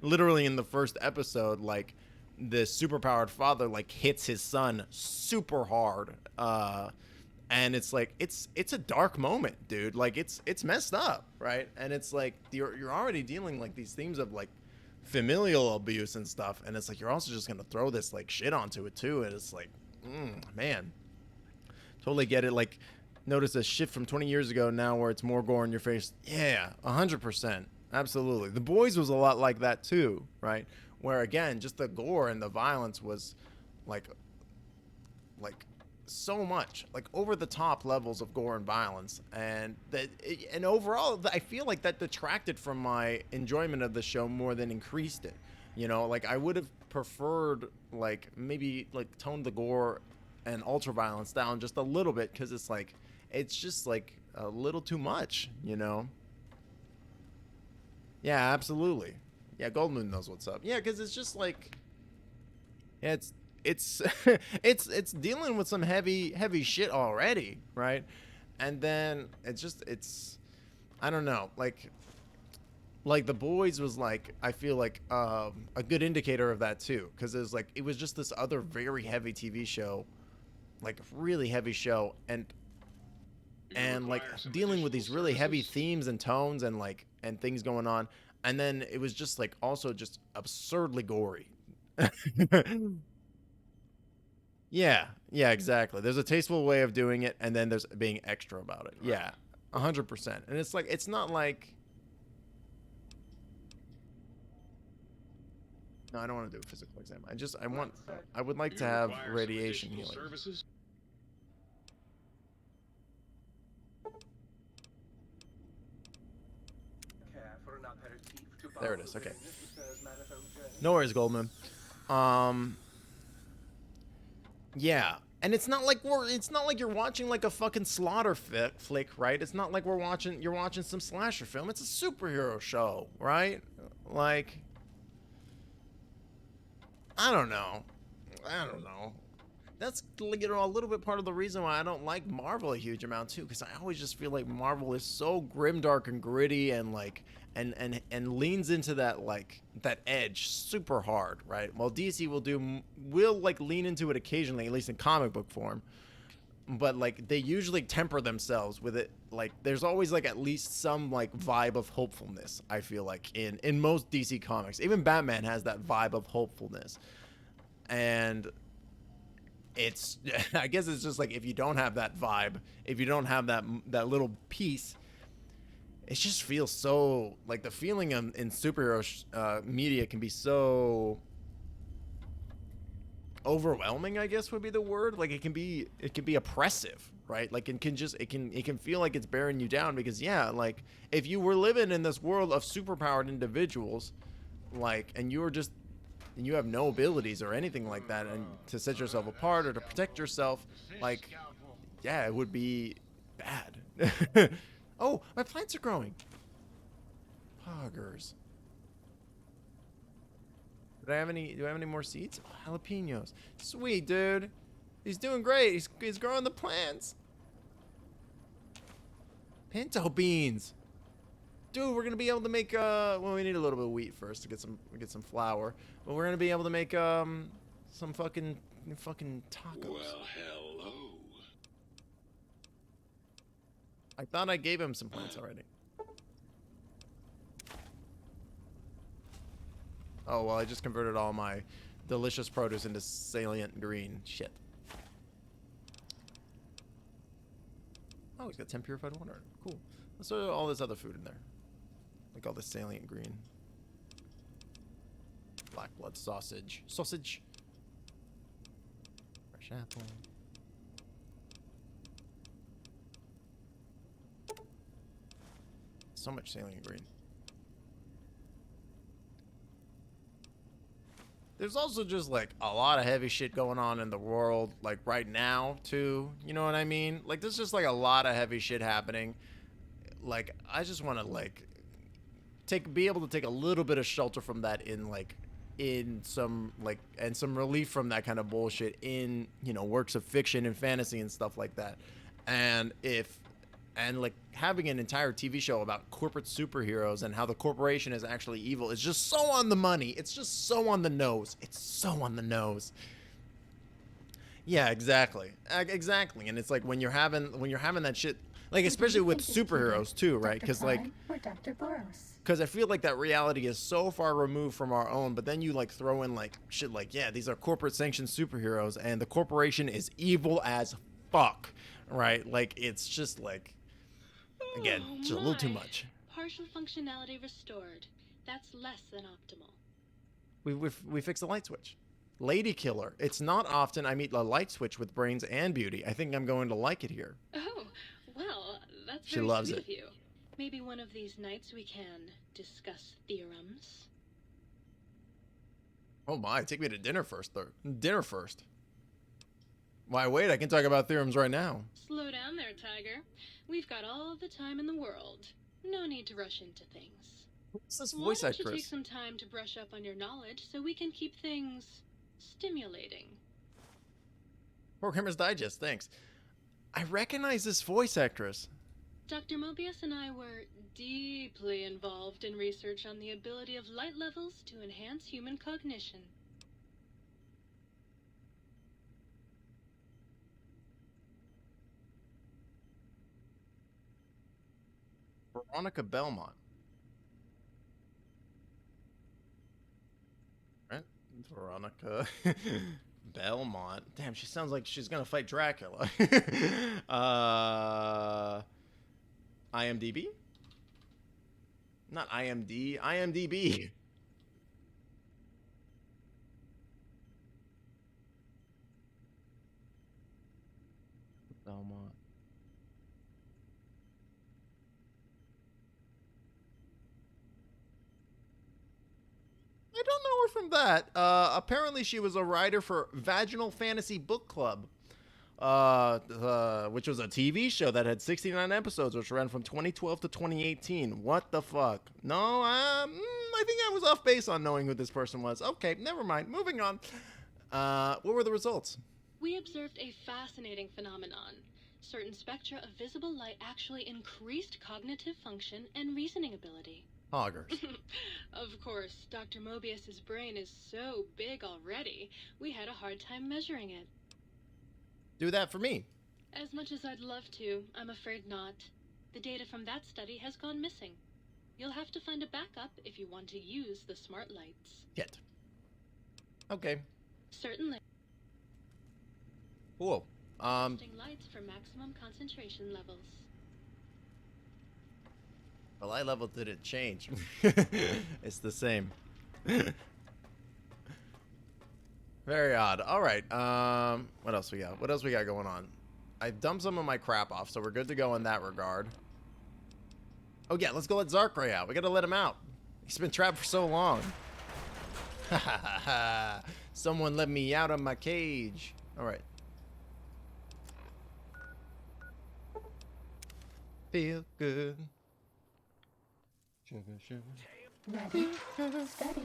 literally in the first episode, like the superpowered father like hits his son super hard, and it's like it's a dark moment, dude. Like it's messed up, right? And it's like you're already dealing like these themes of like familial abuse and stuff, and it's like you're also just gonna throw this like shit onto it too, and it's like man, totally get it. Like, notice a shift from 20 years ago now where it's more gore in your face. Yeah, 100%. Absolutely. The Boys was a lot like that too, right? Where again, just the gore and the violence was like so much, like over the top levels of gore and violence, and overall I feel like that detracted from my enjoyment of the show more than increased it. You know, like I would have preferred like maybe like tone the gore and ultra violence down just a little bit, because it's just like a little too much, you know. Yeah, absolutely. Yeah, Goldmoon knows what's up. Yeah, because it's just like, yeah, it's it's dealing with some heavy shit already, right? And then it's I don't know, like The Boys was like, I feel like a good indicator of that too, because it was just this other very heavy TV show, like really heavy show, and like dealing with these really heavy themes and tones and like and things going on, and then it was just like also just absurdly gory. Yeah, yeah, exactly. There's a tasteful way of doing it, and then there's being extra about it. Yeah, 100%. And it's like, it's not like, no, I don't want to do a physical exam. I would like to have radiation healing. Services? Care for an aperitif to There it bar is, the okay. necessaires manifold journey. No worries, Goldman. Yeah, and it's not like you're watching like a fucking slaughter flick, right? It's not like you're watching some slasher film. It's a superhero show, right? Like, I don't know. That's, you know, a little bit part of the reason why I don't like Marvel a huge amount too, because I always just feel like Marvel is so grimdark and gritty and like and leans into that like that edge super hard, right? While DC will like lean into it occasionally, at least in comic book form, but like they usually temper themselves with it. Like there's always like at least some like vibe of hopefulness, I feel like in most DC comics. Even Batman has that vibe of hopefulness, and it's I guess it's just like if you don't have that vibe, if you don't have that little piece, it just feels so like the feeling in superhero media can be so overwhelming, I guess would be the word. Like it can be oppressive, right? Like it can feel like it's bearing you down, because yeah, like if you were living in this world of superpowered individuals, like, and you have no abilities or anything like that, and to set yourself apart or to protect yourself, like, yeah, it would be bad. Oh, my plants are growing. Poggers. Do I have any more seeds? Oh, jalapenos. Sweet, dude. He's doing great. He's growing the plants. Pinto beans. Dude, we're gonna be able to make well, we need a little bit of wheat first to get some flour, but we're gonna be able to make some fucking tacos. Well, hello. I thought I gave him some plants already. Oh well, I just converted all my delicious produce into salient green. Shit. Oh, he's got 10 purified water. Cool. Let's throw all this other food in there. Like all this salient green. Black blood sausage. Sausage. Fresh apple. So much salient green. There's also just like a lot of heavy shit going on in the world, like right now too. You know what I mean? Like there's just like a lot of heavy shit happening. Like I just want to like be able to take a little bit of shelter from that in some like, and some relief from that kind of bullshit in, you know, works of fiction and fantasy and stuff like that. And if And like having an entire TV show about corporate superheroes and how the corporation is actually evil is just so on the money. It's just so on the nose. It's so on the nose. Yeah, exactly. Exactly. And it's like when you're having that shit, like especially with superheroes too, right? Because like, or Dr. Boros. because I feel like that reality is so far removed from our own, but then you like throw in like shit like, yeah, these are corporate sanctioned superheroes and the corporation is evil as fuck, right? Like it's just like, again, just a little too much. Partial functionality restored. That's less than optimal. We fixed the light switch. Lady killer. It's not often I meet a light switch with brains and beauty. I think I'm going to like it here. Oh, well, that's She very loves sweet it. of you. Maybe one of these nights we can discuss theorems. Oh my, take me to dinner first, though. Dinner first. Why wait? I can talk about theorems right now. Slow down there, Tiger. We've got all the time in the world. No need to rush into things. What's this Why voice don't you take actress? some time to brush up on your knowledge so we can keep things stimulating? Programmer's Digest, thanks. I recognize this voice actress. Dr. Mobius and I were deeply involved in research on the ability of light levels to enhance human cognition. Veronica Belmont. Right? Veronica Belmont. Damn, she sounds like she's gonna fight Dracula. IMDb? Not IMD. IMDb. Belmont. I don't know her from that. Apparently she was a writer for Vaginal Fantasy Book Club, which was a TV show that had 69 episodes, which ran from 2012 to 2018. What the fuck? No, I think I was off base on knowing who this person was. Okay, never mind. Moving on. What were the results? We observed a fascinating phenomenon. Certain spectra of visible light actually increased cognitive function and reasoning ability. Hoggers. Of course, Dr. Mobius's brain is so big already, we had a hard time measuring it. Do that for me. As much as I'd love to, I'm afraid not. The data from that study has gone missing. You'll have to find a backup if you want to use the smart lights. Yet. Okay. Certainly. Cool. Testing lights for maximum concentration levels. The light level didn't change. It's the same. Very odd. All right. What else we got? What else we got going on? I dumped some of my crap off, so we're good to go in that regard. Oh yeah, let's go let Zarkray out. We gotta let him out. He's been trapped for so long. Ha ha ha ha. Someone let me out of my cage. All right. Feel good. Sugar, sugar. Ready, steady.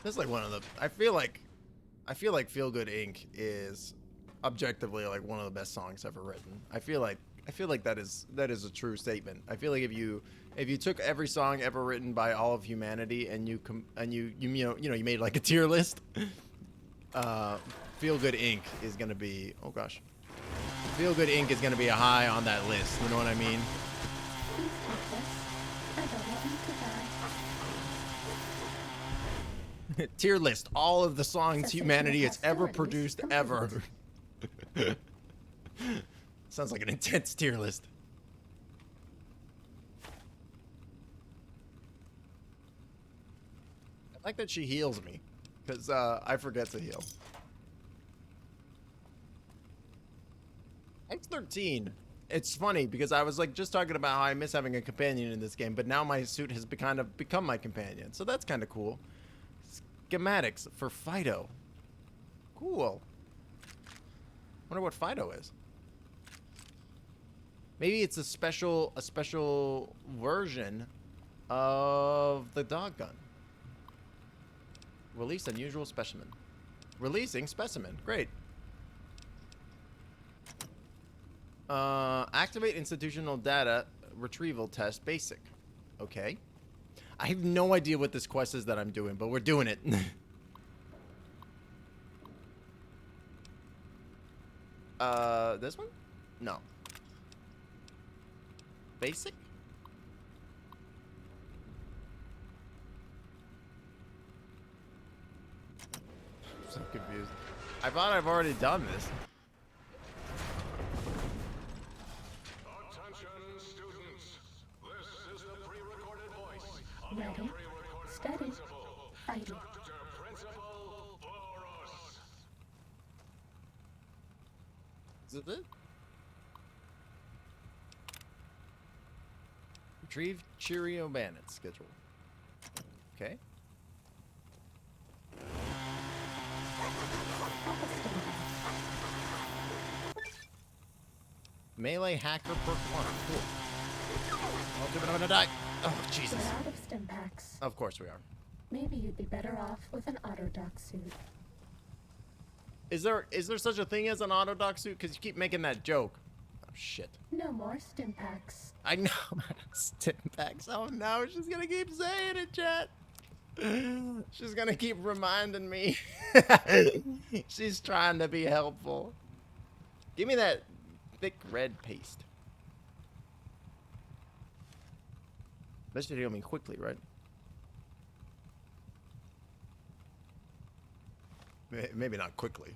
That's like one of the. I feel like Feel Good Inc. is objectively like one of the best songs ever written. I feel like that is a true statement. I feel like if you took every song ever written by all of humanity and you made like a tier list, Feel Good Inc. is gonna be, oh gosh, Feel Good Inc. is gonna be a high on that list. You know what I mean? Please take this. I don't want you to die. Tier list, all of the songs Such a humanity has ever stories. produced ever. Sounds like an intense tier list. I like that she heals me, because I forget to heal. X13. It's funny because I was like just talking about how I miss having a companion in this game, but now my suit has kind of become my companion, so that's kind of cool. Schematics for Fido. Cool. Wonder what Fido is. Maybe it's a special version of the dog gun. Release unusual specimen. Releasing specimen. Great. Activate institutional data retrieval test basic. Okay. I have no idea what this quest is that I'm doing, but we're doing it. This one? No. Basic? I'm so confused. I thought I've already done this. Attention, students. This is the pre-recorded voice of Ready, your pre-recorded steady, principal, fighting. Dr. Principal Boros. Is it it? Retrieve Cheerio Bandit schedule. Okay. Melee hacker perk 1. Cool. Oh, I'm gonna die. Oh, Jesus. We're out of stim packs. Of course we are. Maybe you'd be better off with an autodoc suit. Is there such a thing as an autodoc suit? Because you keep making that joke. Oh, shit. No more stim packs. I know about stim packs. Oh, no. She's gonna keep saying it, chat. She's gonna keep reminding me. She's trying to be helpful. Give me that thick red paste. That should heal me quickly, right? Maybe not quickly.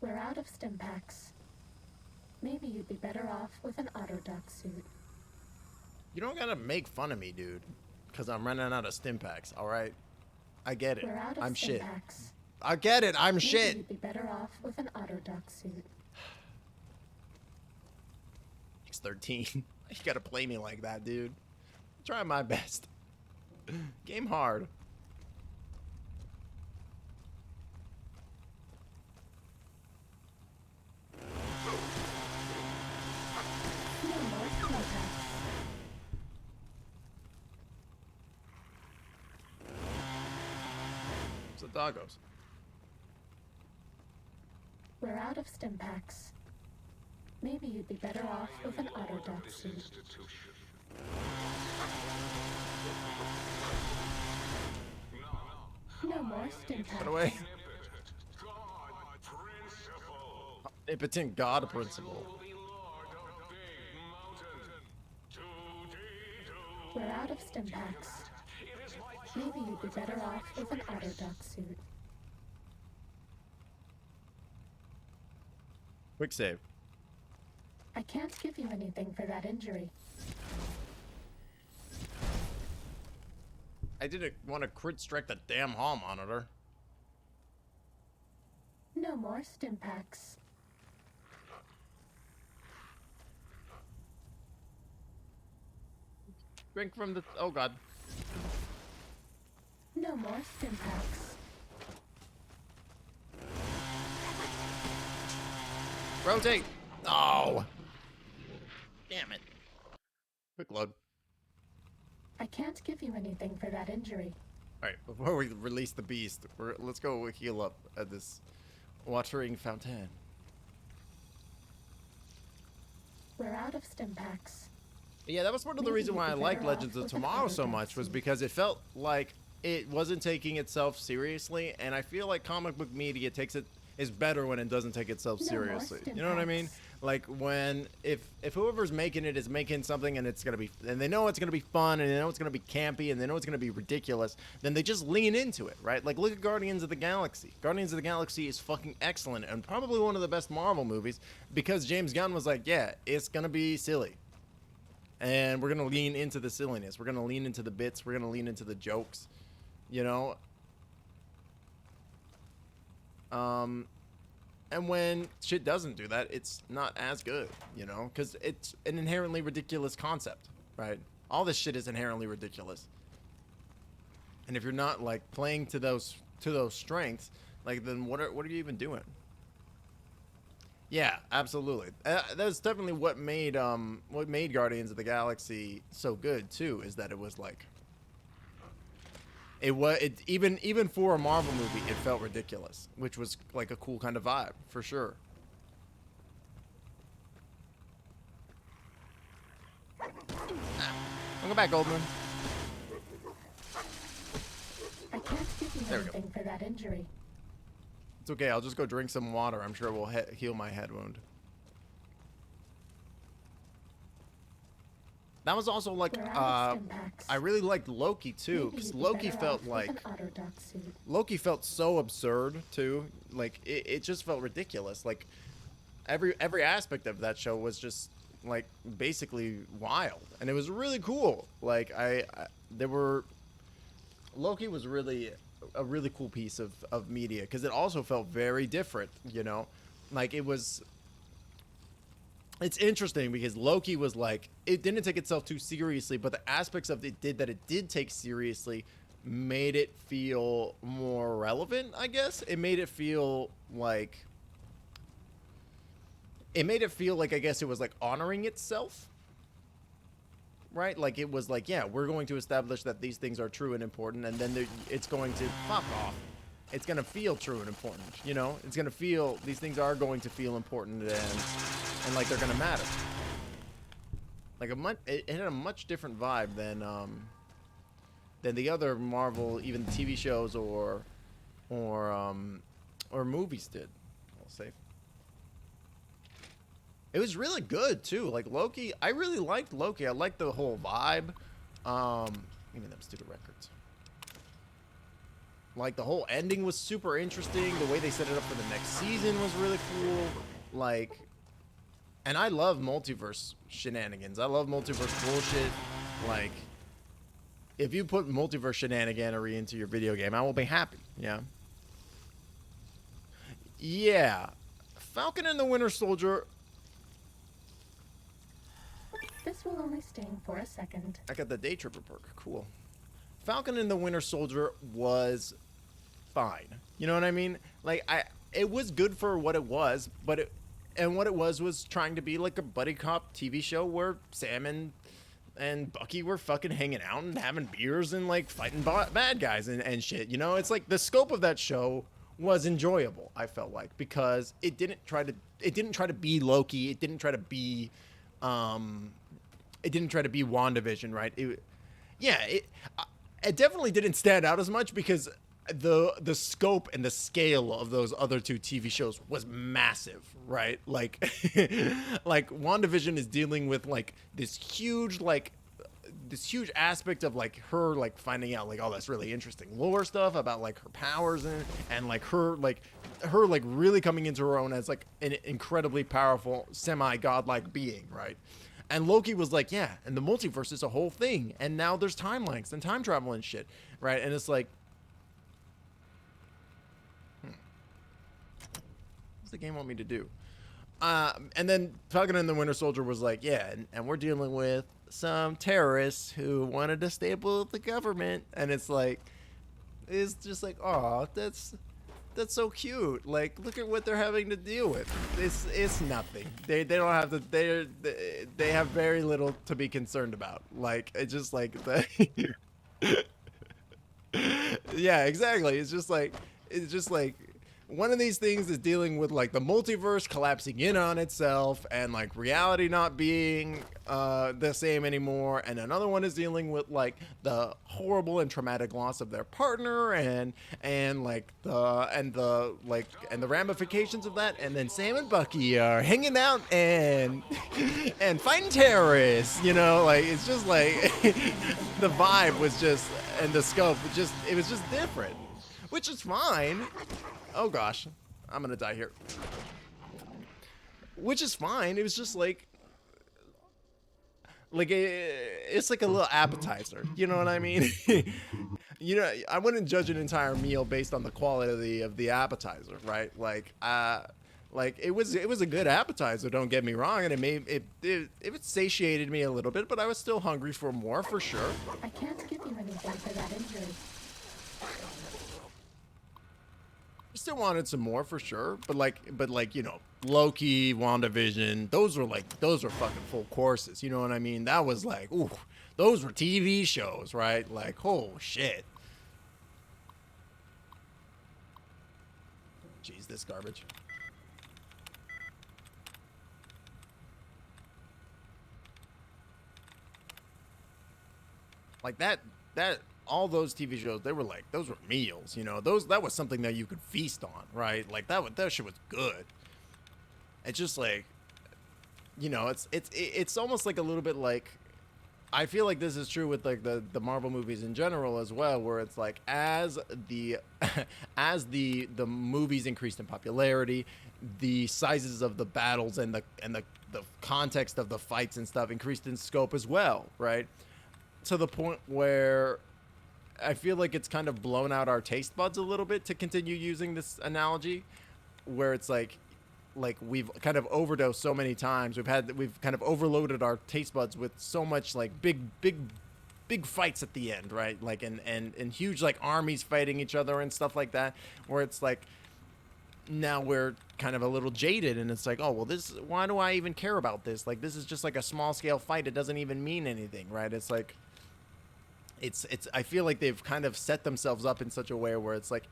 We're out of stim packs. Maybe you'd be better off with an autodoc suit. You don't gotta make fun of me, dude. Because I'm running out of stim packs, alright? I get it. We're out of I'm stim shit. packs. I get it. I'm Maybe shit. you'd be better off with an autodoc suit. He's 13. You gotta play me like that, dude. I'm trying my best. Game hard. No more stim packs. So doggos. We're out of stim packs. Maybe you'd be better off with an autodoc suit. Institution. No more stim Put packs. away. God Principal. Impotent God principle. Will be Lord of Big Mountain. 2D2. We're out of stim packs. It is my Maybe you'd be better off with an autodoc suit. Quick save. I can't give you anything for that injury. I didn't want to crit strike the damn hall monitor. No more stim packs. Drink from the... Oh, God. No more stim packs. Rotate. Oh. Damn it. Quick load. I can't give you anything for that injury. Alright, before we release the beast, let's go heal up at this watering fountain. We're out of stim packs. Yeah, that was part of the Maybe reason you'd why be I liked better off Legends of with an Tomorrow so autodoc much, was suit. because it felt like it wasn't taking itself seriously, and I feel like comic book media is better when it doesn't take itself No more seriously. stim You know what I mean? packs. Like when if whoever's making it is making something and it's gonna be, and they know it's gonna be fun and they know it's gonna be campy and they know it's gonna be ridiculous, then they just lean into it, right? Like look at Guardians of the Galaxy. Guardians of the Galaxy is fucking excellent and probably one of the best Marvel movies because James Gunn was like, yeah, it's gonna be silly. And we're gonna lean into the silliness. We're gonna lean into the bits. We're gonna lean into the jokes. You know? And when shit doesn't do that, it's not as good, you know? Because it's an inherently ridiculous concept, right? All this shit is inherently ridiculous. And if you're not, like, playing to those strengths, like, then what are you even doing? Yeah, absolutely. That's definitely what made Guardians of the Galaxy so good, too, is that it was, like... Even for a Marvel movie, it felt ridiculous, which was like a cool kind of vibe for sure. Welcome back, Goldman. I can't give you There we go. anything for that injury. It's okay. I'll just go drink some water. I'm sure it will heal my head wound. That was also like, We're out of stim packs. I really liked Loki too, Maybe because you'd be Loki better felt off with like, an Autodoc suit. Loki felt so absurd too. Like it just felt ridiculous. Like every aspect of that show was just like basically wild, and it was really cool. Like Loki was really a really cool piece of media, because it also felt very different. You know, like it's interesting because Loki was like, it didn't take itself too seriously, but the aspects of it did take seriously made it feel more relevant, I guess. It made it feel like, I guess it was like honoring itself, right? Like it was like, yeah, we're going to establish that these things are true and important, and then it's going to pop off. It's going to feel true and important, you know? It's going to feel, these things are going to feel important and like they're going to matter. Like it had a much different vibe than the other Marvel, even TV shows or movies did, I'll say. It was really good too. Like Loki, I really liked Loki. I liked the whole vibe. Give me them stupid records. Like the whole ending was super interesting. The way they set it up for the next season was really cool. Like, and I love multiverse shenanigans. I love multiverse bullshit. Like, if you put multiverse shenaniganery into your video game, I will be happy. Yeah. Yeah. Falcon and the Winter Soldier. This will only sting for a second. I got the Day Tripper perk. Cool. Falcon and the Winter Soldier was fine. You know what I mean? Like, it was good for what it was, but what it was trying to be like a buddy cop TV show where Sam and Bucky were fucking hanging out and having beers and like fighting bad guys and shit. You know, it's like the scope of that show was enjoyable, I felt like, because it didn't try to be Loki. It didn't try to be WandaVision, right? It definitely didn't stand out as much because the scope and the scale of those other two TV shows was massive, right? Like like WandaVision is dealing with like this huge aspect of like her like finding out like all this really interesting lore stuff about like her powers and like her really coming into her own as like an incredibly powerful semi-godlike being, right? And Loki was like, yeah, and the multiverse is a whole thing, and now there's timelines and time travel and shit, right? And it's like, what's the game want me to do? And then Falcon and the Winter Soldier was like, yeah, and we're dealing with some terrorists who want to destabilize the government, and it's just like, oh, that's so cute. Like, look at what they're having to deal with. It's nothing. They don't have to. They have very little to be concerned about. Like, it's just like yeah, exactly. It's just like one of these things is dealing with like the multiverse collapsing in on itself and like reality not being the same anymore, and another one is dealing with like the horrible and traumatic loss of their partner and the ramifications of that, and then Sam and Bucky are hanging out and fighting terrorists, you know, like it's just like the vibe was just, and the scope it was just different, which is fine. Oh gosh, I'm gonna die here. Which is fine. It was just like it's like a little appetizer. You know what I mean? You know, I wouldn't judge an entire meal based on the quality of the appetizer, right? Like it was a good appetizer. Don't get me wrong, and it satiated me a little bit, but I was still hungry for more, for sure. I can't give you anything for that injury. Still wanted some more for sure, but like you know, Loki, WandaVision, those were fucking full courses. You know what I mean? That was like, ooh, those were TV shows, right? Like, oh shit, this garbage? Like that all those TV shows, they were like, those were meals, you know. That was something that you could feast on, right? Like that shit was good. It's just like, you know, it's almost like a little bit like, I feel like this is true with like the Marvel movies in general as well, where it's like as the as the movies increased in popularity, the sizes of the battles and the context of the fights and stuff increased in scope as well, right? To the point where I feel like it's kind of blown out our taste buds a little bit, to continue using this analogy, where it's like we've kind of overdosed so many times. We've kind of overloaded our taste buds with so much like big fights at the end, right? Like and huge like armies fighting each other and stuff like that, where it's like now we're kind of a little jaded, and it's like, oh well, why do I even care about this? Like, this is just like a small scale fight. It doesn't even mean anything, right? It's like it's I feel like they've kind of set themselves up in such a way where it's like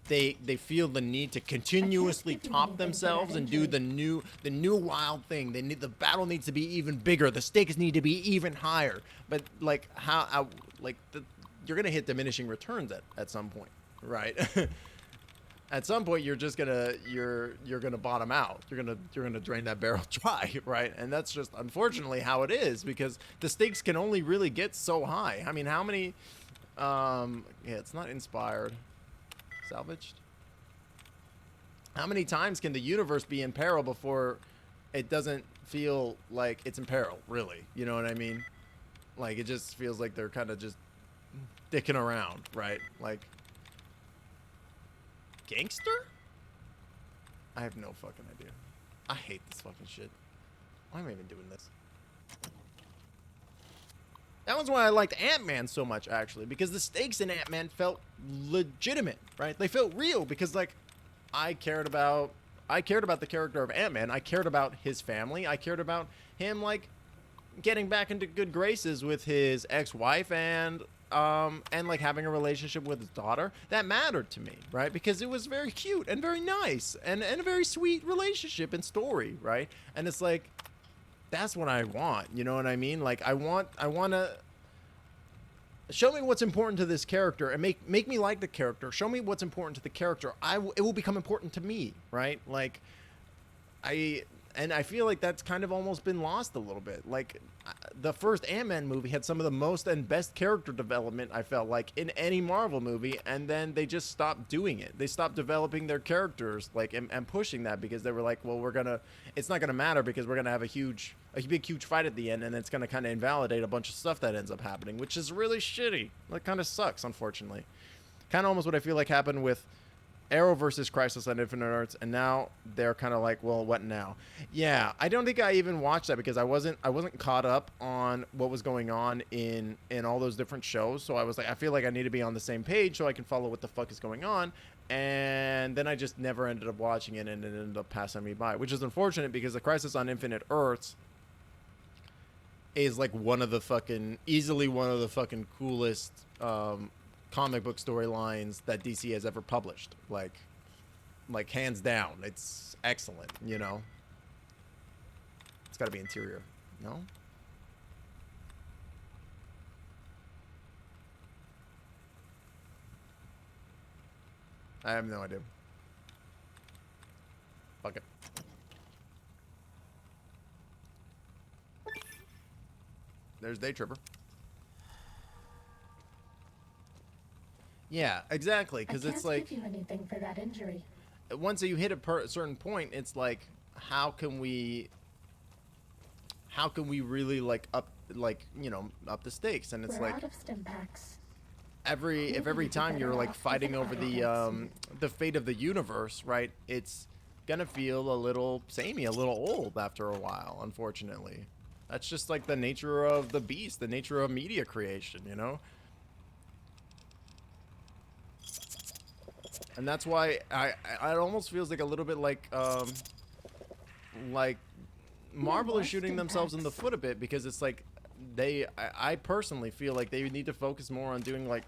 they feel the need to continuously top themselves and do the new wild thing. The battle needs to be even bigger. The stakes need to be even higher. But like you're gonna hit diminishing returns at some point, right? At some point, you're gonna bottom out. You're gonna drain that barrel dry, right? And that's just unfortunately how it is, because the stakes can only really get so high. I mean, how many? Yeah, it's not inspired. Salvaged. How many times can the universe be in peril before it doesn't feel like it's in peril? Really, you know what I mean? Like, it just feels like they're kind of just dicking around, right? Like. Gangster? I have no fucking idea. I hate this fucking shit. Why am I even doing this? That was why I liked Ant-Man so much, actually, because the stakes in Ant-Man felt legitimate, right? They felt real, because like I cared about the character of Ant-Man. I cared about his family. I cared about him like getting back into good graces with his ex-wife and like having a relationship with his daughter. That mattered to me, right? Because it was very cute and very nice and a very sweet relationship and story, right? And it's like, that's what I want, you know what I mean? Like, I want to show me what's important to this character and make me like the character. Show me what's important to the character. It will become important to me, right? Like, I feel like that's kind of almost been lost a little bit. Like, the first Ant-Man movie had some of the most and best character development, I felt like, in any Marvel movie, and then they just stopped doing it. They stopped developing their characters, like, and pushing that, because they were like, well, it's not gonna matter, because we're gonna have a big huge fight at the end, and it's gonna kind of invalidate a bunch of stuff that ends up happening, which is really shitty. That kind of sucks, unfortunately. Kind of almost what I feel like happened with Arrow versus Crisis on Infinite Earths, and now they're kind of like, well, what now? Yeah, I don't think I even watched that, because I wasn't caught up on what was going on in all those different shows. So I was like, I feel like I need to be on the same page so I can follow what the fuck is going on. And then I just never ended up watching it, and it ended up passing me by, which is unfortunate, because the Crisis on Infinite Earths is like easily one of the fucking coolest comic book storylines that DC has ever published. Like hands down, it's excellent, you know. It's got to be interior. No? I have no idea. Fuck it. There's Day Tripper. Yeah, exactly, because it's like, give you anything for that injury. Once you hit a certain point, it's like, how can we really like up the stakes? And it's We're like, out of stim packs. if every time you're like fighting over the fate of the universe, right? It's gonna feel a little samey, a little old after a while, unfortunately. That's just like the nature of the beast, the nature of media creation, you know? And that's why it almost feels like a little bit like Marvel is shooting themselves in the foot a bit, because it's like I personally feel like they need to focus more on doing like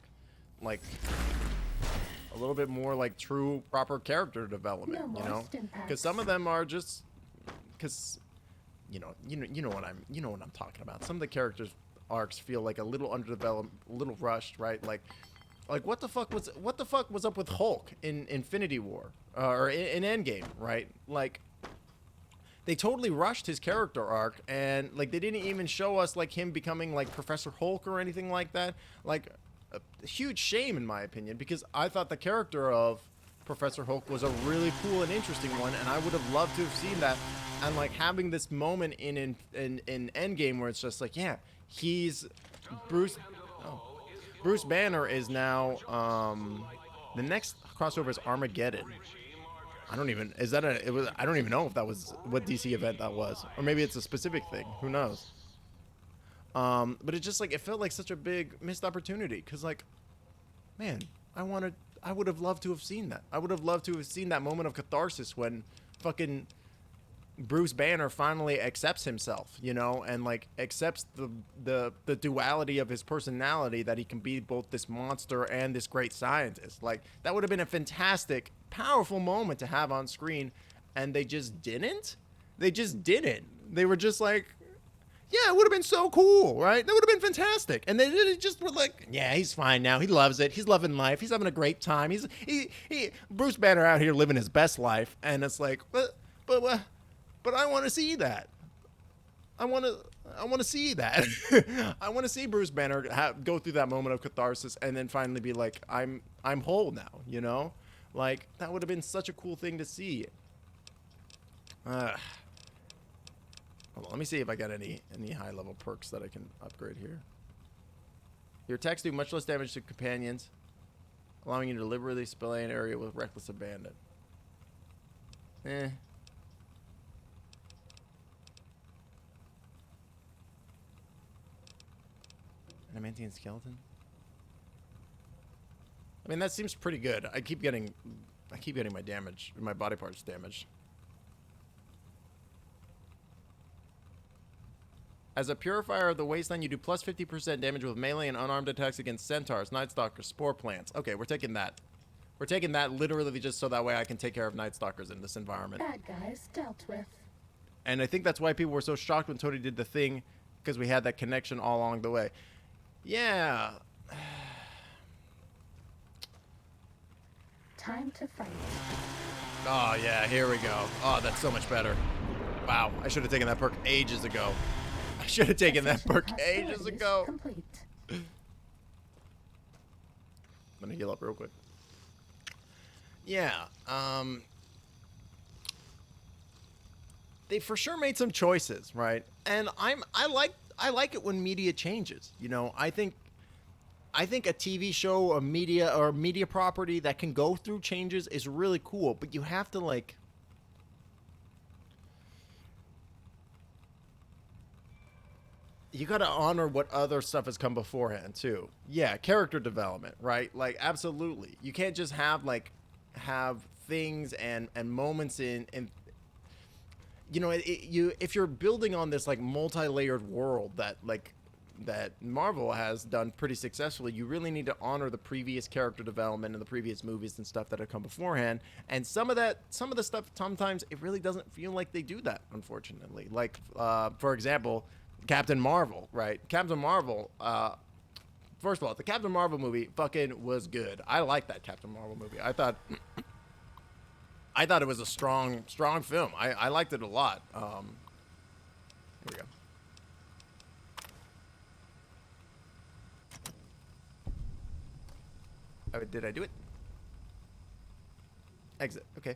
a little bit more like true proper character development, No you more know, stimpaks. because some of them are just because you know what I'm talking about. Some of the characters arcs feel like a little underdeveloped, a little rushed, right? Like what the fuck was up with Hulk in Infinity War or in Endgame, right? Like they totally rushed his character arc, and like they didn't even show us like him becoming like Professor Hulk or anything like that. Like a huge shame in my opinion, because I thought the character of Professor Hulk was a really cool and interesting one, and I would have loved to have seen that. And like having this moment in Endgame where it's just like, yeah, he's Bruce. Oh. Bruce Banner is now the next crossover is Armageddon. I don't even I don't even know if that was what DC event that was, or maybe it's a specific thing. Who knows? But it just like it felt like such a big missed opportunity, because like, man, I would have loved to have seen that. I would have loved to have seen that moment of catharsis when fucking Bruce Banner finally accepts himself, you know, and like accepts the duality of his personality, that he can be both this monster and this great scientist. Like that would have been a fantastic, powerful moment to have on screen, and they just didn't. They were just like, yeah, it would have been so cool, right? That would have been fantastic. And they just were like, yeah, he's fine now. He loves it. He's loving life. He's having a great time. He Bruce Banner out here living his best life, and it's like, but I want to see that. I want to see that. I want to see Bruce Banner go through that moment of catharsis, and then finally be like, I'm whole now, you know? Like that would have been such a cool thing to see. Hold on, let me see if I got any high level perks that I can upgrade here. Your attacks do much less damage to companions, allowing you to deliberately spray an area with reckless abandon. Adamantium skeleton. I mean, that seems pretty good. I keep getting my damage, my body parts damaged. As a purifier of the wasteland, you do plus 50% damage with melee and unarmed attacks against centaurs, night stalkers, spore plants. Okay, we're taking that. We're taking that literally just so that way I can take care of night stalkers in this environment. Bad guys dealt with. And I think that's why people were so shocked when Tony did the thing, because we had that connection all along the way. Yeah. Time to fight. Oh, yeah, here we go. Oh, that's so much better. Wow, I should have taken that perk ages ago. I should have taken that perk ages ago. Complete. I'm gonna heal up real quick. Yeah, they for sure made some choices, right? And I like it when media changes. You know, I think a TV show, a media property that can go through changes is really cool, but you have to like, you got to honor what other stuff has come beforehand too. Yeah, character development, right? Like absolutely. You can't just have things and moments in you know, if you're building on this like multi-layered world that Marvel has done pretty successfully, you really need to honor the previous character development and the previous movies and stuff that have come beforehand. And some of the stuff, sometimes it really doesn't feel like they do that, unfortunately. Like, for example, Captain Marvel, right? Captain Marvel, first of all, the Captain Marvel movie fucking was good. I like that Captain Marvel movie. I thought it was a strong film. I liked it a lot. Here we go. Did I do it? Exit. Okay.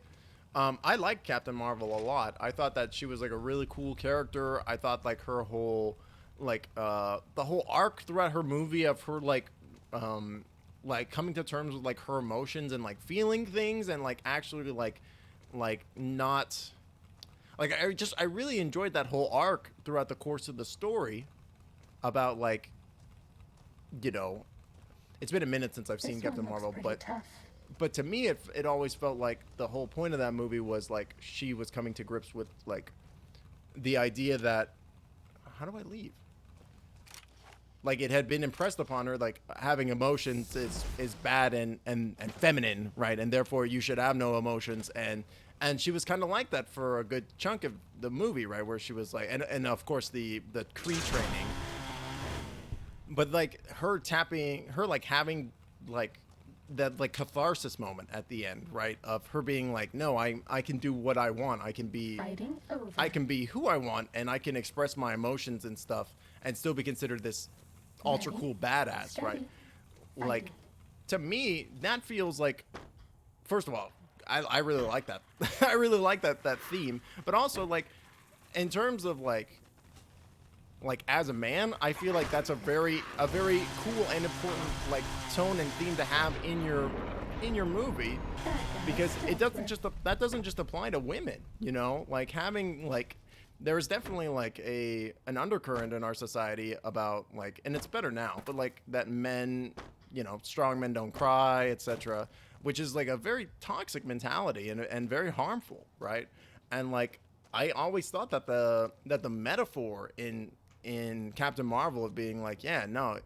I like Captain Marvel a lot. I thought that she was like a really cool character. I thought like her whole the whole arc throughout her movie of her like coming to terms with like her emotions and like feeling things and like actually like not like I really enjoyed that whole arc throughout the course of the story about like, you know, it's been a minute since I've seen Captain Marvel, but to me it always felt like the whole point of that movie was like she was coming to grips with like the idea that, how do I leave? like it had been impressed upon her like having emotions is bad and feminine, right? And therefore you should have no emotions. And she was kind of like that for a good chunk of the movie, right? Where she was like, and of course the Kree training, but like her like having like that like catharsis moment at the end, right? Of her being like, no, I can do what I want. I can be Fighting over. I can be who I want, and I can express my emotions and stuff and still be considered this ultra Ready, cool badass, steady, right? fighting. Like, to me, that feels like, first of all, I really like that. I really like that theme, but also like in terms of like as a man, I feel like that's a very cool and important like tone and theme to have in your movie, because it doesn't just that doesn't just apply to women, you know? Like having like there's definitely like an undercurrent in our society about like, and it's better now, but like that men, you know, strong men don't cry, etc., which is like a very toxic mentality and very harmful, right? And like I always thought that the metaphor in Captain Marvel of being like, yeah, no,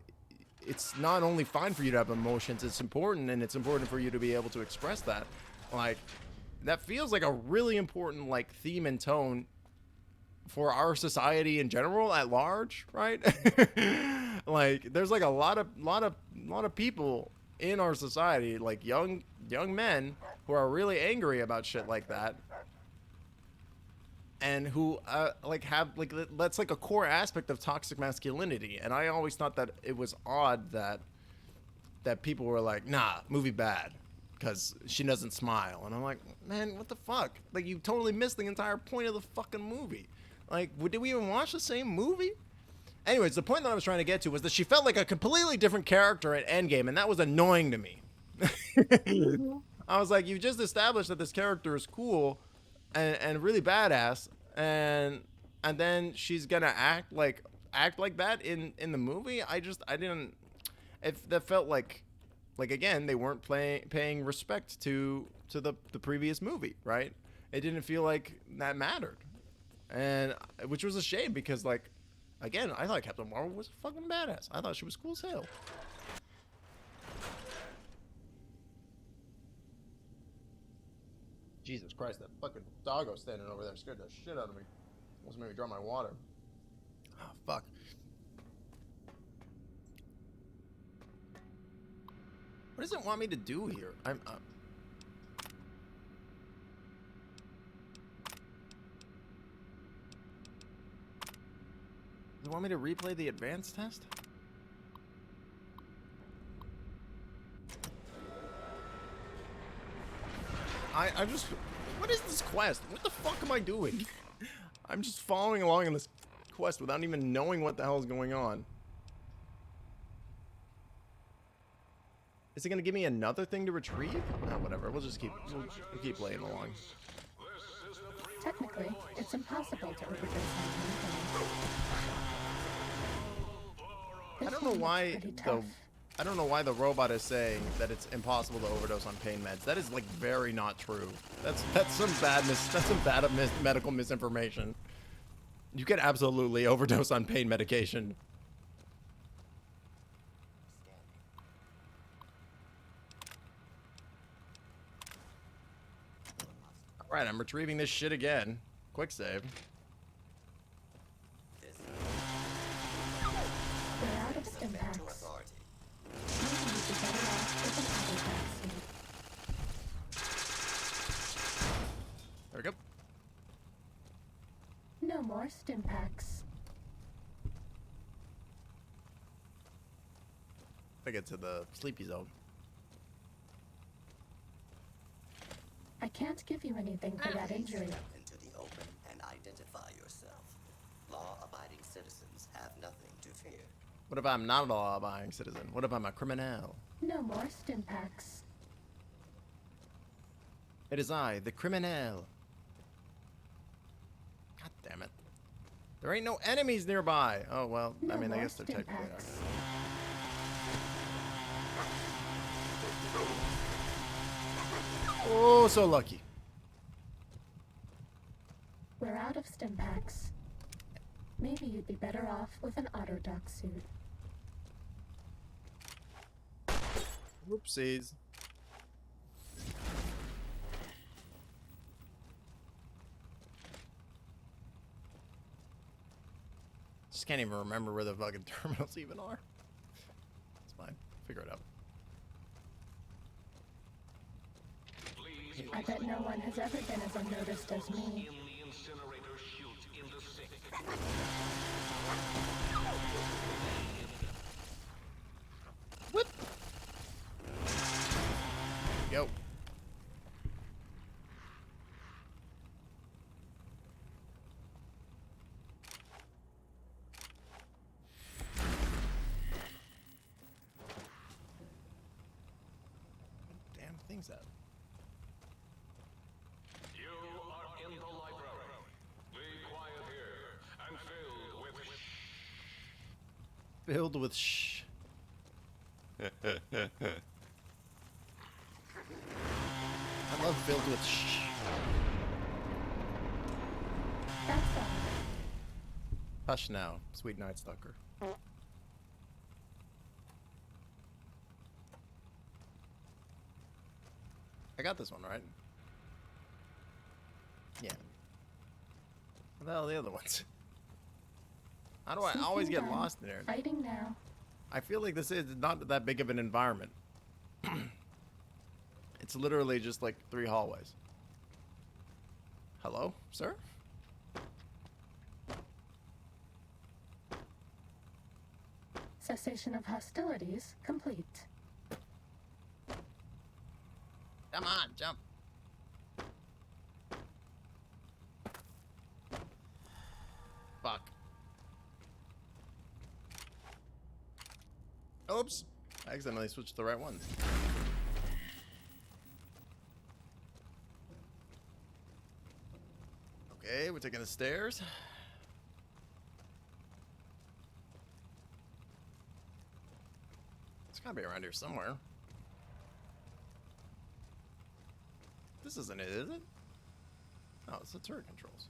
it's not only fine for you to have emotions, it's important, and it's important for you to be able to express that. Like that feels like a really important like theme and tone for our society in general at large, right? Like there's like a lot of people in our society, like young men who are really angry about shit like that, and who like have like that's like a core aspect of toxic masculinity. And I always thought that it was odd that people were like, nah, movie bad because she doesn't smile. And I'm like, man, what the fuck? Like, you totally missed the entire point of the fucking movie. Like, did we even watch the same movie? Anyways, the point that I was trying to get to was that she felt like a completely different character at Endgame, and that was annoying to me. I was like, you've just established that this character is cool and really badass, and then she's gonna act like that in the movie. I didn't. That felt like again, they weren't paying respect to the previous movie, right? It didn't feel like that mattered, and which was a shame, because like, again, I thought Captain Marvel was fucking badass. I thought she was cool as hell. Jesus Christ, that fucking doggo standing over there scared the shit out of me. Almost made me drop my water. Oh, fuck. What does it want me to do here? I'm does it want me to replay the advanced test? I just... What is this quest? What the fuck am I doing? I'm just following along in this quest without even knowing what the hell is going on. Is it gonna give me another thing to retrieve? No, whatever. We'll just keep playing along. Technically, it's impossible to overdose on I don't know why the robot is saying that it's impossible to overdose on pain meds. That is like very not true. That's some bad medical misinformation. You can absolutely overdose on pain medication. All right, I'm retrieving this shit again. Quick save. We're out of stim packs. Maybe you'd be better off with an auto vaccine. There we go. No more stim packs. I get to the sleepy zone. I can't give you anything for that injury. Step into the open and identify yourself. Law-abiding citizens have nothing to fear. What if I'm not a law-abiding citizen? What if I'm a criminal? No more stim packs. It is I, the criminal. God damn it. There ain't no enemies nearby. Oh, well, No I mean, I more guess there stim technically packs. are. Oh, so lucky. We're out of stim packs. Maybe you'd be better off with an autodoc suit. Whoopsies. Just can't even remember where the fucking terminals even are. It's fine. Figure it out. I bet no one has ever been as unnoticed as me. In the incinerator chute in the sink. What? Yo. Damn thing's out. You are in the library. Be quiet here and filled with Filled with shh. I love filled with shh. That's all. Hush now, sweet night stalker. I got this one, right? Yeah. What the hell are the other ones? How do I always Seeking get done. lost in there? Fighting now. I feel like this is not that big of an environment. It's literally just like 3 hallways. Hello, sir? Cessation of hostilities complete. Come on, jump. Fuck. Oops. I accidentally switched the right ones. Okay, we're taking the stairs. It's gotta be around here somewhere. This isn't it, is it? Oh, it's the turret controls.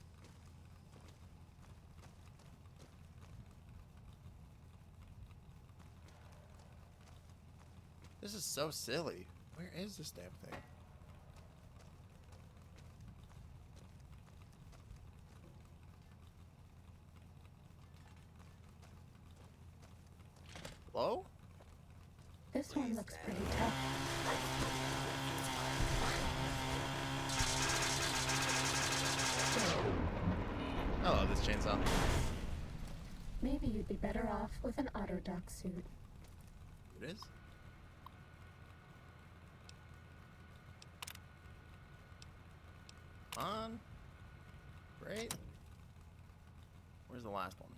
This is so silly. Where is this damn thing? Hello? This one looks pretty tough. Hello, this chainsaw. Maybe you'd be better off with an autodoc suit. It is? On. Great. Where's the last one?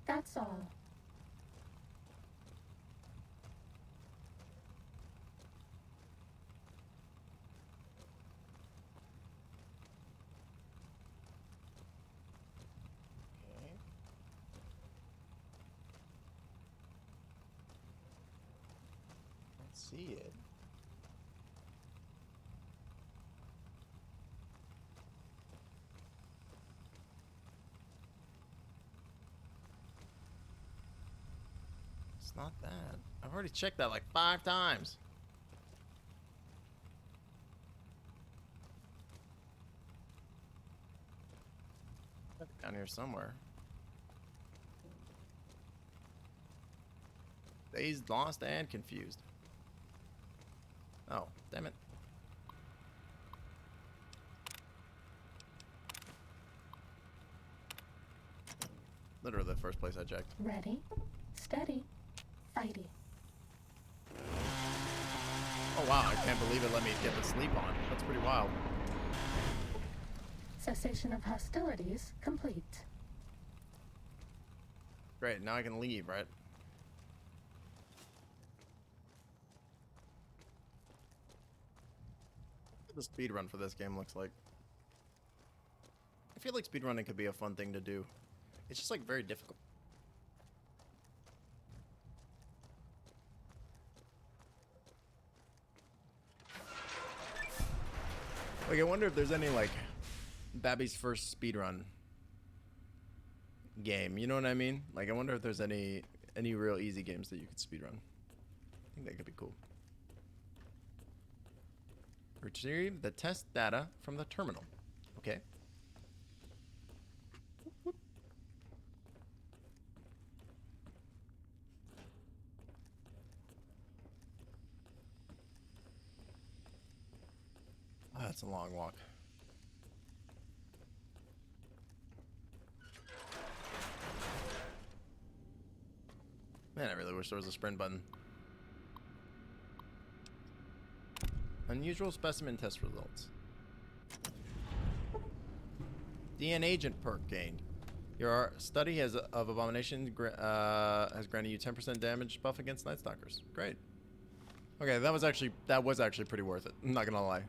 That's all. Okay. Let's see it. It's not that. I've already checked that like 5 times. Down here somewhere. Dazed, lost, and confused. Oh, damn it. Literally the first place I checked. Ready, steady, fighty. Oh wow, I can't believe it let me get to sleep on. That's pretty wild. Cessation of hostilities complete. Great, now I can leave, right? What the speed run for this game looks like. I feel like speedrunning could be a fun thing to do. It's just like very difficult. Like I wonder if there's any like Babby's first speedrun game, you know what I mean? Like I wonder if there's any real easy games that you could speedrun. think that could be cool. Retrieve the test data from the terminal. Okay. Oh, that's a long walk. Man, I really wish there was a sprint button. Unusual specimen test results. DN agent perk gained. Your study of Abomination has granted you 10% damage buff against Night Stalkers. Great. Okay, that was actually pretty worth it. I'm not gonna lie.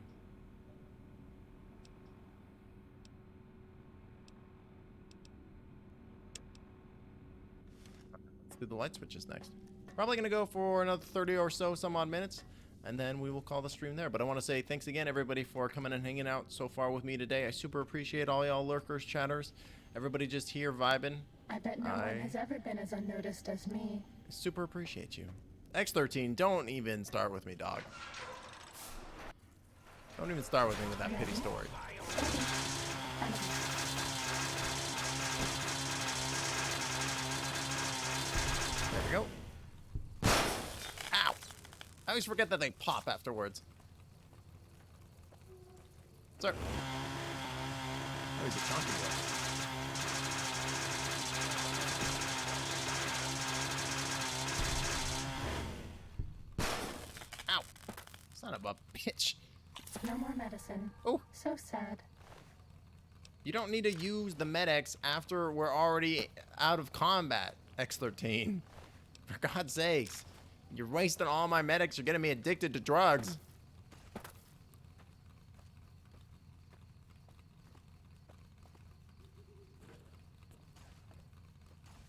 Let's do the light switches next. Probably gonna go for another 30 or so some odd minutes, and then we will call the stream there. But I want to say thanks again, everybody, for coming and hanging out so far with me today. I super appreciate all y'all lurkers, chatters, everybody just here vibing. I bet no one has ever been as unnoticed as me. Super appreciate you. X13, don't even start with me, dog. Don't even start with me with that pity story. There we go. Ow! I always forget that they pop afterwards. Sir. Oh, he's a chunky boy. Ow! Son of a bitch. No more medicine. Oh. So sad. You don't need to use the Med-X after we're already out of combat, X13. For God's sakes. You're wasting all my Med-X. You're getting me addicted to drugs.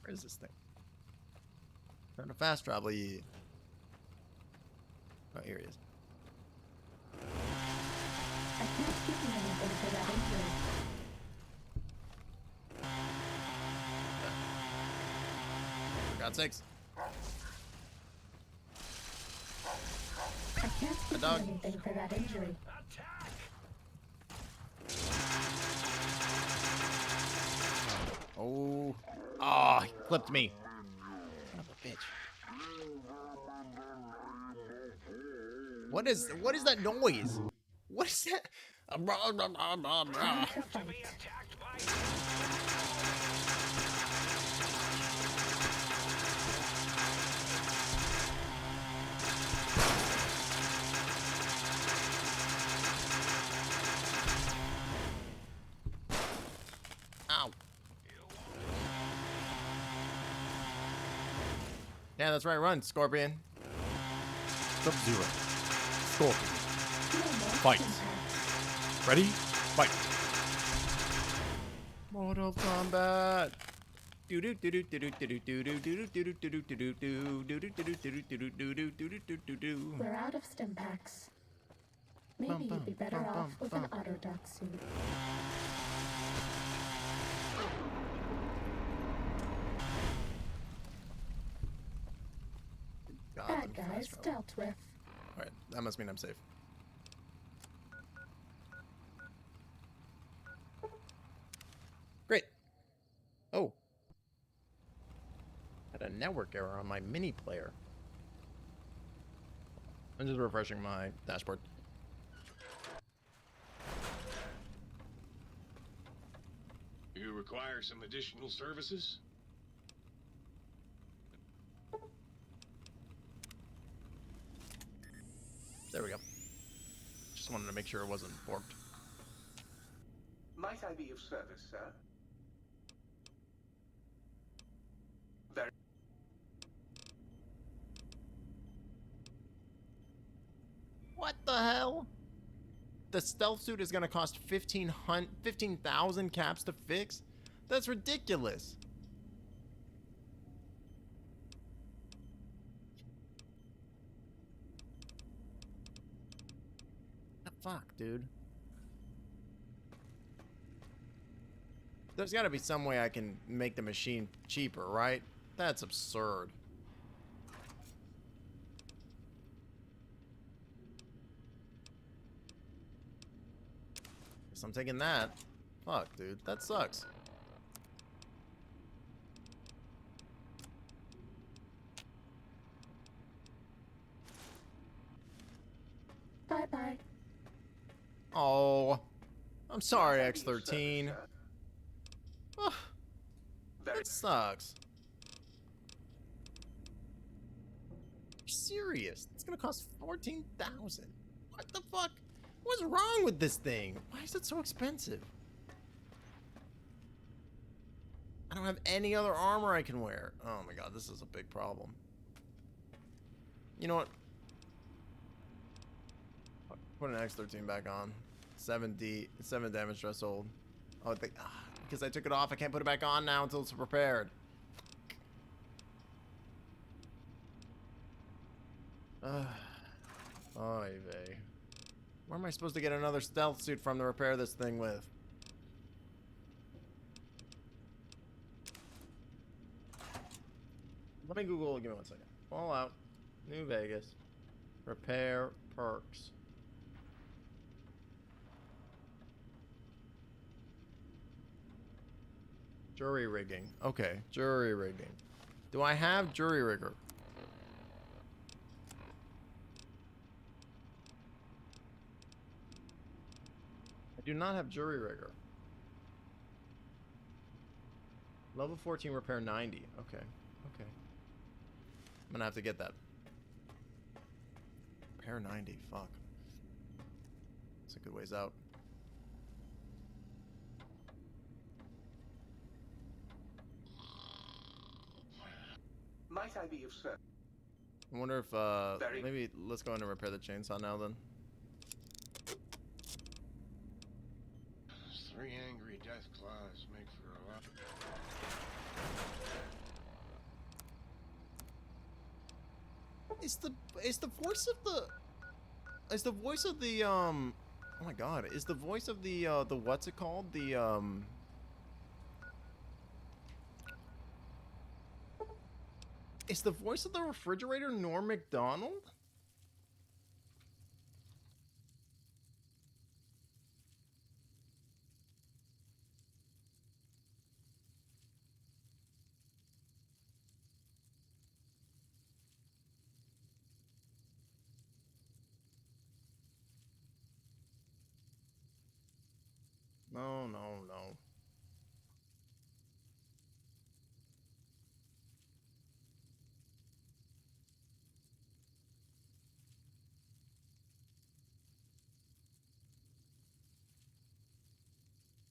Where is this thing? Trying to fast travel you. Oh, here he is. I can't give you anything for that injury. For God's sakes. I can't give you dog. anything for that injury. Oh. Oh, he clipped me. Son of a bitch. What is that noise? What is that? Time to fight. Ow. Yeah, that's right. Run, Scorpion. Sub-Zero. Scorpion. Fight. Ready? Fight. Mortal Kombat. We're out of stim packs. Maybe you'd be better off with an autodoc suit. Bad guys dealt with. Alright, that must mean I'm safe. Great. Oh. Had a network error on my mini player. I'm just refreshing my dashboard. You require some additional services? There we go. Just wanted to make sure it wasn't borked. Might I be of service, sir? Very. What the hell? The stealth suit is gonna cost 15,000 caps to fix? That's ridiculous. The fuck, dude? There's gotta be some way I can make the machine cheaper, right? That's absurd. sucks. I'm taking that. Fuck, dude. That sucks. Bye-bye. Oh. I'm sorry, Might I be of service, X13. sir? Ugh, Very that sucks. You're serious? It's gonna cost 14,000. What the fuck? What's wrong with this thing? Why is it so expensive? I don't have any other armor I can wear. Oh my god, this is a big problem. You know what? Put an X13 back on. 7 damage threshold. Oh, because I took it off, I can't put it back on now until it's prepared. Oy vey. Where am I supposed to get another stealth suit from to repair this thing with? Let me Google, give me 1 second. Fallout, New Vegas, repair perks. Jury rigging. Okay, jury rigging. Do I have jury rigger? I do not have jury rigger. Level 14 repair 90. Okay, okay. I'm gonna have to get that. Repair 90, fuck. It's a good ways out. Might I be of service? I wonder if, maybe let's go in and repair the chainsaw now then. 3 angry death claws make for a lot. Is the voice of the oh my god, is the voice of the what's it called? Is the voice of the refrigerator Norm Macdonald? No, no, no.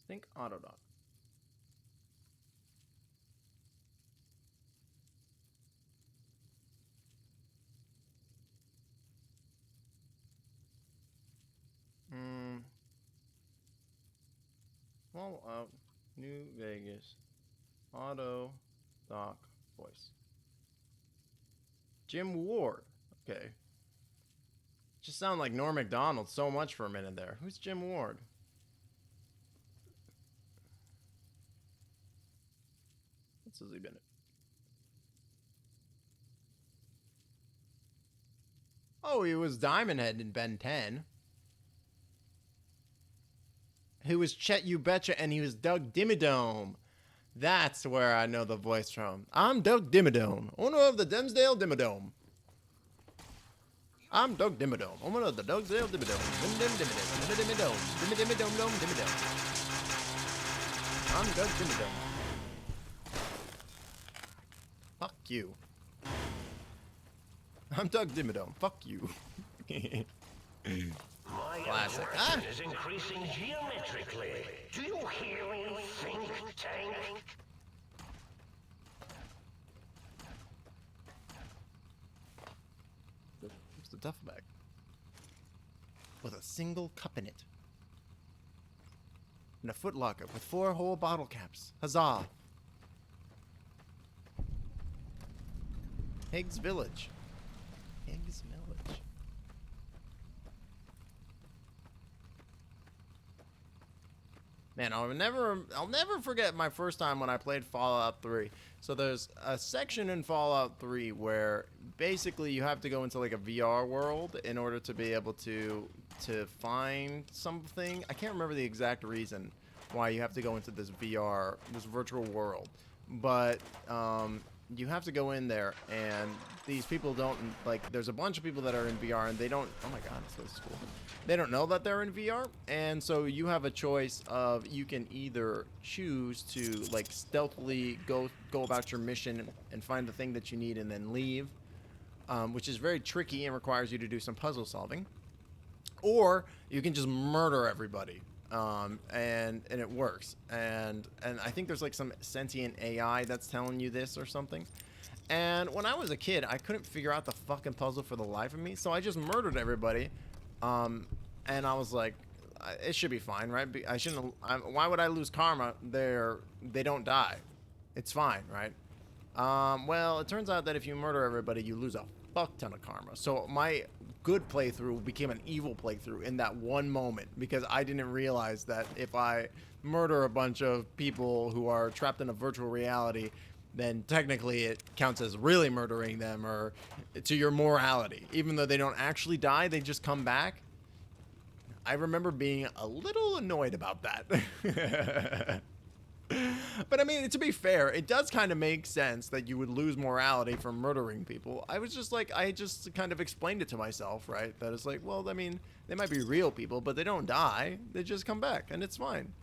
Think Autodoc. Fallout, New Vegas, Auto Doc voice. Jim Ward. Okay. Just sound like Norm Macdonald so much for a minute there. Who's Jim Ward? What's has he been in? Oh, he was Diamond Head in Ben 10. He was Chet You Betcha, and he was Doug Dimmadome. That's where I know the voice from. I'm Doug Dimmadome, owner of the Dimsdale Dimmadome. I'm Doug Dimmadome, owner of the Dogsdale Dimmadome. Dimmadome. I'm Doug Dimmadome. Fuck you. I'm Doug Dimmadome. Fuck you. My Classic. aggression is increasing geometrically. Do you hear me, think tank? It's the duffel bag with a single cup in it, and a foot locker with 4 whole bottle caps. Huzzah! Higgs Village. Higgs Village. Man, I'll never forget my first time when I played Fallout 3. So there's a section in Fallout 3 where basically you have to go into like a VR world in order to be able to to find something. I can't remember the exact reason why you have to go into this VR, this virtual world, but you have to go in there, and these people don't, like, there's a bunch of people that are in VR, and they don't, oh my god, this is cool. They don't know that they're in VR, and so you have a choice of, you can either choose to, like, stealthily go about your mission and find the thing that you need and then leave, which is very tricky and requires you to do some puzzle solving, or you can just murder everybody. And it works, and I think there's like some sentient AI that's telling you this or something. And when I was a kid, I couldn't figure out the fucking puzzle for the life of me, so I just murdered everybody. And I was like, it should be fine, right? I shouldn't. Why would I lose karma? They don't die. It's fine, right? Well, it turns out that if you murder everybody, you lose a fuck ton of karma. So my good playthrough became an evil playthrough in that one moment, because I didn't realize that if I murder a bunch of people who are trapped in a virtual reality, then technically it counts as really murdering them, or to your morality. Even though they don't actually die, they just come back. I remember being a little annoyed about that. But I mean, to be fair, it does kind of make sense that you would lose morality from murdering people. I was just like, I just kind of explained it to myself, right? That it's like, well, I mean, they might be real people, but they don't die. They just come back, and it's fine.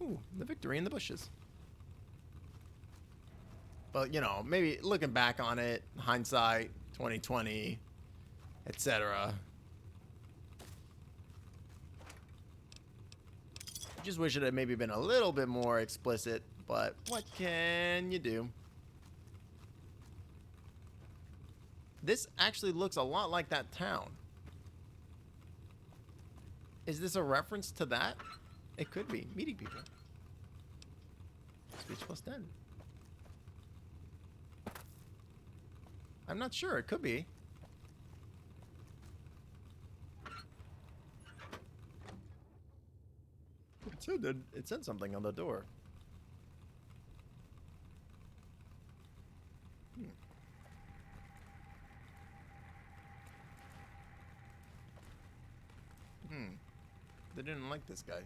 Ooh, the victory in the bushes. But, you know, maybe looking back on it, hindsight, 2020, etc. Just wish it had maybe been a little bit more explicit, but what can you do? This actually looks a lot like that town. Is this a reference to that? It could be. Meeting people. Speech plus 10. I'm not sure. It could be. It said something on the door. They didn't like this guy.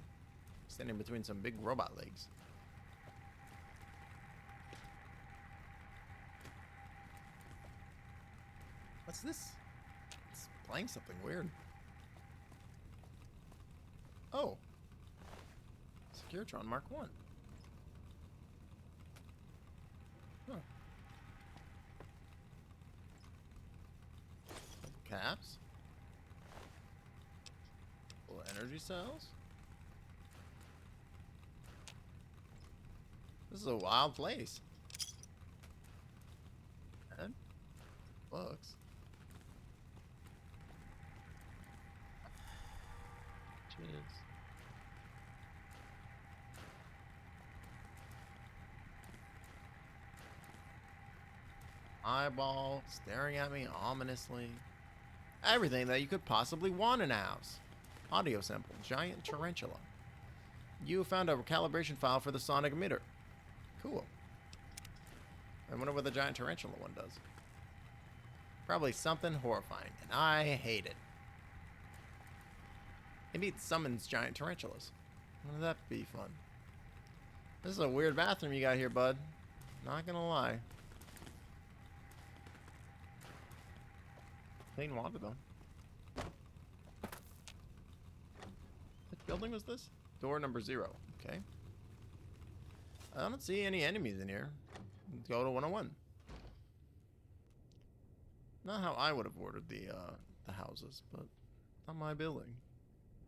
Standing between some big robot legs. What's this? It's playing something weird. Oh. Securitron Mark 1. Huh. Caps. Full energy cells. This is a wild place. And books. Jeez. Eyeball staring at me ominously. Everything that you could possibly want in a house. Audio sample, giant tarantula. You found a calibration file for the sonic emitter. Cool. I wonder what the giant tarantula one does. Probably something horrifying, and I hate it. Maybe it summons giant tarantulas. Wouldn't that be fun? This is a weird bathroom you got here, bud. Not gonna lie. Clean water, though. Which building was this? Door number 0. Okay. I don't see any enemies in here. Let's go to 101. Not how I would have ordered the houses, but not my building.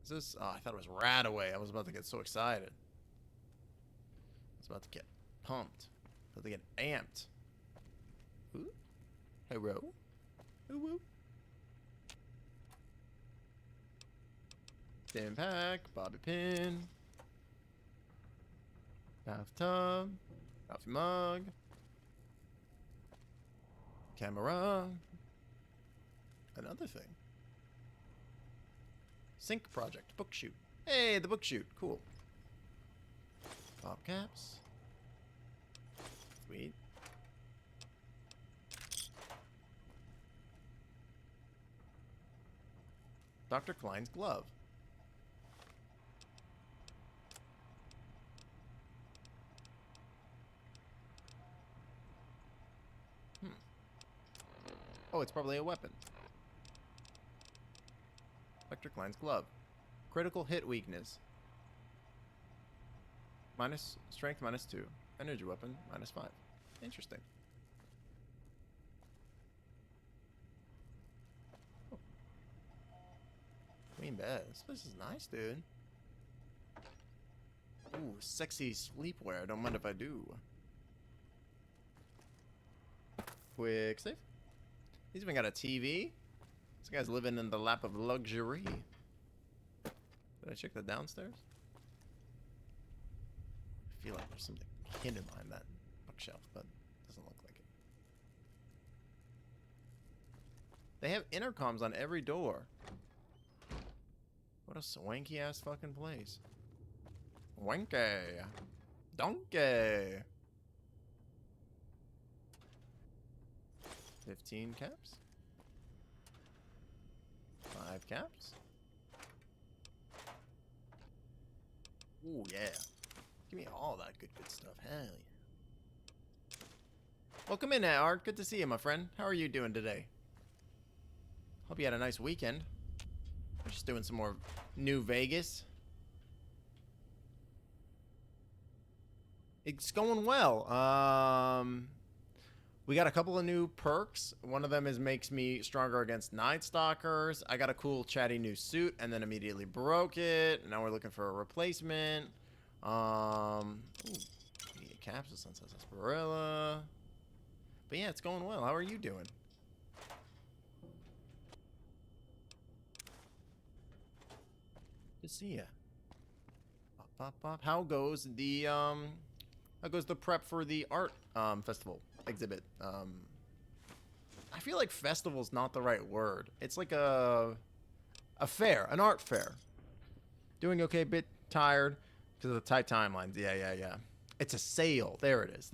Is this? Oh, I thought it was Radaway. I was about to get so excited. I was about to get pumped. About to get amped. Ooh. Hello. Ooh. Stim pack, bobby pin, bathtub, coffee mug, camera, another thing. Sync project, book shoot. Hey, the book shoot, cool. Pop caps. Sweet. Dr. Klein's glove. Oh, it's probably a weapon. Dr. Klein's glove. Critical hit weakness. Minus strength -2. Energy weapon -5. Interesting. Oh. Queen bed. This place is nice, dude. Ooh, sexy sleepwear. Don't mind if I do. Quick save. He's even got a TV. This guy's living in the lap of luxury. Did I check the downstairs? I feel like there's something hidden behind that bookshelf, but it doesn't look like it. They have intercoms on every door. What a swanky ass fucking place. Wanky. Donkey. 15 caps. 5 caps. Ooh, yeah. Give me all that good stuff. Hell yeah. Welcome in, Art. Good to see you, my friend. How are you doing today? Hope you had a nice weekend. We're just doing some more New Vegas. It's going well. We got a couple of new perks. One of them is makes me stronger against Night Stalkers. I got a cool chatty new suit and then immediately broke it. Now we're looking for a replacement. Ooh, capsules, Sunset Sarsaparilla. But yeah, it's going well. How are you doing? Good to see ya. Pop, pop, pop. How goes the prep for the art festival exhibit? I feel like festival's not the right word. It's like a fair, an art fair. Doing okay, bit tired because of the tight timelines. Yeah. It's a sale. There it is.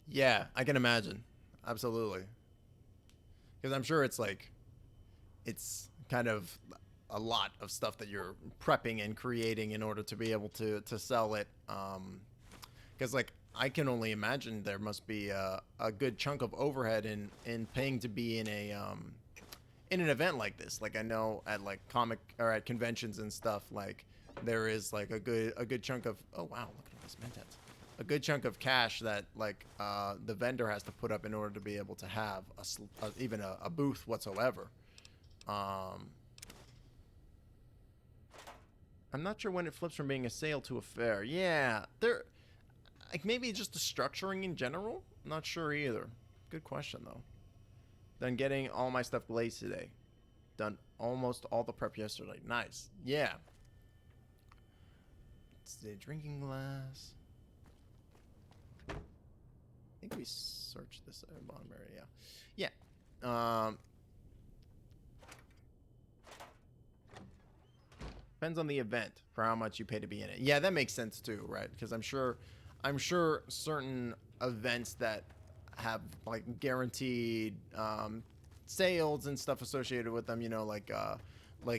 Yeah, I can imagine. Absolutely. Because I'm sure it's kind of a lot of stuff that you're prepping and creating in order to be able to sell it. Because like I can only imagine there must be a good chunk of overhead in paying to be in an event like this. Like I know at like comic or at conventions and stuff, like there is like a good chunk of, oh wow, look at all this Mentats. A good chunk of cash that like the vendor has to put up in order to be able to have even a booth whatsoever. I'm not sure when it flips from being a sale to a fair. Yeah, like maybe just the structuring in general. I'm not sure either. Good question though. Done getting all my stuff glazed today. Done almost all the prep yesterday. Nice. Yeah. It's the drinking glass. I think we searched this bottom area. Yeah. Depends on the event for how much you pay to be in it. Yeah, that makes sense too, right? Because I'm sure certain events that have like guaranteed sales and stuff associated with them, you know, like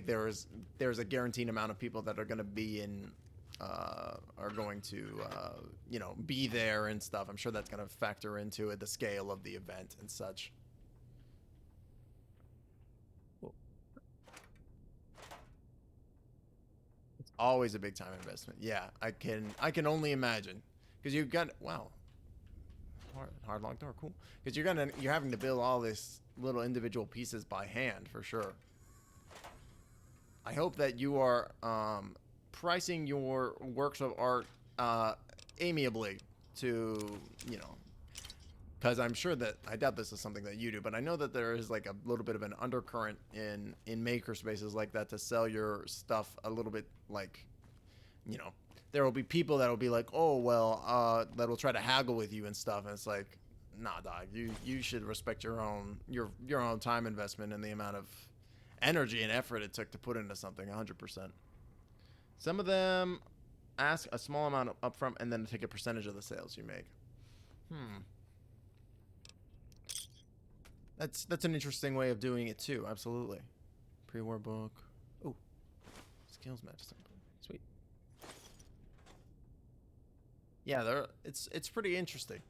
there's a guaranteed amount of people that are going to be in are going to you know, be there and stuff. I'm sure that's going to factor into it, the scale of the event and such. It's always a big time investment. Yeah, I can only imagine, because you've got, wow, hard lock door, cool, because you're having to build all this little individual pieces by hand for sure. I hope that you are pricing your works of art amiably to, you know, because I'm sure that, I doubt this is something that you do, but I know that there is like a little bit of an undercurrent in maker spaces like that to sell your stuff a little bit, like, you know, there will be people that will be like, oh, well, that will try to haggle with you and stuff. And it's like, nah, dog, you should respect your own time investment and the amount of energy and effort it took to put into something 100%. Some of them ask a small amount up front and then take a percentage of the sales you make. That's an interesting way of doing it too. Absolutely. Pre-war book. Oh, skills medicine. Sweet. Yeah, it's pretty interesting.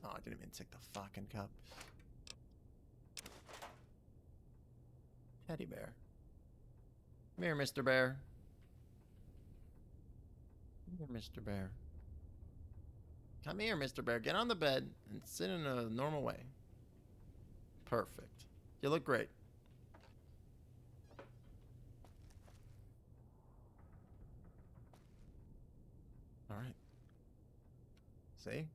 Oh, I didn't even take the fucking cup. Teddy bear. Come here, Mr. Bear. Come here, Mr. Bear. Come here, Mr. Bear. Get on the bed and sit in a normal way. Perfect. You look great. All right. See?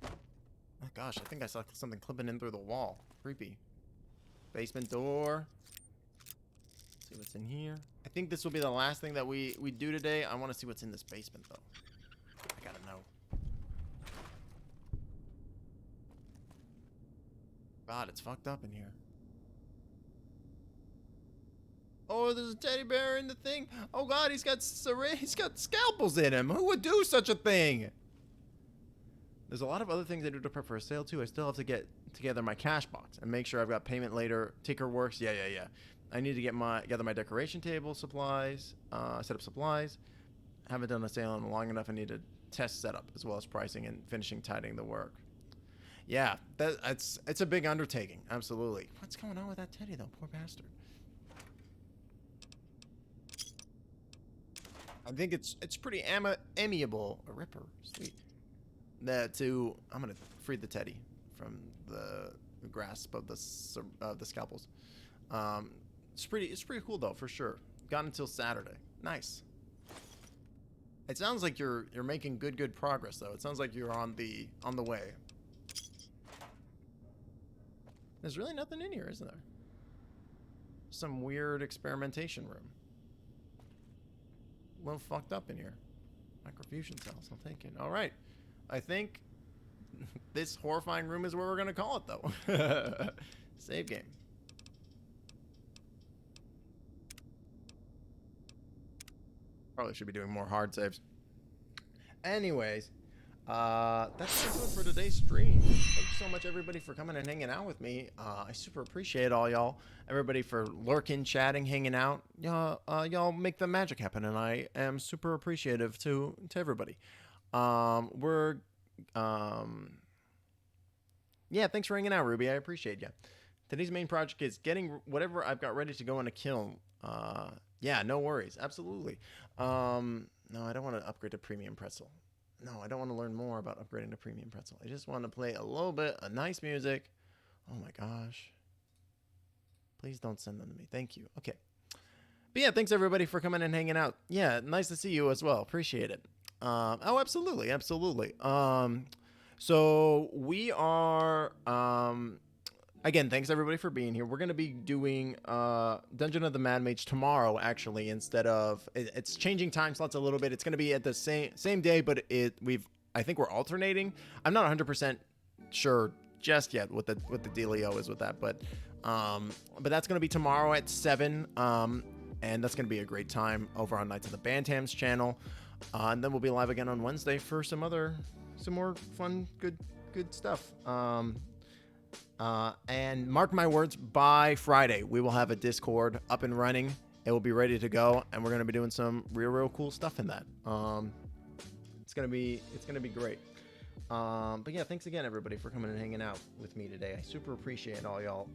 Oh gosh, I think I saw something clipping in through the wall. Creepy. Basement door. See what's in here. I think this will be the last thing that we do today. I want to see what's in this basement though. I gotta know. God, it's fucked up in here. Oh, there's a teddy bear in the thing. Oh God, he's got scalpels in him. Who would do such a thing? There's a lot of other things I do to prep for a sale too. I still have to get together my cash box and make sure I've got payment later. Ticker works. Yeah. I need to gather my decoration table supplies, set up supplies. Haven't done a sale in long enough. I need to test setup as well as pricing and finishing tidying the work. Yeah, it's a big undertaking. Absolutely. What's going on with that teddy though? Poor bastard. I think it's pretty amiable. A ripper, sweet. I'm gonna free the teddy from the grasp of the scalpels. It's pretty cool though, for sure. Got until Saturday. Nice. It sounds like you're making good progress though. It sounds like you're on the way. There's really nothing in here, isn't there? Some weird experimentation room. A little fucked up in here. Microfusion cells, I'll take it. All right. I think this horrifying room is where we're going to call it, though. Save game. Probably should be doing more hard saves. Anyways, that's gonna do it for today's stream. Thank you so much, everybody, for coming and hanging out with me. I super appreciate all y'all. Everybody for lurking, chatting, hanging out. Y'all make the magic happen, and I am super appreciative to everybody. Yeah, thanks for hanging out, Ruby. I appreciate you. Today's main project is getting whatever I've got ready to go in a kiln. Yeah, no worries. Absolutely. No, I don't want to upgrade to Premium Pretzel. No, I don't want to learn more about upgrading to Premium Pretzel. I just want to play a little bit of nice music. Oh my gosh. Please don't send them to me. Thank you. Okay. But yeah, thanks everybody for coming and hanging out. Yeah, nice to see you as well. Appreciate it. Oh, absolutely. Absolutely. So we are, again, thanks everybody for being here. We're going to be doing Dungeon of the Mad Mage tomorrow, actually, instead of it's changing time slots a little bit. It's going to be at the same day, but I think we're alternating. I'm not 100% sure just yet what the dealio is with that, but that's going to be tomorrow at 7, and that's going to be a great time over on Knights of the Bantams channel, and then we'll be live again on Wednesday for some more fun, good stuff. And mark my words, by Friday we will have a Discord up and running. It will be ready to go, and we're going to be doing some real cool stuff in that. It's gonna be great. But yeah, thanks again everybody for coming and hanging out with me today. I super appreciate all y'all.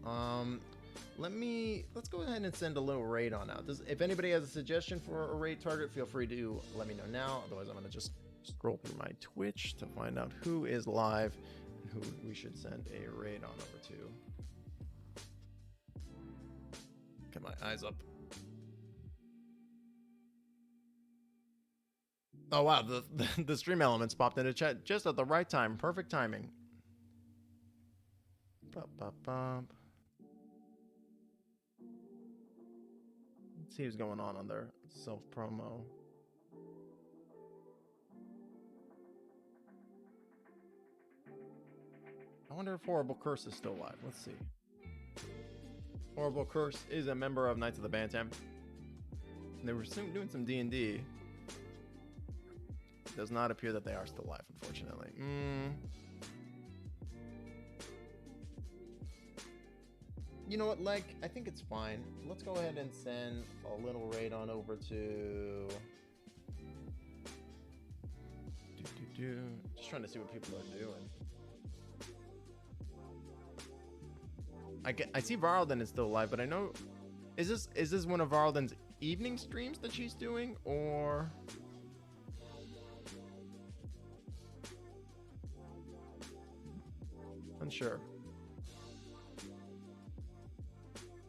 Let's go ahead and send a little raid on out. If anybody has a suggestion for a raid target, feel free to let me know now. Otherwise, I'm gonna just scroll through my Twitch to find out who is live and who we should send a raid on over to. Get my eyes up. Oh wow, the stream elements popped into chat just at the right time. Perfect timing. Let's see who's going on their self-promo. I wonder if Horrible Curse is still live. Let's see. Horrible Curse is a member of Knights of the Bantam. They were doing some D&D. Does not appear that they are still live, unfortunately. you know what, like, I think it's fine. Let's go ahead and send a little raid on over to... Just trying to see what people are doing. I see Varlden is still alive, but I know... Is this one of Varlden's evening streams that she's doing, or... Unsure.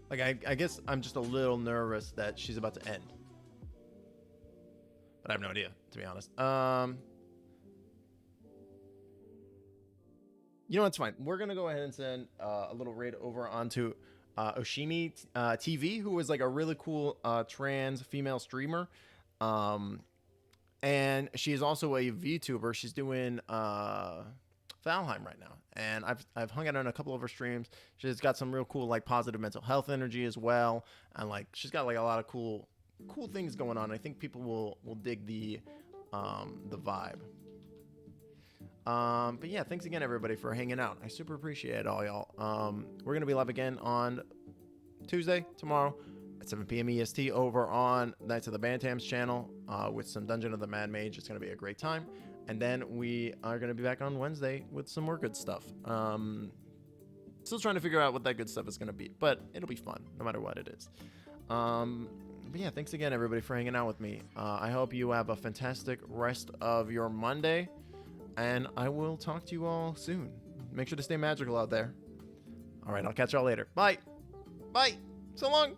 Like, I guess I'm just a little nervous that she's about to end. But I have no idea, to be honest. You know, it's fine. We're going to go ahead and send a little raid over onto Oshimi TV, who is like a really cool trans female streamer. And she is also a VTuber. She's doing Valheim right now. And I've hung out on a couple of her streams. She's got some real cool, like, positive mental health energy as well. And, like, she's got, like, a lot of cool things going on. I think people will dig the vibe. But yeah, thanks again, everybody, for hanging out. I super appreciate all y'all. We're going to be live again on Tuesday, tomorrow, at 7 p.m. EST over on Knights of the Bantams channel with some Dungeon of the Mad Mage. It's going to be a great time. And then we are going to be back on Wednesday with some more good stuff. Still trying to figure out what that good stuff is going to be, but it'll be fun no matter what it is. But yeah, thanks again, everybody, for hanging out with me. I hope you have a fantastic rest of your Monday. And I will talk to you all soon. Make sure to stay magical out there. All right, I'll catch y'all later. Bye. Bye. So long.